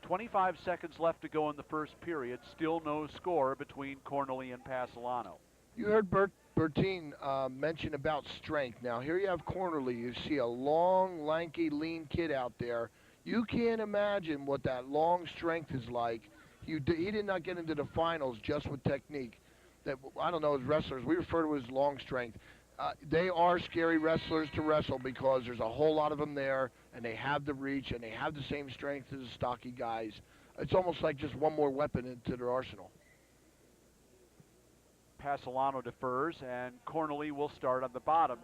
25 seconds left to go in the first period. Still no score between Cornely and Passolano. You heard Bertin mention about strength. Now, here you have Cornely. You see a long, lanky, lean kid out there. You can't imagine what that long strength is like. He did not get into the finals just with technique. That, I don't know, as wrestlers, we refer to as long strength. They are scary wrestlers to wrestle because there's a whole lot of them there, and they have the reach, and they have the same strength as the stocky guys. It's almost like just one more weapon into their arsenal. Passolano defers, and Cornely will start on the bottom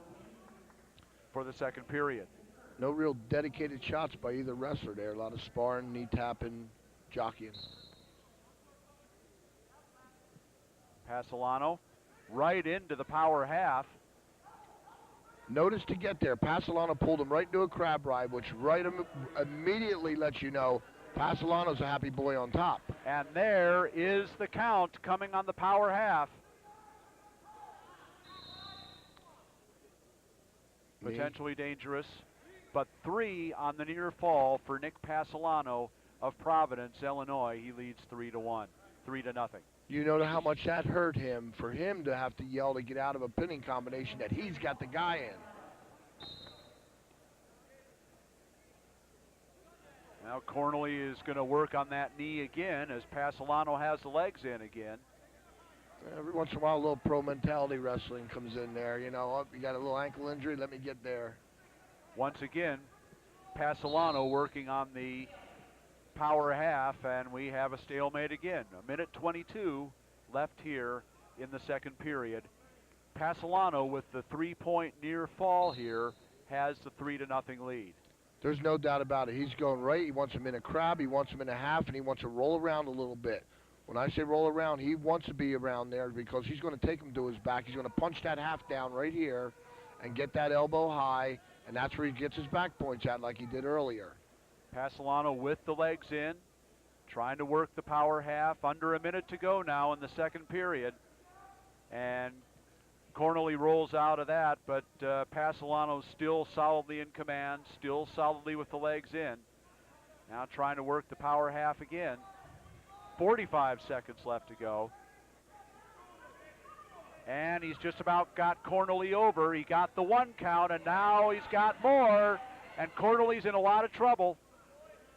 for the second period. No real dedicated shots by either wrestler there. A lot of sparring, knee tapping, jockeying. Passolano right into the power half. Notice to get there, Passolano pulled him right into a crab ride, which immediately lets you know Passolano's a happy boy on top. And there is the count coming on the power half. potentially dangerous, but 3 on the near fall for Nick Passolano of Providence, Illinois. He leads 3-1, 3-0. You know how much that hurt him, for him to have to yell to get out of a pinning combination that he's got the guy in. Now Cornely is going to work on that knee again as Passolano has the legs in again. Every once in a while, a little pro mentality wrestling comes in there. You know, oh, you got a little ankle injury, let me get there. Once again, Passolano working on the power half, and we have a stalemate again. 1:22 left here in the second period. Passolano with the 3-point near fall here has the 3-0 lead. There's no doubt about it. He's going right. He wants him in a crab. He wants him in a half, and he wants to roll around a little bit. When I say roll around, he wants to be around there because he's going to take him to his back. He's going to punch that half down right here and get that elbow high, and that's where he gets his back points at like he did earlier. Passolano with the legs in, trying to work the power half. Under a minute to go now in the second period. And Cornely rolls out of that, but Passolano still solidly in command, still solidly with the legs in. Now trying to work the power half again. 45 seconds left to go. And he's just about got Cornely over. He got the 1 count, and now he's got more. And Cornely's in a lot of trouble.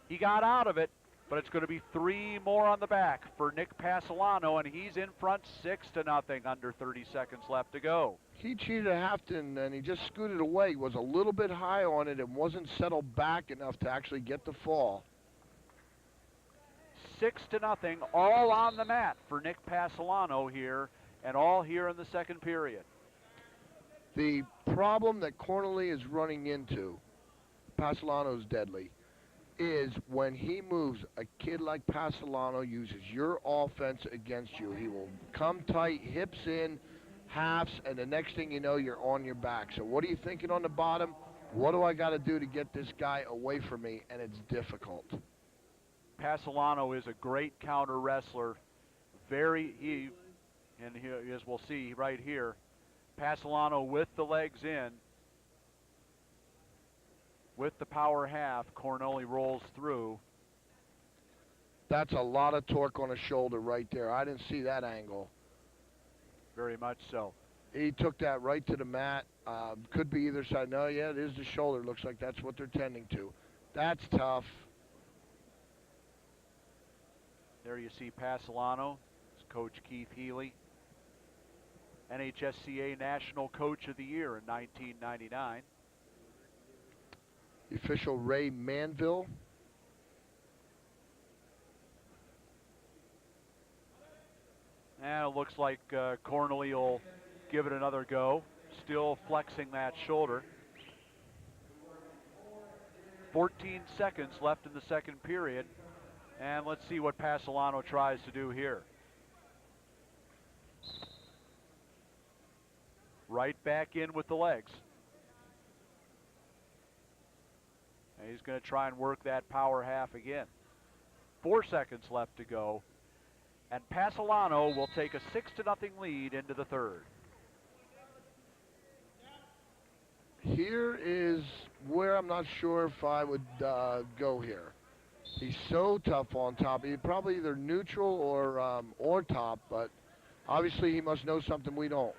He got out of it, but it's going to be 3 more on the back for Nick Passolano, and he's in front 6-0, under 30 seconds left to go. He cheated a halfton, and he just scooted away. He was a little bit high on it and wasn't settled back enough to actually get the fall. 6-0, all on the mat for Nick Passolano here, and all here in the second period. The problem that Cornely is running into, Passolano's deadly, is when he moves, a kid like Passolano uses your offense against you. He will come tight, hips in, halves, and the next thing you know, you're on your back. So what are you thinking on the bottom? What do I got to do to get this guy away from me? And it's difficult. Passolano is a great counter wrestler. And here, as we'll see right here, Passolano with the legs in. With the power half, Cornely rolls through. That's a lot of torque on a shoulder right there. I didn't see that angle. Very much so. He took that right to the mat. Could be either side. No, yeah, it is the shoulder. Looks like that's what they're tending to. That's tough. There you see Passolano. It's Coach Keith Healy, NHSCA National Coach of the Year in 1999. The official Ray Manville. And it looks like Cornely will give it another go. Still flexing that shoulder. 14 seconds left in the second period. And let's see what Passolano tries to do here. Right back in with the legs. And he's going to try and work that power half again. 4 seconds left to go. And Passolano will take a 6-0 lead into the third. Here is where I'm not sure if I would go here. He's so tough on top. He's probably either neutral or top, but obviously he must know something we don't.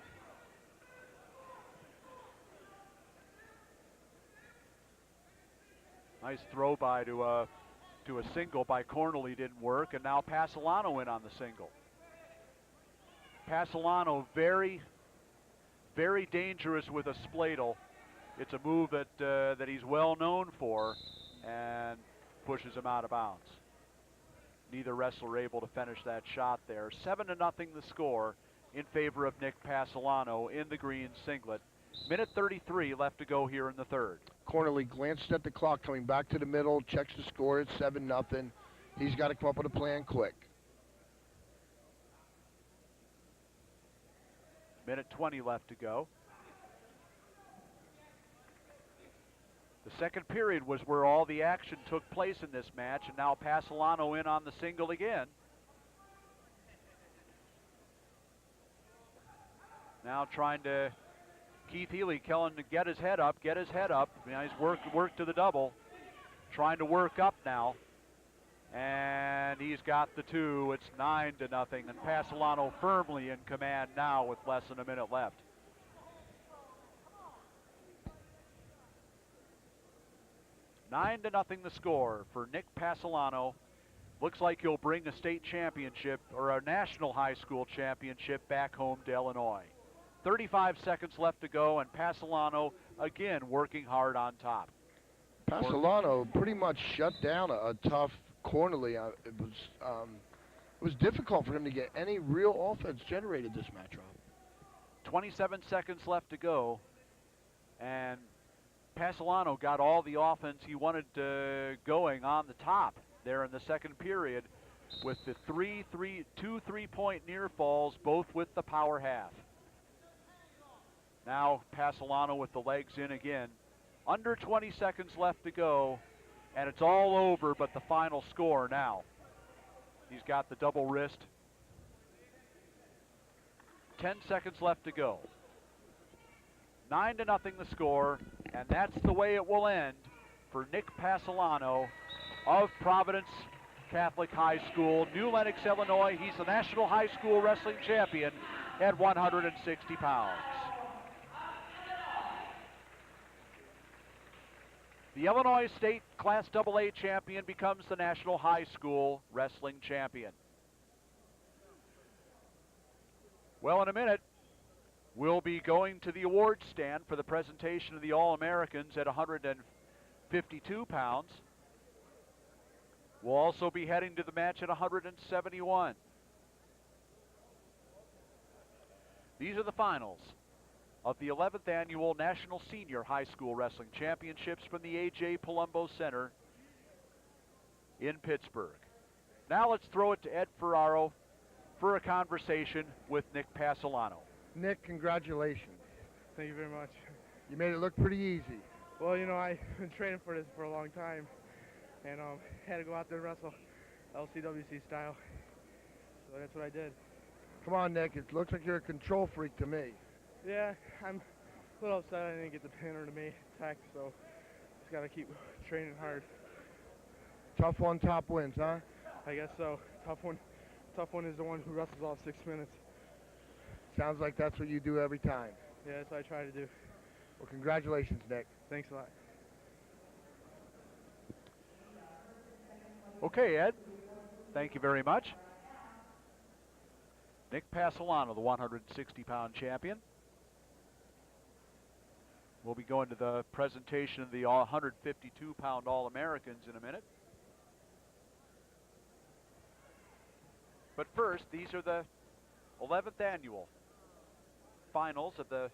Nice throw by to a single by Cornely, didn't work, and now Passolano in on the single. Passolano very, very dangerous with a spladle. It's a move that he's well known for, and pushes him out of bounds. Neither wrestler able to finish that shot there. 7-0 the score in favor of Nick Passolano in the green singlet. Minute 33 left to go here in the third. Cornely glanced at the clock, coming back to the middle, checks the score, it's 7-0. He's got to come up with a plan quick. Minute 20 left to go. The second period was where all the action took place in this match, and now Passolano in on the single again. Now trying to Keith Healy telling to get his head up, get his head up. Nice work to the double. Trying to work up now. And he's got the 2. It's 9-0, and Passolano firmly in command now with less than a minute left. Nine to nothing the score for Nick Passolano. Looks like he'll bring a state championship or a national high school championship back home to Illinois. 35 seconds left to go, and Passolano again working hard on top. Passolano pretty much shut down a tough Cornely. It was difficult for him to get any real offense generated this match, Rob. 27 seconds left to go, and Passolano got all the offense he wanted going on the top there in the second period with the two three-point near falls, both with the power half. Now Passolano with the legs in again. Under 20 seconds left to go, and it's all over but the final score now. He's got the double wrist. 10 seconds left to go. 9-0 the score, and that's the way it will end for Nick Passolano of Providence Catholic High School, New Lenox, Illinois. He's the National High School Wrestling Champion at 160 pounds. The Illinois State Class AA champion becomes the National High School Wrestling Champion. Well, in a minute, we'll be going to the awards stand for the presentation of the All-Americans at 152 pounds. We'll also be heading to the match at 171. These are the finals of the 11th Annual National Senior High School Wrestling Championships from the A.J. Palumbo Center in Pittsburgh. Now let's throw it to Ed Ferraro for a conversation with Nick Passolano. Nick, congratulations. Thank you very much. You made it look pretty easy. Well, you know, I've been training for this for a long time, and had to go out there and wrestle LCWC style. So that's what I did. Come on, Nick. It looks like you're a control freak to me. Yeah, I'm a little upset I didn't get the pin or the attack, so just got to keep training hard. Tough one, top wins, huh? I guess so. Tough one is the one who wrestles all 6 minutes. Sounds like that's what you do every time. Yeah, that's what I try to do. Well, congratulations, Nick. Thanks a lot. Okay, Ed. Thank you very much. Nick Passolano, the 160-pound champion. We'll be going to the presentation of the 152-pound All-Americans in a minute. But first, these are the 11th annual finals of the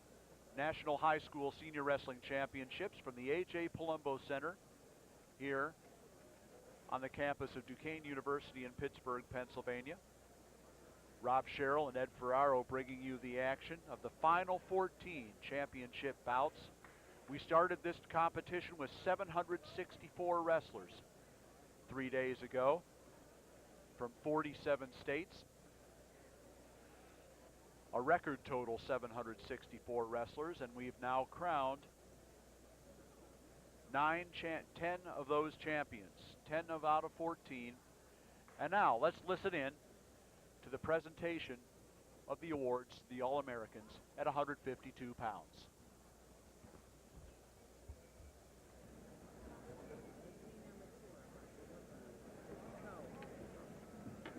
National High School Senior Wrestling Championships from the A.J. Palumbo Center here on the campus of Duquesne University in Pittsburgh, Pennsylvania. Rob Sherrill and Ed Ferraro bringing you the action of the final 14 championship bouts. We started this competition with 764 wrestlers 3 days ago from 47 states. A record total 764 wrestlers, and we've now crowned 10 of those champions, 10 out of 14. And now let's listen in to the presentation of the awards, the All-Americans, at 152 pounds.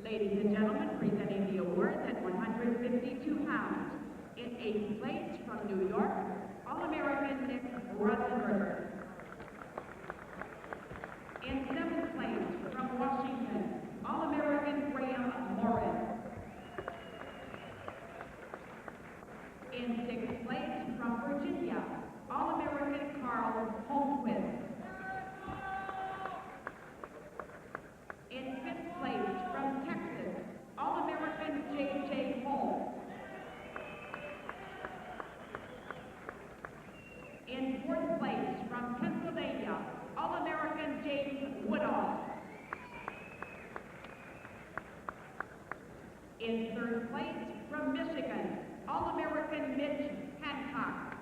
Ladies and gentlemen, presenting the awards at 152 pounds. In 8th place from New York, All-American Nick Rosenberger. In 7th place from Washington, All-American Graham Morin. In 6th place from Virginia, All-American Carl Holmquist. In 5th place from Texas, All-American J.J. Holmes. In 4th place from Pennsylvania, All-American James Woodall. In 3rd place from Michigan, All-American Mitch Hancock.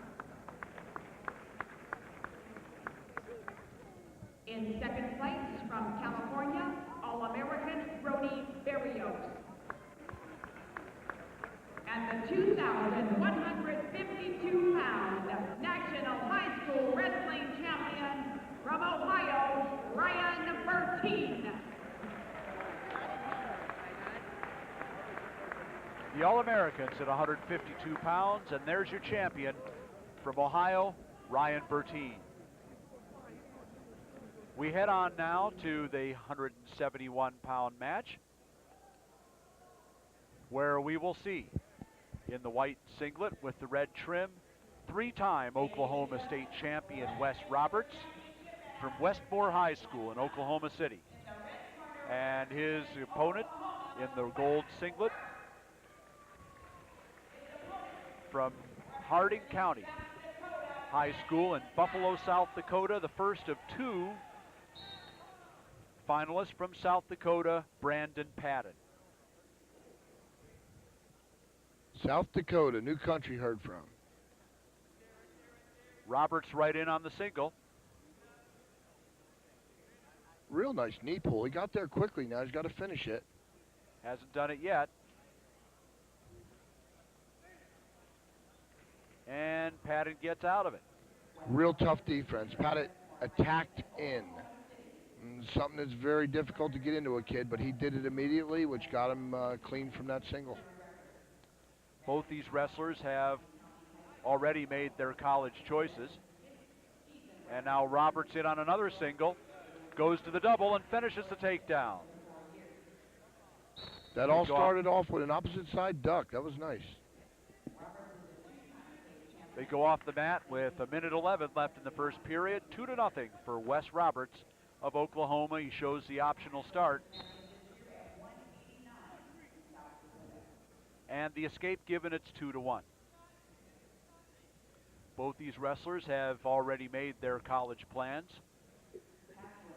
In second place, from California, All-American Brody Barrios. And the 2,152-pound National High School Wrestling Champion from Ohio, Bertin. The All-Americans at 152 pounds, and there's your champion from Ohio, Bertin. We head on now to the 171-pound match, where we will see in the white singlet with the red trim, three-time Oklahoma State champion Wes Roberts from Westmore High School in Oklahoma City. And his opponent in the gold singlet from Harding County High School in Buffalo, South Dakota, the first of two finalists from South Dakota, Brandon Padden. South Dakota, new country heard from. Roberts right in on the single. Real nice knee pull. He got there quickly. Now he's got to finish it. Hasn't done it yet. And Padden gets out of it. Real tough defense. Padden attacked in. Something that's very difficult to get into a kid, but he did it immediately, which got him clean from that single. Both these wrestlers have already made their college choices. And now Roberts in on another single, goes to the double and finishes the takedown. That all started off with an opposite side duck. That was nice. They go off the mat with 1:11 left in the first period. 2-0 for Wes Roberts of Oklahoma. He shows the optional start. And the escape given, it's 2-1. Both these wrestlers have already made their college plans.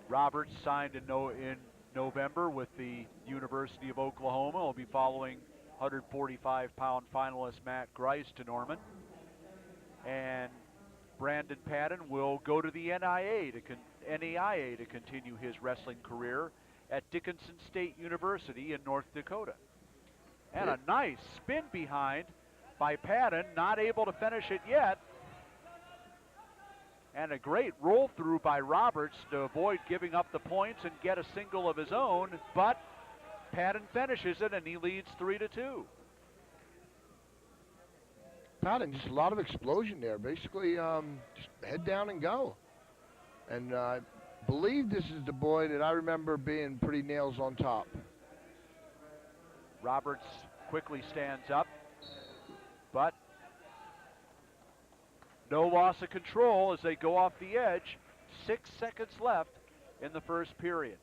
Roberts signed in November with the University of Oklahoma. Will be following 145-pound finalist Matt Grice to Norman. And Brandon Padden will go to the NAIA to continue his wrestling career at Dickinson State University in North Dakota. And a nice spin behind by Padden, not able to finish it yet. And a great roll through by Roberts to avoid giving up the points and get a single of his own, but Padden finishes it and he leads 3-2. Padden, just a lot of explosion there. Basically, just head down and go. And I believe this is the boy that I remember being pretty nails on top. Roberts quickly stands up, but no loss of control as they go off the edge. 6 seconds left in the first period.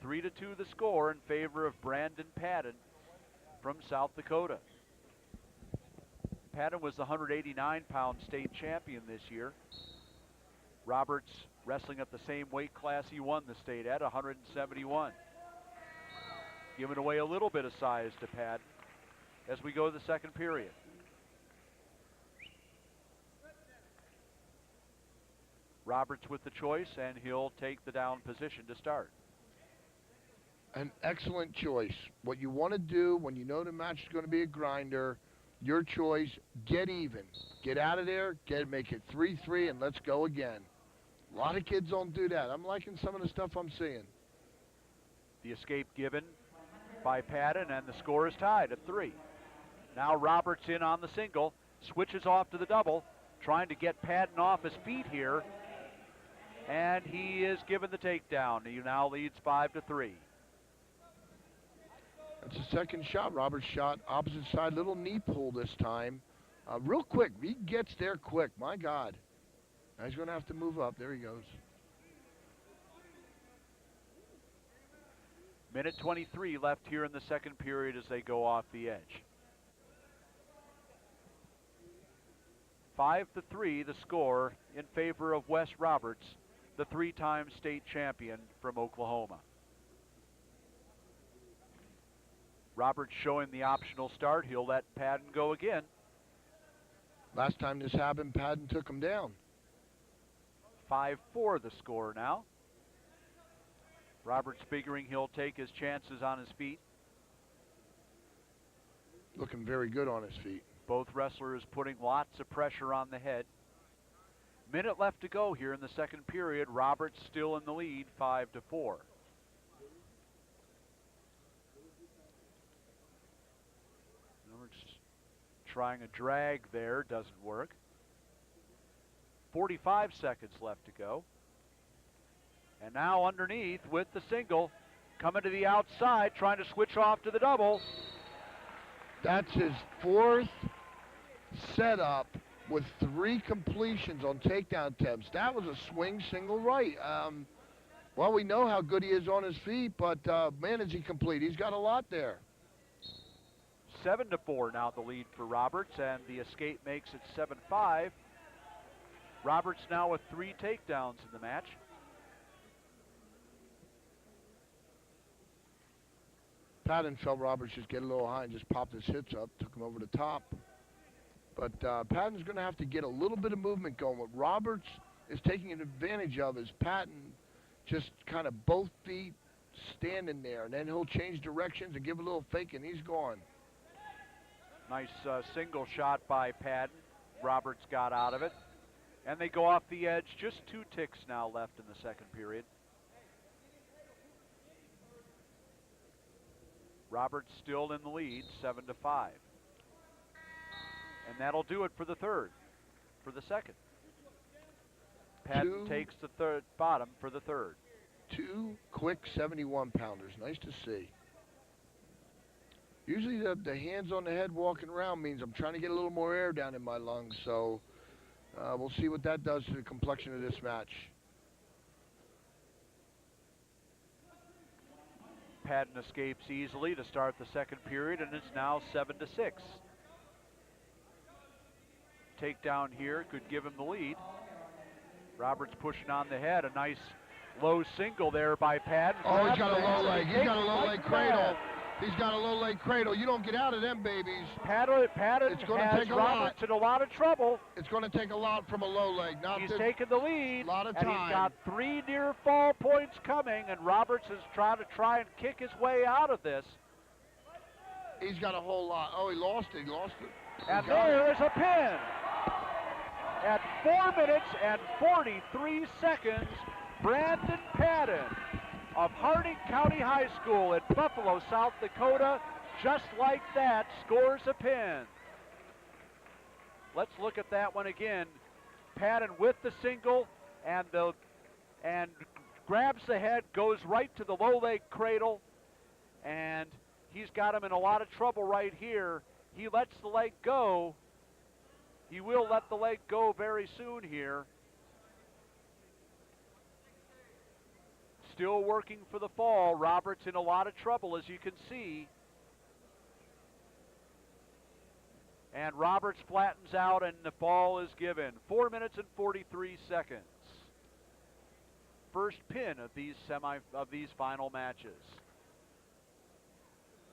3-2 the score in favor of Brandon Padden from South Dakota. Padden was the 189-pound state champion this year. Roberts wrestling at the same weight class he won the state at, 171. Giving away a little bit of size to Padden as we go to the second period. Roberts with the choice, and he'll take the down position to start. An excellent choice. What you want to do when you know the match is going to be a grinder, your choice, get even. Get out of there, make it 3-3, and let's go again. A lot of kids don't do that. I'm liking some of the stuff I'm seeing. The escape given by Padden, and the score is tied at 3. Now Roberts in on the single, switches off to the double, trying to get Padden off his feet here, and he is given the takedown. He now leads 5-3. That's the second shot. Roberts shot opposite side, little knee pull this time. Real quick, he gets there quick, my God. Now he's going to have to move up. There he goes. Minute 23 left here in the second period as they go off the edge. 5-3 the score in favor of Wes Roberts, the 3-time state champion from Oklahoma. Roberts showing the optional start. He'll let Padden go again. Last time this happened, Padden took him down. 5-4 the score now. Roberts figuring he'll take his chances on his feet. Looking very good on his feet. Both wrestlers putting lots of pressure on the head. Minute left to go here in the second period. Roberts still in the lead, 5-4. Roberts trying a drag there, doesn't work. 45 seconds left to go. And now underneath with the single, coming to the outside, trying to switch off to the double. That's his 4th setup with 3 completions on takedown attempts. That was a swing single right. Well, we know how good he is on his feet, but man, is he complete. He's got a lot there. 7-4 now the lead for Roberts, and the escape makes it 7-5. Roberts now with 3 takedowns in the match. Padden felt Roberts just get a little high and just popped his hits up, took him over the top. But Padden's going to have to get a little bit of movement going. What Roberts is taking advantage of is Padden just kind of both feet standing there, and then he'll change directions and give a little fake, and he's gone. Nice single shot by Padden. Roberts got out of it. And they go off the edge. Just 2 ticks now left in the second period. Roberts still in the lead, 7-5. And that'll do it for the third, for the second. Padden takes the third bottom for the third. 2 quick 71-pounders, nice to see. Usually the hands on the head walking around means I'm trying to get a little more air down in my lungs, so we'll see what that does to the complexion of this match. Padden escapes easily to start the second period, and it's now 7-6. Takedown here could give him the lead. Roberts pushing on the head. A nice low single there by Padden. Oh, he's got a low leg. He's got a low leg cradle. He's got a low leg cradle. You don't get out of them babies. Padden it's going to take a Roberts lot. in a lot of trouble. It's going to take a lot from a low leg. He's taking the lead. Lot of and time. He's got 3 near fall points coming, and Roberts is trying to kick his way out of this. He's got a whole lot. Oh, he lost it. He lost it. And there is a pin. At 4 minutes and 43 seconds, Brandon Padden of Harding County High School in Buffalo, South Dakota, just like that, scores a pin. Let's look at that one again. Padden with the single and grabs the head, goes right to the low leg cradle, and he's got him in a lot of trouble right here. He lets the leg go. He will let the leg go very soon here. Still working for the fall. Roberts in a lot of trouble, as you can see. And Roberts flattens out, and the fall is given. 4 minutes and 43 seconds. First pin of these final matches.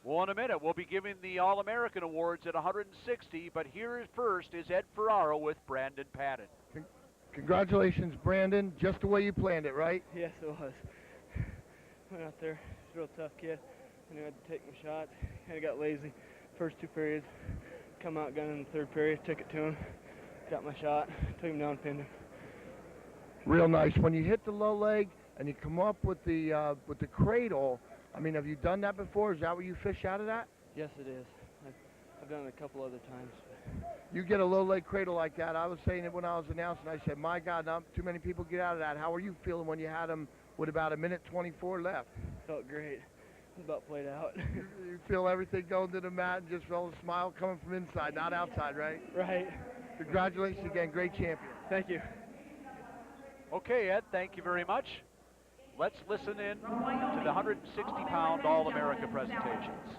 Well, in a minute, we'll be giving the All-American Awards at 160, but here first is Ed Ferraro with Brandon Padden. Congratulations, Brandon. Just the way you planned it, right? Yes, it was. Went out there, he's a real tough kid. I knew I had to take my shots. Kind of got lazy. First 2 periods, come out, gun in the third period, took it to him, got my shot, took him down, pinned him. Real nice. When you hit the low leg and you come up with the cradle, I mean, have you done that before? Is that what you fish out of that? Yes, it is. I've done it a couple other times. You get a low leg cradle like that. I was saying it when I was announcing. I said, my God, not too many people get out of that. How are you feeling when you had him with about 1:24 left? Felt great. It was about played out. You feel everything going to the mat and just felt a smile coming from inside, not outside, right? Right. Congratulations again. Great champion. Thank you. Okay, Ed, thank you very much. Let's listen in to the 160-pound All-America presentations.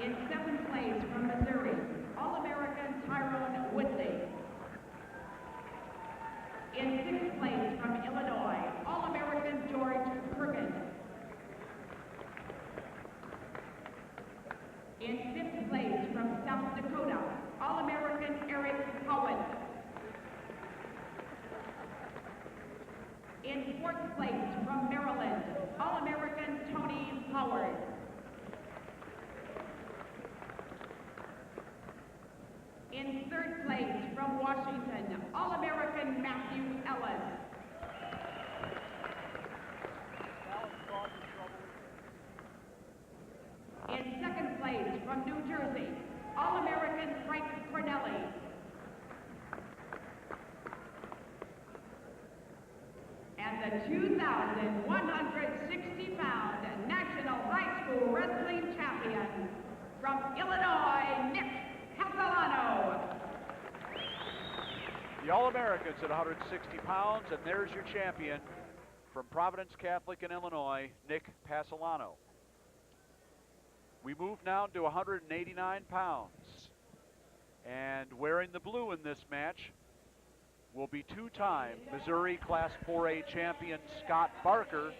In 7th place from Missouri, All-American Tyrone Woodley. In 6th place from Illinois, All-American George Kurgan. In 5th place from South Dakota, All-American Eric Cowan. place from Maryland, All-American Tony Howard. In third place from Washington, All-American Matthew Ellis. In second place from New Jersey, All-American Frank Cornely. And the 2,160-pound National High School Wrestling Champion from Illinois, Nick Passolano. The All-Americans at 160 pounds, and there's your champion from Providence Catholic in Illinois, Nick Passolano. We move now to 189 pounds. And wearing the blue in this match will be two-time Missouri Class 4A champion Scott Barker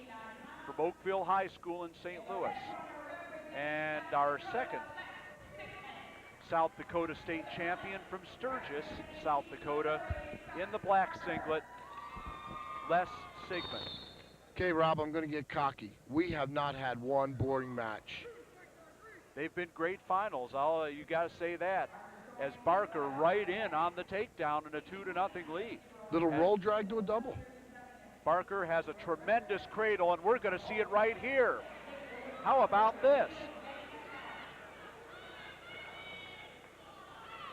from Oakville High School in St. Louis. And our second South Dakota State champion from Sturgis, South Dakota, in the black singlet, Les Sigman. Okay, Rob, I'm going to get cocky. We have not had one boring match. They've been great finals. You got to say that. As Barker right in on the takedown in a 2-0 lead. Little roll drag to a double. Barker has a tremendous cradle, and we're going to see it right here. How about this?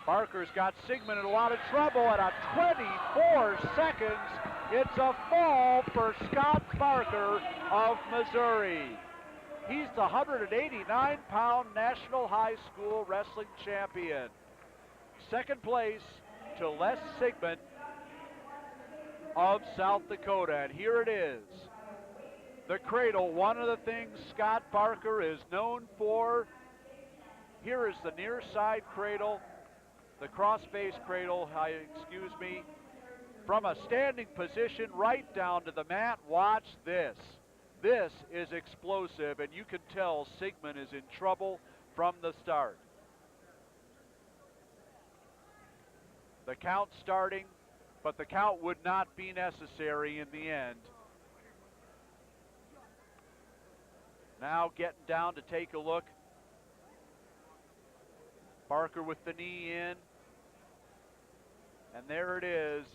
Barker's got Sigman in a lot of trouble at a 24 seconds. It's a fall for Scott Barker of Missouri. He's the 189-pound National High School Wrestling Champion. Second place to Les Sigman of South Dakota, and here it is. The cradle, one of the things Scott Barker is known for. Here is the near side cradle, the cross-face cradle, excuse me, from a standing position right down to the mat. Watch this. This is explosive, and you can tell Sigman is in trouble from the start. The count starting, but the count would not be necessary in the end. Now getting down to take a look. Barker with the knee in. And there it is.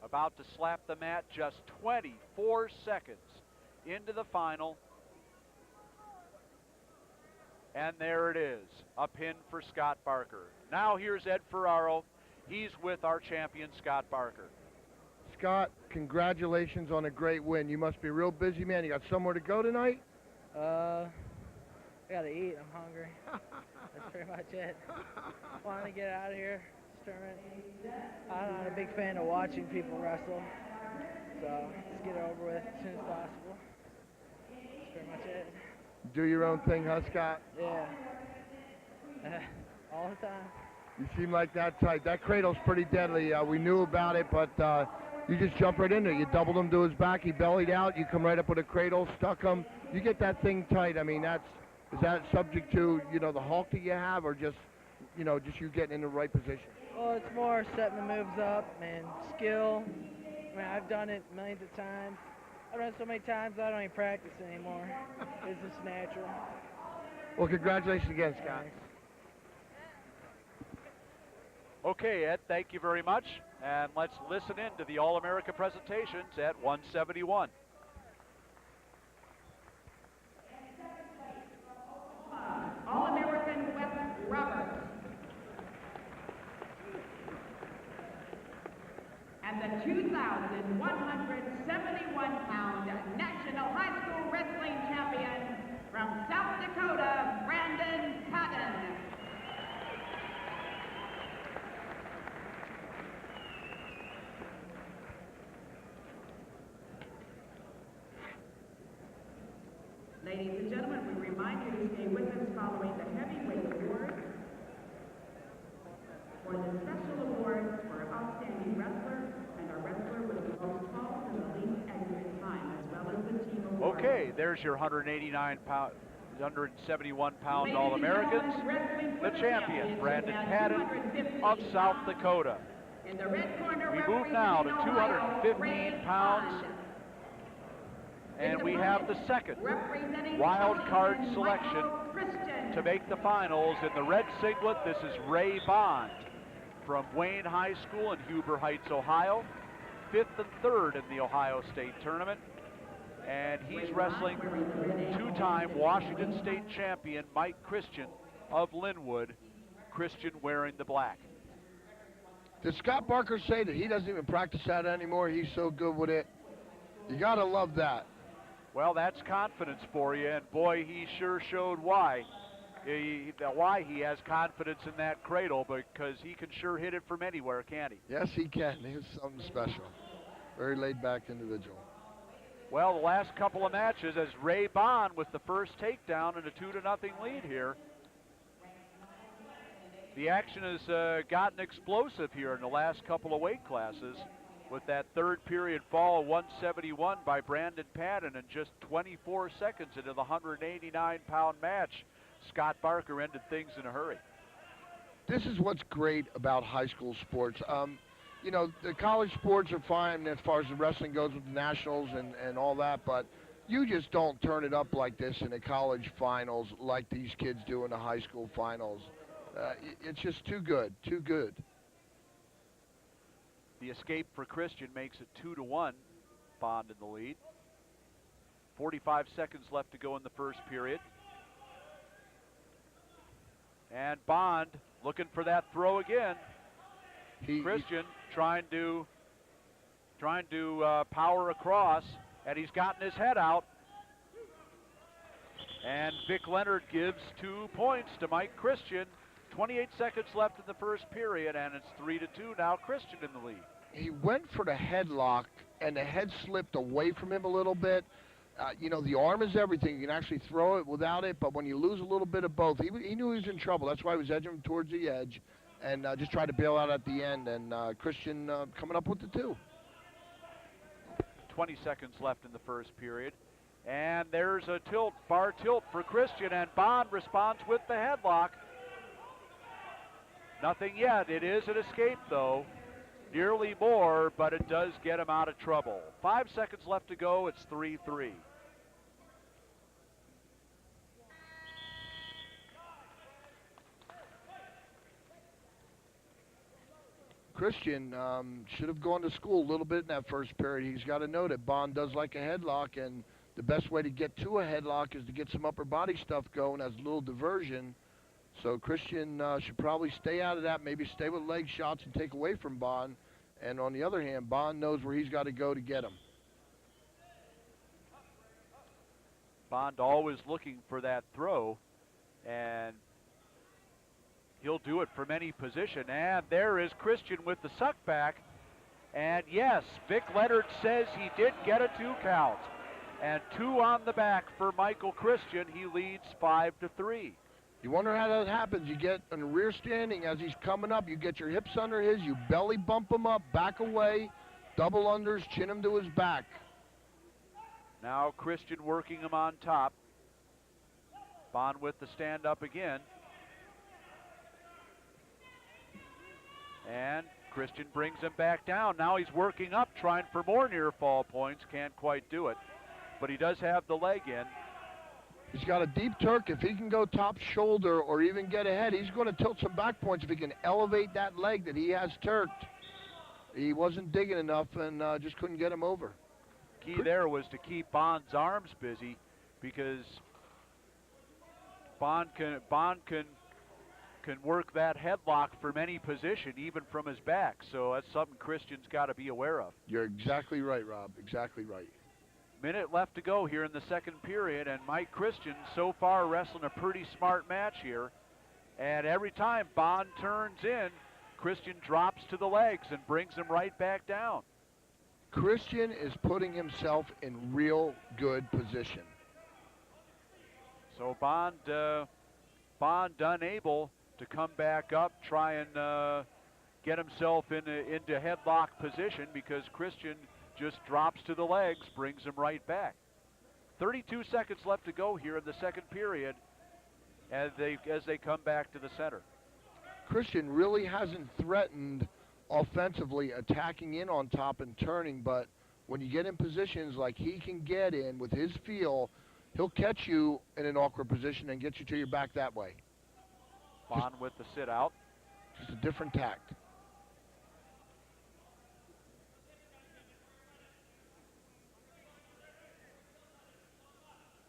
About to slap the mat, just 24 seconds into the final. And there it is, a pin for Scott Barker. Now here's Ed Ferraro. He's with our champion, Scott Barker. Scott, congratulations on a great win. You must be real busy, man. You got somewhere to go tonight? I gotta eat, I'm hungry. That's pretty much it. Want to get out of here, this tournament. I'm not a big fan of watching people wrestle, so let's get it over with as soon as possible. That's pretty much it. Do your own thing, huh, Scott? Yeah. All the time. You seem like that tight. That cradle's pretty deadly. We knew about it, but you just jump right in there. You doubled him to his back. He bellied out. You come right up with a cradle, stuck him. You get that thing tight. I mean, is that subject to, the hulk that you have, or just you getting in the right position? Well, it's more setting the moves up and skill. I mean, I've done it millions of times. I've done it so many times I don't even practice anymore. It's just natural. Well, congratulations again, Scott. Thanks. Okay, Ed, thank you very much. And let's listen in to the All-America presentations at 171. All-American Wes Roberts. And the 2,171-pound National High School Wrestling Champion from South Dakota, Brandon Padden. Ladies and gentlemen, we remind you to stay with us following the heavyweight award for the special award for outstanding wrestler and our wrestler with the most falls and the least exit time, as well as the team award. Okay, there's your 171-pound All-Americans. The champion, Brandon Padden of South Dakota. In the red corner, We move now to 215 pounds. And we have the second wild card selection to make the finals. In the red singlet, this is Ray Bond from Wayne High School in Huber Heights, Ohio. 5th and 3rd in the Ohio State Tournament. And he's wrestling two-time Washington State champion Mike Christian of Linwood. Christian wearing the black. Did Scott Barker say that he doesn't even practice that anymore? He's so good with it. You gotta love that. Well, that's confidence for you, and boy, he sure showed why. Why he has confidence in that cradle, because he can sure hit it from anywhere, can't he? Yes, he can. He's something special. Very laid-back individual. Well, the last couple of matches, as Ray Bond with the first takedown and a 2-0 lead here. The action has gotten explosive here in the last couple of weight classes, with that third period fall of 171 by Brandon Padden, and just 24 seconds into the 189-pound match, Scott Barker ended things in a hurry. This is what's great about high school sports. You know, the college sports are fine as far as the wrestling goes with the nationals and all that, but you just don't turn it up like this in the college finals like these kids do in the high school finals. It's just too good, too good. The escape for Christian makes it 2-1, Bond in the lead. 45 seconds left to go in the first period. And Bond looking for that throw again. Christian trying to power across, and he's gotten his head out. And Vic Lenhard gives 2 points to Mike Christian. 28 seconds left in the first period, and it's 3-2 now. Christian in the lead. He went for the headlock, and the head slipped away from him a little bit. You know, the arm is everything. You can actually throw it without it, but when you lose a little bit of both, he knew he was in trouble. That's why he was edging towards the edge and just tried to bail out at the end, and Christian coming up with the 2. 20 seconds left in the first period. And there's a bar tilt for Christian, and Bond responds with the headlock. Nothing yet. It is an escape, though. Nearly more, but it does get him out of trouble. 5 seconds left to go. It's 3-3. Christian should have gone to school a little bit in that first period. He's got to know that Bond does like a headlock, and the best way to get to a headlock is to get some upper body stuff going as a little diversion. So Christian should probably stay out of that, maybe stay with leg shots and take away from Bond. And on the other hand, Bond knows where he's got to go to get him. Bond always looking for that throw, and he'll do it from any position. And there is Christian with the suck back. And yes, Vic Lenhard says he did get a 2 count. And 2 on the back for Michael Christian. He leads 5-3. You wonder how that happens. You get in a rear standing as he's coming up. You get your hips under his. You belly bump him up, back away, double unders, chin him to his back. Now Christian working him on top. Bond with the stand up again. And Christian brings him back down. Now he's working up, trying for more near fall points. Can't quite do it, but he does have the leg in. He's got a deep Turk. If he can go top shoulder or even get ahead, he's going to tilt some back points if he can elevate that leg that he has turked. He wasn't digging enough and just couldn't get him over. Key there was to keep Bond's arms busy, because Bond can work that headlock from any position, even from his back. So that's something Christian's got to be aware of. You're exactly right, Rob. Exactly right. Minute left to go here in the second period, and Mike Christian so far wrestling a pretty smart match here. And every time Bond turns in, Christian drops to the legs and brings him right back down. Christian is putting himself in real good position. So Bond unable to come back up, try and get himself into headlock position, because Christian just drops to the legs, brings him right back. 32 seconds left to go here in the second period as they come back to the center. Christian really hasn't threatened offensively attacking in on top and turning, but when you get in positions like he can get in with his feel, he'll catch you in an awkward position and get you to your back that way. Bond with the sit out. Just a different tact.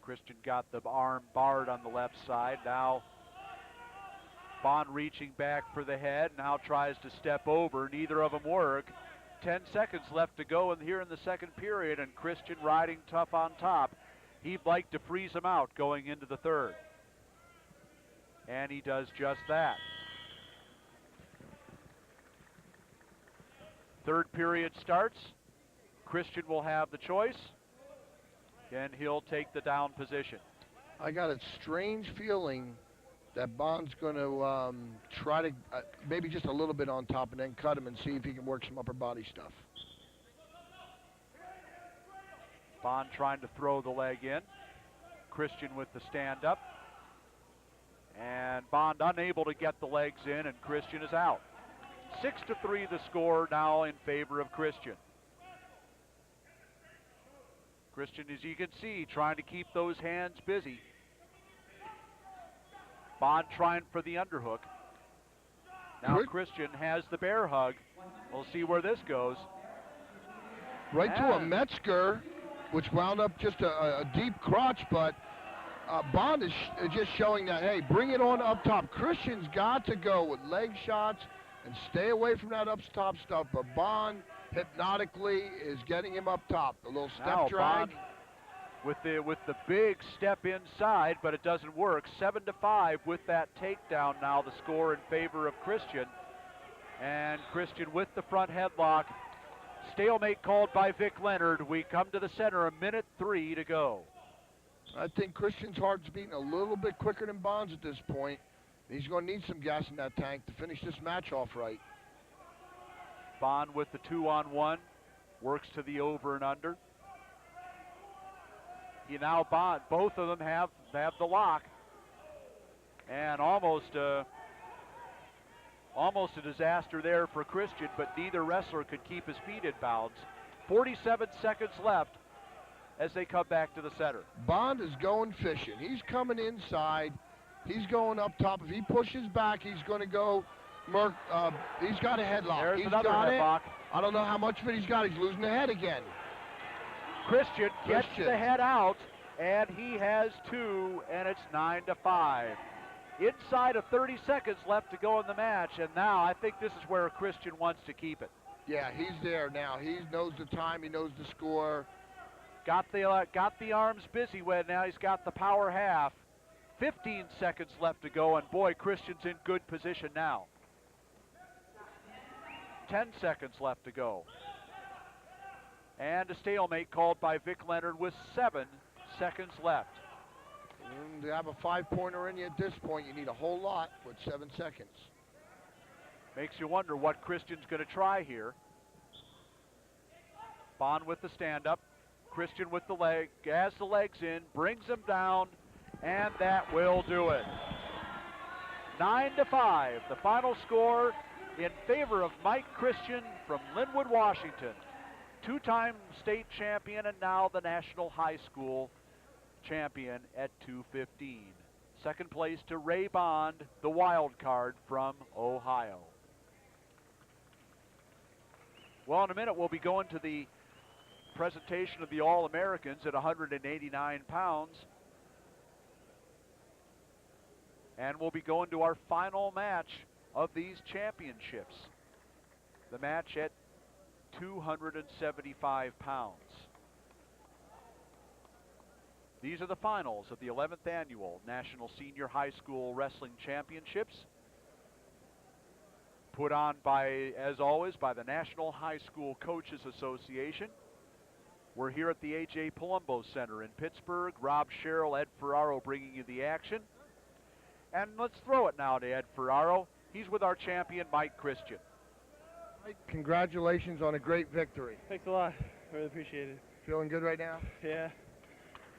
Christian got the arm barred on the left side. Now Bond reaching back for the head, now tries to step over. Neither of them work. 10 seconds left to go here in the second period, and Christian riding tough on top. He'd like to freeze him out going into the third. And he does just that. Third period starts. Christian will have the choice, and he'll take the down position. I got a strange feeling that Bond's going to try to maybe just a little bit on top and then cut him and see if he can work some upper body stuff. Bond trying to throw the leg in. Christian with the stand up. And Bond unable to get the legs in, and Christian is out. 6-3 the score now in favor of Christian. Christian, as you can see, trying to keep those hands busy. Bond trying for the underhook. Now Christian has the bear hug. We'll see where this goes. Right to a Metzger, which wound up just a deep crotch, but Bond is just showing that, hey, bring it on up top. Christian's got to go with leg shots and stay away from that up top stuff, but Bond hypnotically is getting him up top. A little step now drag. Bond with the big step inside, but it doesn't work. 7-5 with that takedown now, the score in favor of Christian. And Christian with the front headlock. Stalemate called by Vic Lenhard. We come to the center, 1:03 to go. I think Christian's heart's beating a little bit quicker than Bond's at this point. He's going to need some gas in that tank to finish this match off right. Bond with the 2-on-1, works to the over and under. Bond, both of them have the lock. And almost a disaster there for Christian, but neither wrestler could keep his feet in bounds. 47 seconds left as they come back to the center. Bond is going fishing. He's coming inside. He's going up top. If he pushes back, he's going to go he's got a headlock. There's another headlock. I don't know how much of it he's got. He's losing the head again. Christian gets the head out, and he has two, and it's 9-5. Inside of 30 seconds left to go in the match, and now I think this is where Christian wants to keep it. Yeah, he's there now. He knows the time. He knows the score. Got the arms busy when now he's got the power half. 15 seconds left to go, and boy, Christian's in good position now. 10 seconds left to go. And a stalemate called by Vic Lenhard with 7 seconds left. And to have a 5-pointer in you at this point, you need a whole lot with 7 seconds. Makes you wonder what Christian's going to try here. Bond with the stand-up. Christian with the leg, has the legs in, brings him down, and that will do it. 9-5, the final score in favor of Mike Christian from Linwood, Washington. Two-time state champion and now the national high school champion at 215. Second place to Ray Bond, the wild card from Ohio. Well, in a minute we'll be going to the presentation of the All-Americans at 189 pounds. And we'll be going to our final match of these championships. The match at 275 pounds. These are the finals of the 11th Annual National Senior High School Wrestling Championships. Put on by, as always, by the National High School Coaches Association. We're here at the A.J. Palumbo Center in Pittsburgh. Rob Sherrill, Ed Ferraro bringing you the action. And let's throw it now to Ed Ferraro. He's with our champion, Mike Christian. Mike, congratulations on a great victory. Thanks a lot. Really appreciate it. Feeling good right now? Yeah.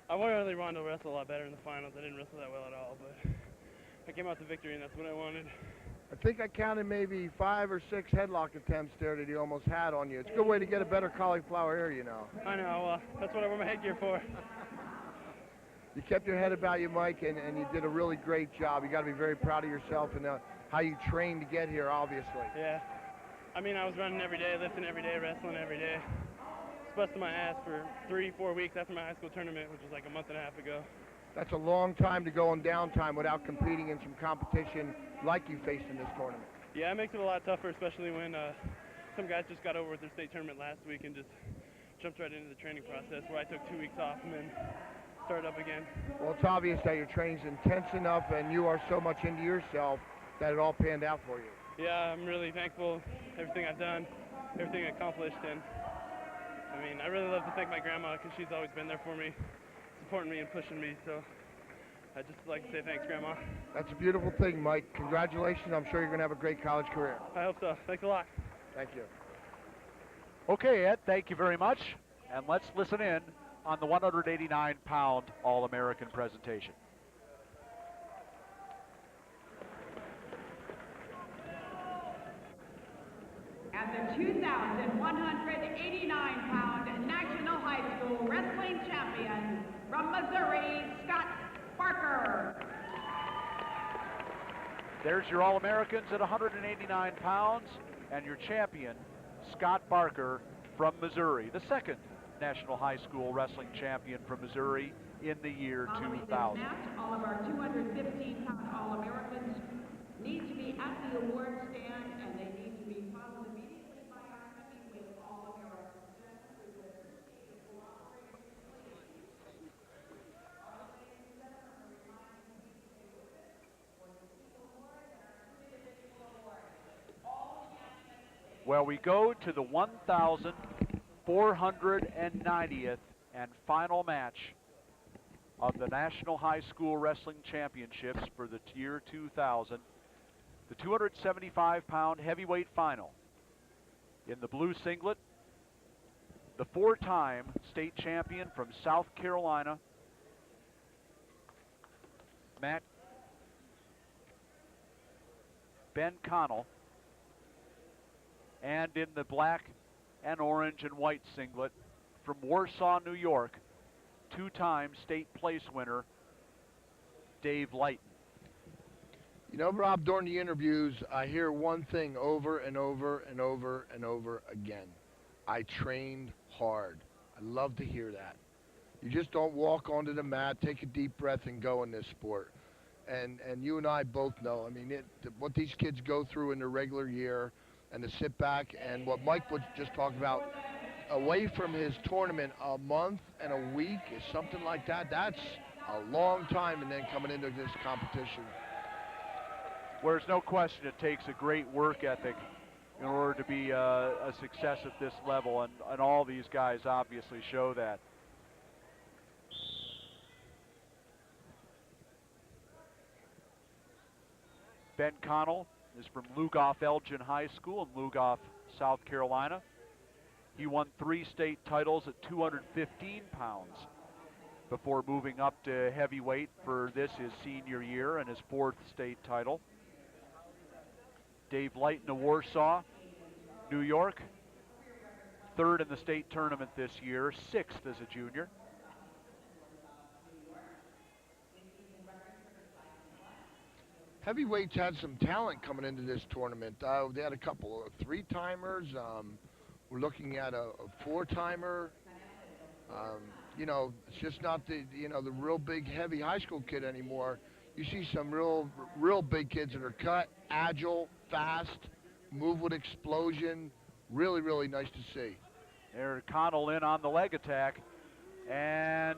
I wanted Rondo wrestle a lot better in the finals. I didn't wrestle that well at all, but I came out to victory, and that's what I wanted. I think I counted maybe 5 or 6 headlock attempts there that he almost had on you. It's a good way to get a better cauliflower ear, you know. I know. That's what I wear my headgear for. You kept your head about you, Mike, and you did a really great job. You got to be very proud of yourself and how you trained to get here, obviously. Yeah. I mean, I was running every day, lifting every day, wrestling every day. Busting my ass for 3-4 weeks after my high school tournament, which was like a month and a half ago. That's a long time to go on downtime without competing in some competition like you faced in this tournament. Yeah, it makes it a lot tougher, especially when some guys just got over with their state tournament last week and just jumped right into the training process, where I took 2 weeks off and then started up again. Well, it's obvious that your training's intense enough and you are so much into yourself that it all panned out for you. Yeah, I'm really thankful everything I've done, everything I accomplished, and I mean, I really love to thank my grandma because she's always been there for me, supporting me and pushing me, so I'd just like to say thanks, Grandma. That's a beautiful thing, Mike. Congratulations. I'm sure you're going to have a great college career. I hope so. Thanks a lot. Thank you. Okay, Ed, thank you very much. And let's listen in on the 189-pound All-American presentation. And the 2,189-pound National High School Wrestling Champion from Missouri, Scott Barker. There's your All-Americans at 189 pounds and your champion, Scott Barker from Missouri, the second National High School Wrestling Champion from Missouri in the year 2000. Following this match, all of our 215-pound All-Americans need to be at the award stand, and they need to be followed immediately by our heavyweight All-Americans. Well, we go to the 1,490th and final match of the National High School Wrestling Championships for the year 2000. The 275-pound heavyweight final. In the blue singlet, the 4-time state champion from South Carolina, Ben Connell. And in the black and orange and white singlet from Warsaw, New York, 2-time state place winner, Dave Leitten. You know, Rob, during the interviews, I hear one thing over and over and over and over again. I trained hard. I love to hear that. You just don't walk onto the mat, take a deep breath, and go in this sport. And you and I both know, I mean, what these kids go through in their regular year, and to sit back, and what Mike was just talking about, away from his tournament a month and a week is something like that. That's a long time, and then coming into this competition. Whereas no question it takes a great work ethic in order to be a success at this level, and all these guys obviously show that. Ben Connell is from Lugoff Elgin High School in Lugoff, South Carolina. He won 3 state titles at 215 pounds before moving up to heavyweight for this, his senior year, and his 4th state title. Dave Leitten of Warsaw, New York, 3rd in the state tournament this year, 6th as a junior. Heavyweights had some talent coming into this tournament. They had a couple of 3-timers. We're looking at a 4-timer. You know, it's just not the real big heavy high school kid anymore. You see some real big kids that are cut, agile, fast, move with explosion. Really, really nice to see. There, Connell in on the leg attack. And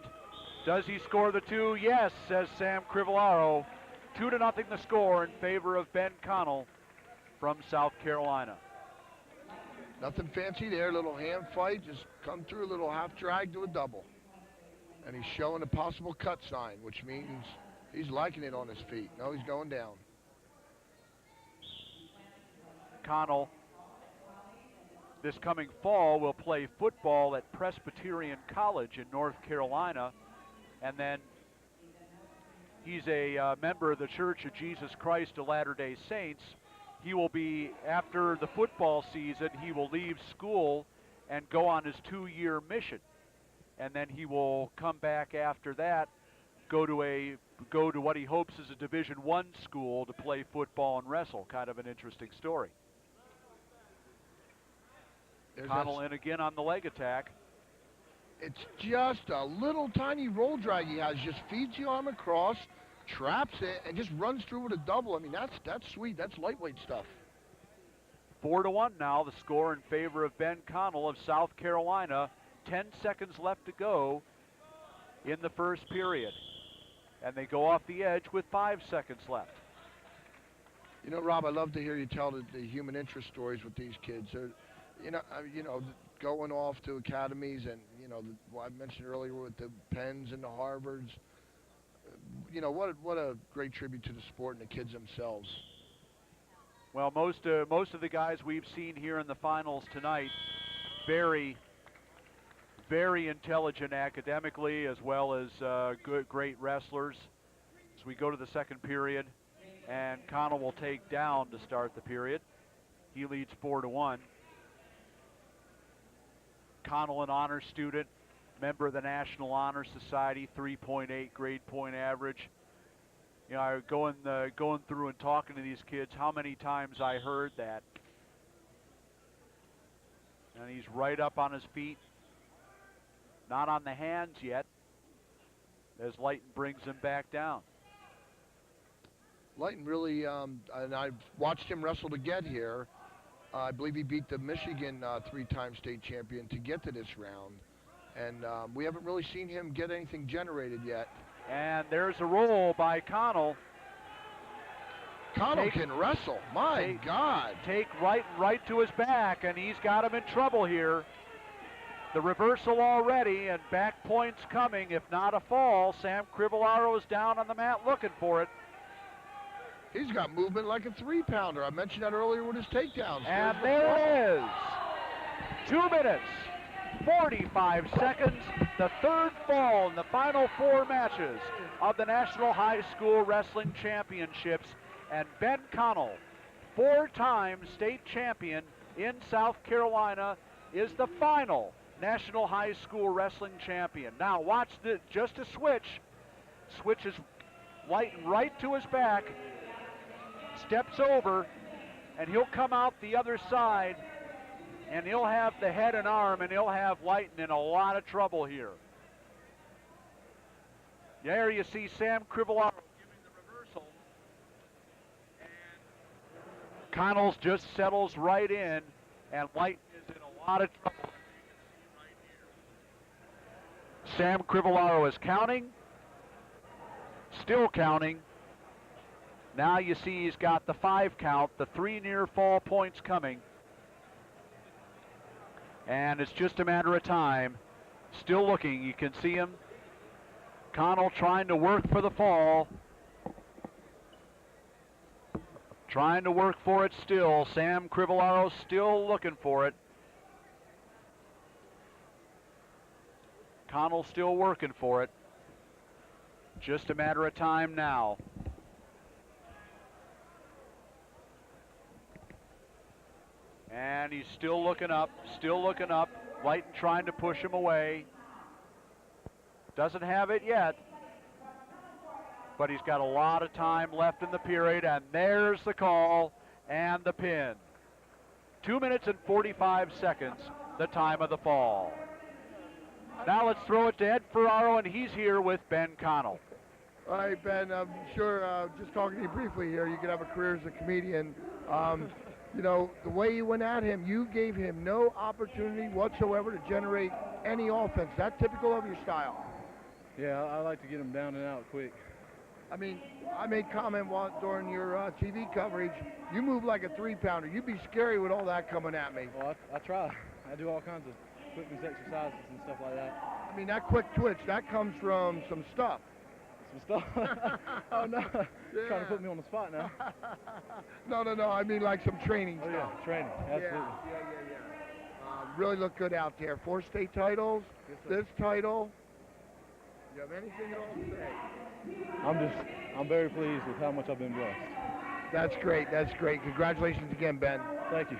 does he score the 2? Yes, says Sam Crivellaro. 2-0 the score in favor of Ben Connell from South Carolina. Nothing fancy there, little hand fight, just come through a little half drag to a double. And he's showing a possible cut sign, which means he's liking it on his feet. No, he's going down. Connell, this coming fall, will play football at Presbyterian College in North Carolina, and then he's a member of the Church of Jesus Christ of Latter-day Saints he will be, after the football season, he will leave school and go on his 2-year mission. And then he will come back after that, go to what he hopes is a Division I school to play football and wrestle. Kind of an interesting story. Connell in again on the leg attack. It's just a little tiny roll drag he has. Just feeds the arm across, traps it, and just runs through with a double. I mean, that's sweet. That's lightweight stuff. 4-1 now, the score in favor of Ben Connell of South Carolina. 10 seconds left to go in the first period. And they go off the edge with 5 seconds left. You know, Rob, I love to hear you tell the human interest stories with these kids. They're, going off to academies and, what I mentioned earlier with the Penns and the Harvards. What a great tribute to the sport and the kids themselves. Well, most of the guys we've seen here in the finals tonight, very, very intelligent academically as well as great wrestlers. As we go to the second period, and Connell will take down to start the period. He leads 4-1. Connell, an honor student, member of the National Honor Society, 3.8 grade point average. Going through and talking to these kids, how many times I heard that. And he's right up on his feet. Not on the hands yet, as Leitten brings him back down. Leitten really, and I've watched him wrestle to get here. I believe he beat the Michigan 3-time state champion to get to this round. And we haven't really seen him get anything generated yet. And there's a roll by Connell. Connell can wrestle. My God. Take right to his back, and he's got him in trouble here. The reversal already, and back points coming, if not a fall. Sam Crivellaro is down on the mat looking for it. He's got movement like a 3-pounder. I mentioned that earlier with his takedowns. And there it is. 2 minutes, 45 seconds. The third fall in the final 4 matches of the National High School Wrestling Championships. And Ben Connell, 4-time state champion in South Carolina, is the final National High School Wrestling champion. Now watch just a switch. Switches Leitten right to his back. Steps over, and he'll come out the other side, and he'll have the head and arm, and he'll have Leitten in a lot of trouble here. There you see Sam Crivellaro giving the reversal. And Connell's just settles right in, and Leitten is in a lot of trouble. Sam Crivellaro is counting, still counting. Now you see he's got the 5 count, the 3 near fall points coming. And it's just a matter of time. Still looking, you can see him. Connell trying to work for the fall. Trying to work for it still. Sam Crivellaro still looking for it. Connell still working for it. Just a matter of time now. And he's still looking up, Leitten trying to push him away. Doesn't have it yet, but he's got a lot of time left in the period, and there's the call and the pin. 2 minutes and 45 seconds, the time of the fall. Now let's throw it to Ed Ferraro, and he's here with Ben Connell. All right, Ben, I'm sure, just talking to you briefly here, you could have a career as a comedian. The way you went at him, you gave him no opportunity whatsoever to generate any offense. That's typical of your style. Yeah, I like to get him down and out quick. I mean, I made comment during your TV coverage. You move like a 3-pounder. You'd be scary with all that coming at me. Well, I try. I do all kinds of quickness exercises and stuff like that. I mean, that quick twitch, that comes from some stuff. Some stuff? Oh, no. Yeah. Trying to put me on the spot now. No. I mean, like some training stuff. Yeah, training. Absolutely. Yeah. Really look good out there. 4 state titles, this title. Do you have anything at all to say? I'm very pleased with how much I've been blessed. That's great. That's great. Congratulations again, Ben. Thank you.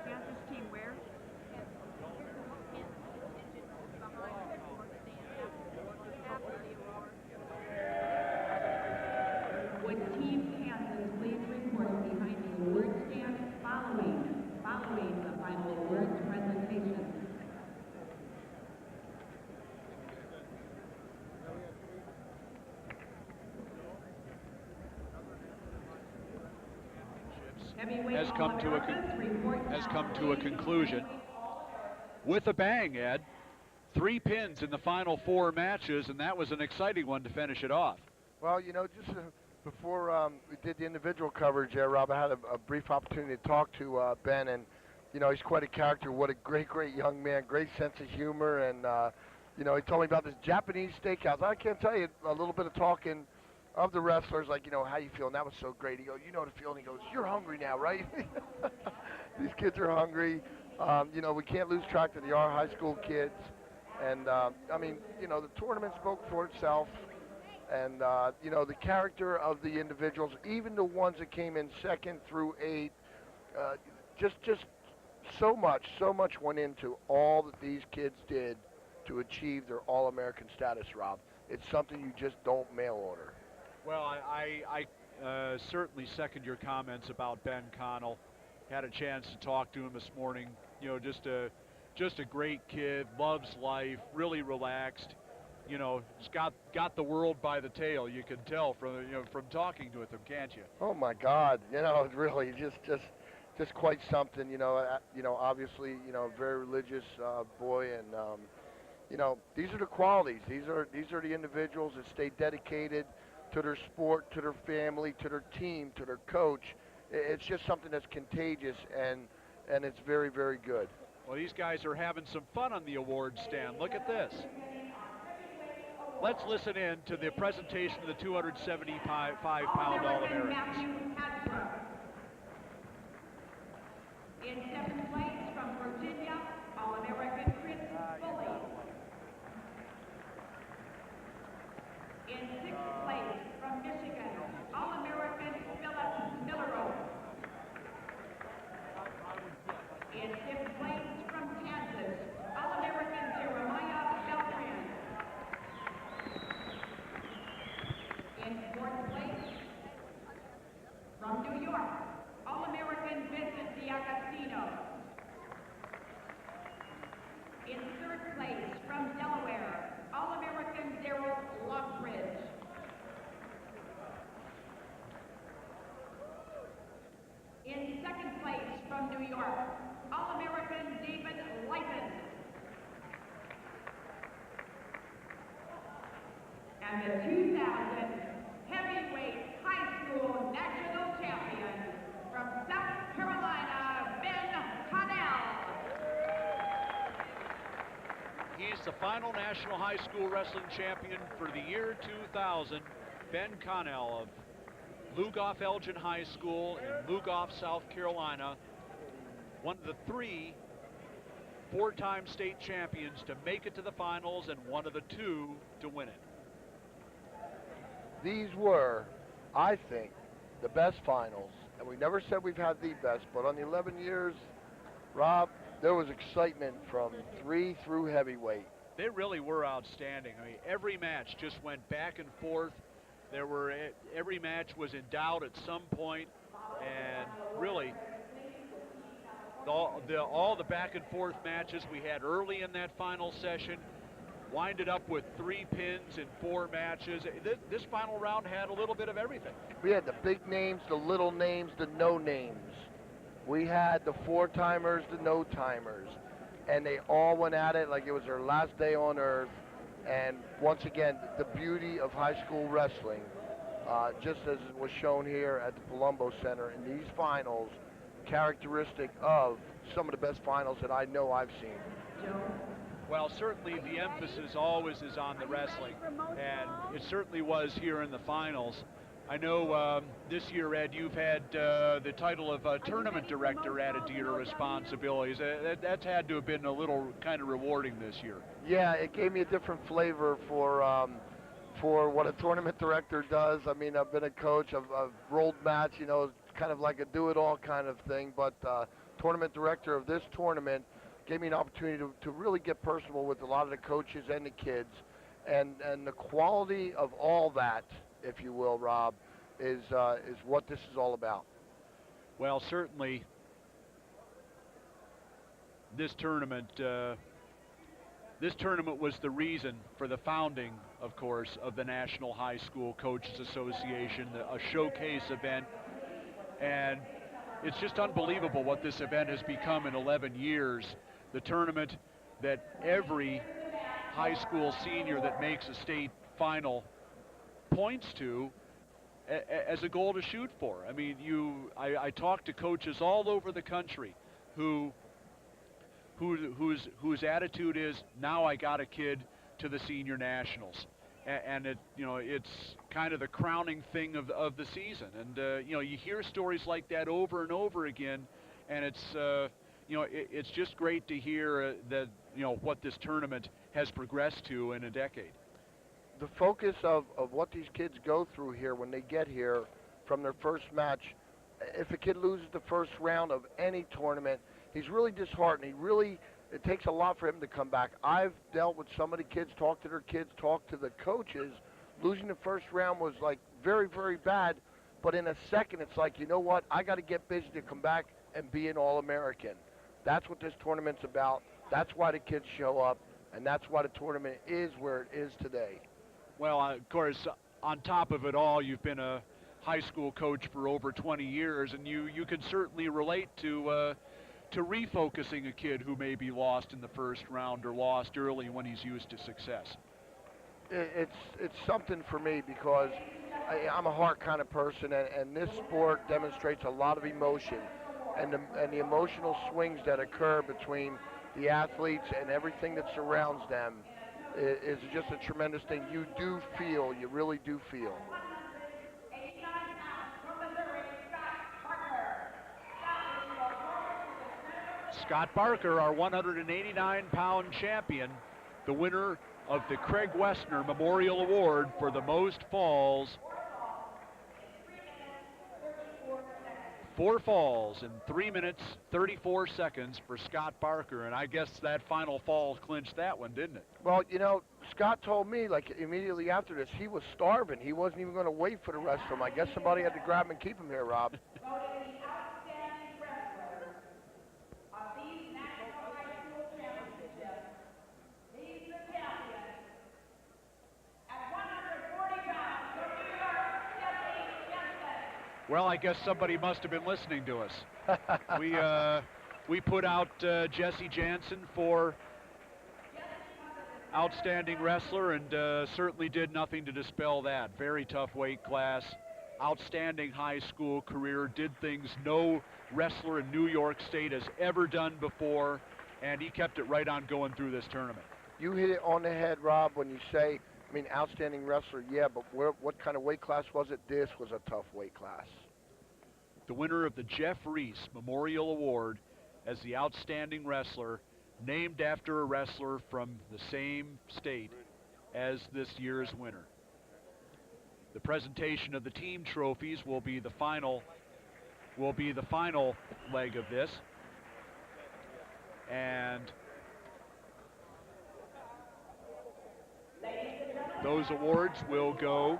Kansas team where? Would Team Kansas please report behind the award stand following the final awards presentation? Has come to a conclusion with a bang, Ed. 3 pins in the final 4 matches, and that was an exciting one to finish it off. Well, you know, just before we did the individual coverage there, Rob, I had a brief opportunity to talk to Ben, and, you know, he's quite a character. What a great, great young man, great sense of humor, and, you know, he told me about this Japanese steakhouse. I can't tell you, a little bit of talking of the wrestlers, like, you know, how you feel, and that was so great. He goes, you know the feeling. He goes, you're hungry now, right? These kids are hungry. You know, we can't lose track that they are high school kids. And, I mean, you know, the tournament spoke for itself. And, you know, the character of the individuals, even the ones that came in 2nd through 8, just so much went into all that these kids did to achieve their All-American status, Rob. It's something you just don't mail order. Well, I certainly second your comments about Ben Connell. Had a chance to talk to him this morning. You know, just a great kid, loves life, really relaxed. You know, he's got the world by the tail. You can tell from talking to him, can't you? Oh my God! You know, it's really just quite something. You know, obviously, you know, very religious boy, and you know, these are the qualities. These are the individuals that stay dedicated to their sport, to their family, to their team, to their coach. It's just something that's contagious, and it's very, very good. Well, these guys are having some fun on the award stand. Look at this. Let's listen in to the presentation of the 275-pound All-Americans. In 7th place from Virginia, All-American Chris Bully. In 6th place from Michigan, All-American Philip Millerow. In 5th place from Kansas, All-American Jeremiah Beltran. In 4th place from New York, All-American Vincent D'Agostino. In 3rd place from Delaware, All-American Daryl Lockridge. In 2nd place from New York, All-American David Leitten. And the 2000 heavyweight high school national champion from South Carolina, Ben Connell. He's the final national high school wrestling champion for the year 2000, Ben Connell of Lugoff Elgin High School in Lugoff, South Carolina. One of the 3 4-time state champions to make it to the finals and one of the 2 to win it. These were, I think, the best finals, and we never said we've had the best, but on the 11 years, Rob, there was excitement from 3 through heavyweight. They really were outstanding. I mean, every match just went back and forth. Every match was in doubt at some point, and really, all the back and forth matches we had early in that final session winded up with 3 pins in 4 matches. This final round had a little bit of everything. We had the big names, the little names, the no names. We had the 4-timers, the no-timers, and they all went at it like it was their last day on earth. And once again, the beauty of high school wrestling, just as it was shown here at the Palumbo Center in these finals, characteristic of some of the best finals that I know I've seen. Well, certainly the emphasis always is on the wrestling, and it certainly was here in the finals. I know this year, Ed, you've had the title of tournament director added to your responsibilities. That's had to have been a little kind of rewarding this year. Yeah, it gave me a different flavor for what a tournament director does. I mean, I've been a coach, I've rolled mats, you know, kind of like a do-it-all kind of thing, but tournament director of this tournament gave me an opportunity to really get personal with a lot of the coaches and the kids, and the quality of all that, if you will, Rob, is what this is all about. Well, certainly this tournament was the reason for the founding, of course, of the National High School Coaches Association, a showcase event, and it's just unbelievable what this event has become in 11 years. The tournament that every high school senior that makes a state final points to as a goal to shoot for. I mean, I talk to coaches all over the country whose attitude is, now I got a kid to the senior nationals, and it's kind of the crowning thing of the season. And you hear stories like that over and over again, and it's just great to hear that what this tournament has progressed to in a decade. The focus of what these kids go through here when they get here from their first match, if a kid loses the first round of any tournament, he's really disheartened. It takes a lot for him to come back. I've dealt with some of the kids, talked to their kids, talked to the coaches. Losing the first round was like very, very bad, but in a second it's like, you know what, I got to get busy to come back and be an All-American. That's what this tournament's about. That's why the kids show up, and that's why the tournament is where it is today. Well, of course, on top of it all, you've been a high school coach for over 20 years, and you can certainly relate to refocusing a kid who may be lost in the first round or lost early when he's used to success. It's something for me because I'm a heart kind of person, and this sport demonstrates a lot of emotion, and the emotional swings that occur between the athletes and everything that surrounds them is just a tremendous thing. You really do feel. Scott Barker, our 189-pound champion, the winner of the Craig Westner Memorial Award for the most falls. 4 falls in 3 minutes, 34 seconds for Scott Barker, and I guess that final fall clinched that one, didn't it? Well, Scott told me, like, immediately after this, he was starving. He wasn't even going to wait for the rest of them. I guess somebody had to grab him and keep him here, Rob. Well, I guess somebody must have been listening to us. We put out Jesse Jantzen for outstanding wrestler, and certainly did nothing to dispel that. Very tough weight class, outstanding high school career, did things no wrestler in New York State has ever done before, and he kept it right on going through this tournament. You hit it on the head, Rob, when you say, outstanding wrestler, yeah, but what kind of weight class was it? This was a tough weight class. The winner of the Jeff Reese Memorial Award as the outstanding wrestler, named after a wrestler from the same state as this year's winner. The presentation of the team trophies will be the final leg of this. And those awards will go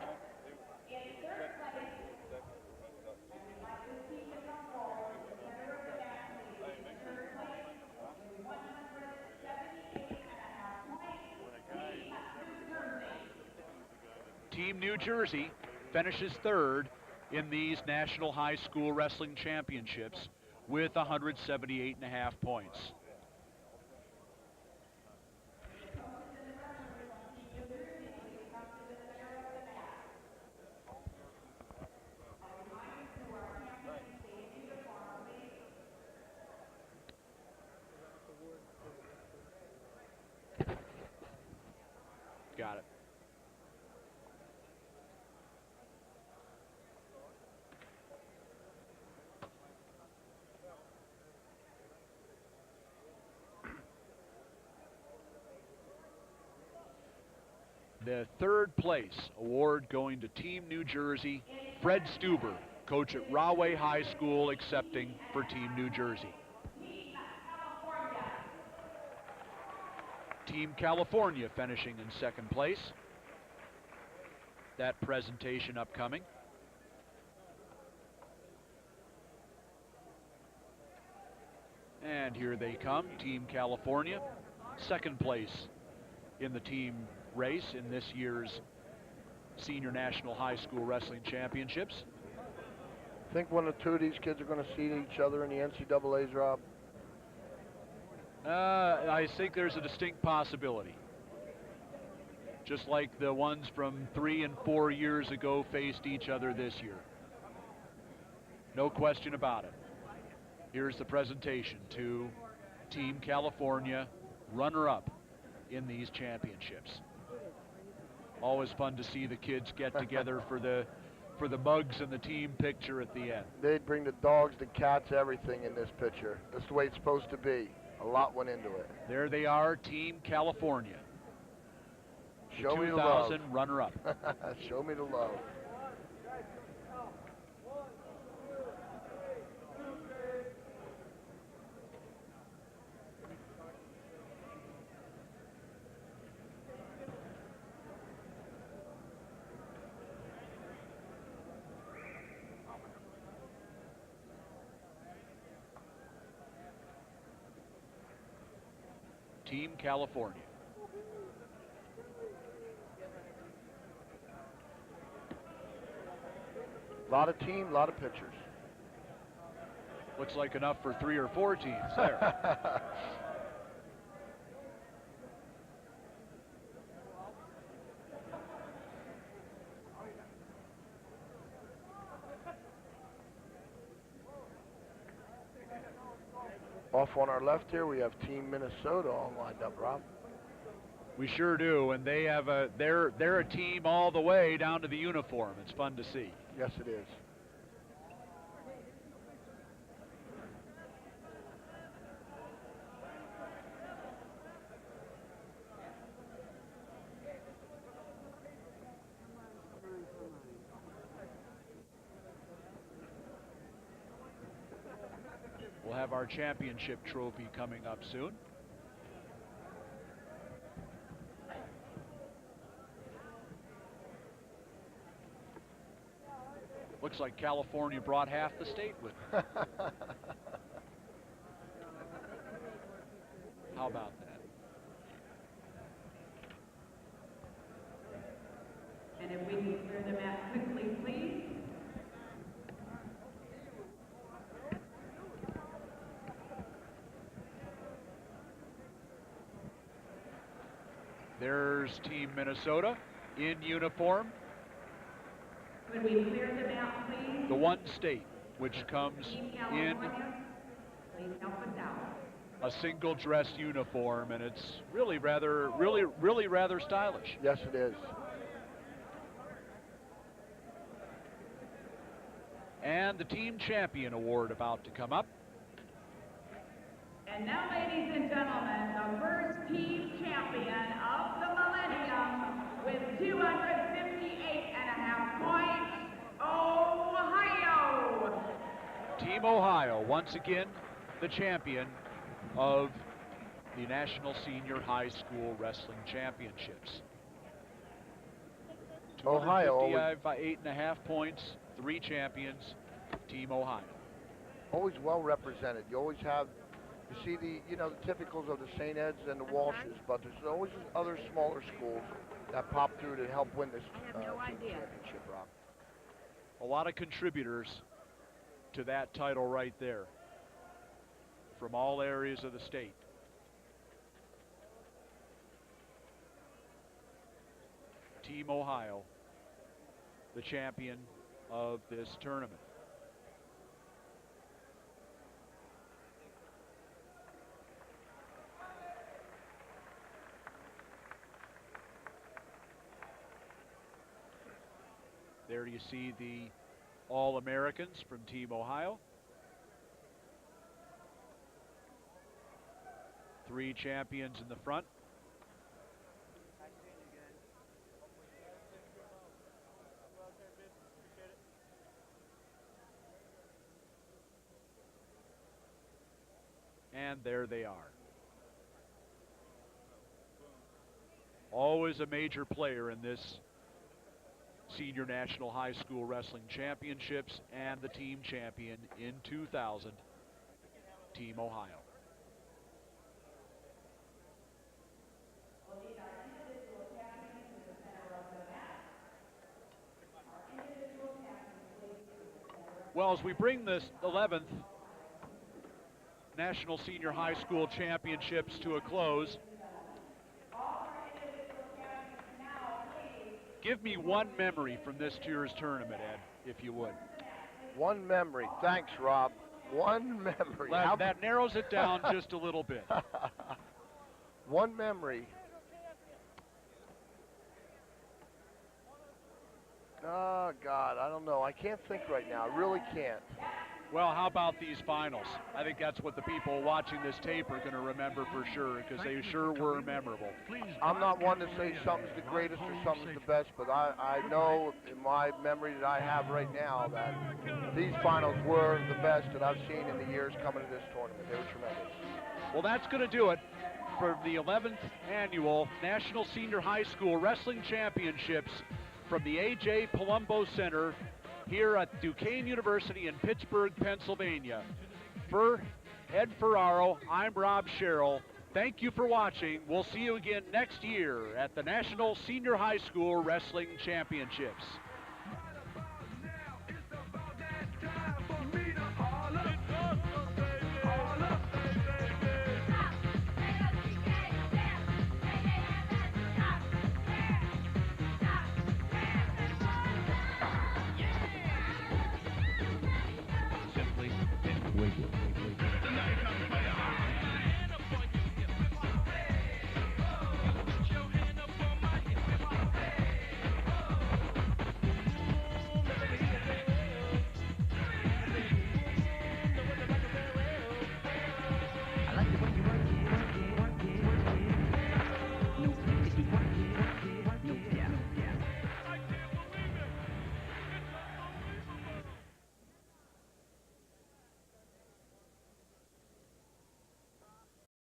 Team New Jersey finishes third in these National High School Wrestling Championships with 178.5 points. The third place award going to Team New Jersey. Fred Stuber, coach at Rahway High School, accepting for Team New Jersey. Team California finishing in second place. That presentation upcoming. And here they come, Team California, second place in the team race in this year's Senior National High School Wrestling Championships. Think one or two of these kids are going to see each other in the NCAAs, Rob? I think there's a distinct possibility. Just like the ones from 3 and 4 years ago faced each other this year. No question about it. Here's the presentation to Team California, runner-up in these championships. Always fun to see the kids get together for the mugs and the team picture at the end. They'd bring the dogs, the cats, everything in this picture. That's the way it's supposed to be. A lot went into it. There they are, Team California. Show me the love. 2000 runner-up. Show me the love. Team California. Lot of team, lot of pictures. Looks like enough for 3 or 4 teams there. Off on our left here, we have Team Minnesota all lined up, Rob. We sure do, and they have they're a team all the way down to the uniform. It's fun to see. Yes, it is. We'll have our championship trophy coming up soon. Looks like California brought half the state with them. How about that? And if we can clear the mat quickly, please. There's Team Minnesota in uniform. Could we clear the mat, please? The one state which comes Team in California, please help us out. a single dress uniform, and it's really rather stylish. Yes, it is. And the team champion award about to come up. And now, ladies and gentlemen, the first team champion of the millennium with 258.5 points, Ohio. Team Ohio, once again, the champion of the National Senior High School Wrestling Championships. Ohio. 255 by 8.5 points, 3 champions, Team Ohio. Always well represented. You always have, you see the typicals of the St. Ed's and the Walshes, but there's always other smaller schools that pop through to help win this team championship, Rob. A lot of contributors to that title right there from all areas of the state. Team Ohio, the champion of this tournament. There you see the All-Americans from Team Ohio. 3 champions in the front. And there they are. Always a major player in this Senior National High School Wrestling Championships and the team champion in 2000, Team Ohio. Well, as we bring this 11th National Senior High School Championships to a close, give me one memory from this year's tournament, Ed, if you would. One memory. Thanks, Rob. One memory. That narrows it down just a little bit. One memory. Oh, God, I don't know. I can't think right now. I really can't. Well, how about these finals? I think that's what the people watching this tape are going to remember for sure, because they sure were memorable. I'm not one to say something's the greatest or something's the best, but I know in my memory that I have right now that these finals were the best that I've seen in the years coming to this tournament. They were tremendous. Well, that's going to do it for the 11th Annual National Senior High School Wrestling Championships from the A.J. Palumbo Center here at Duquesne University in Pittsburgh, Pennsylvania. For Ed Ferraro, I'm Rob Sherrill. Thank you for watching. We'll see you again next year at the National Senior High School Wrestling Championships.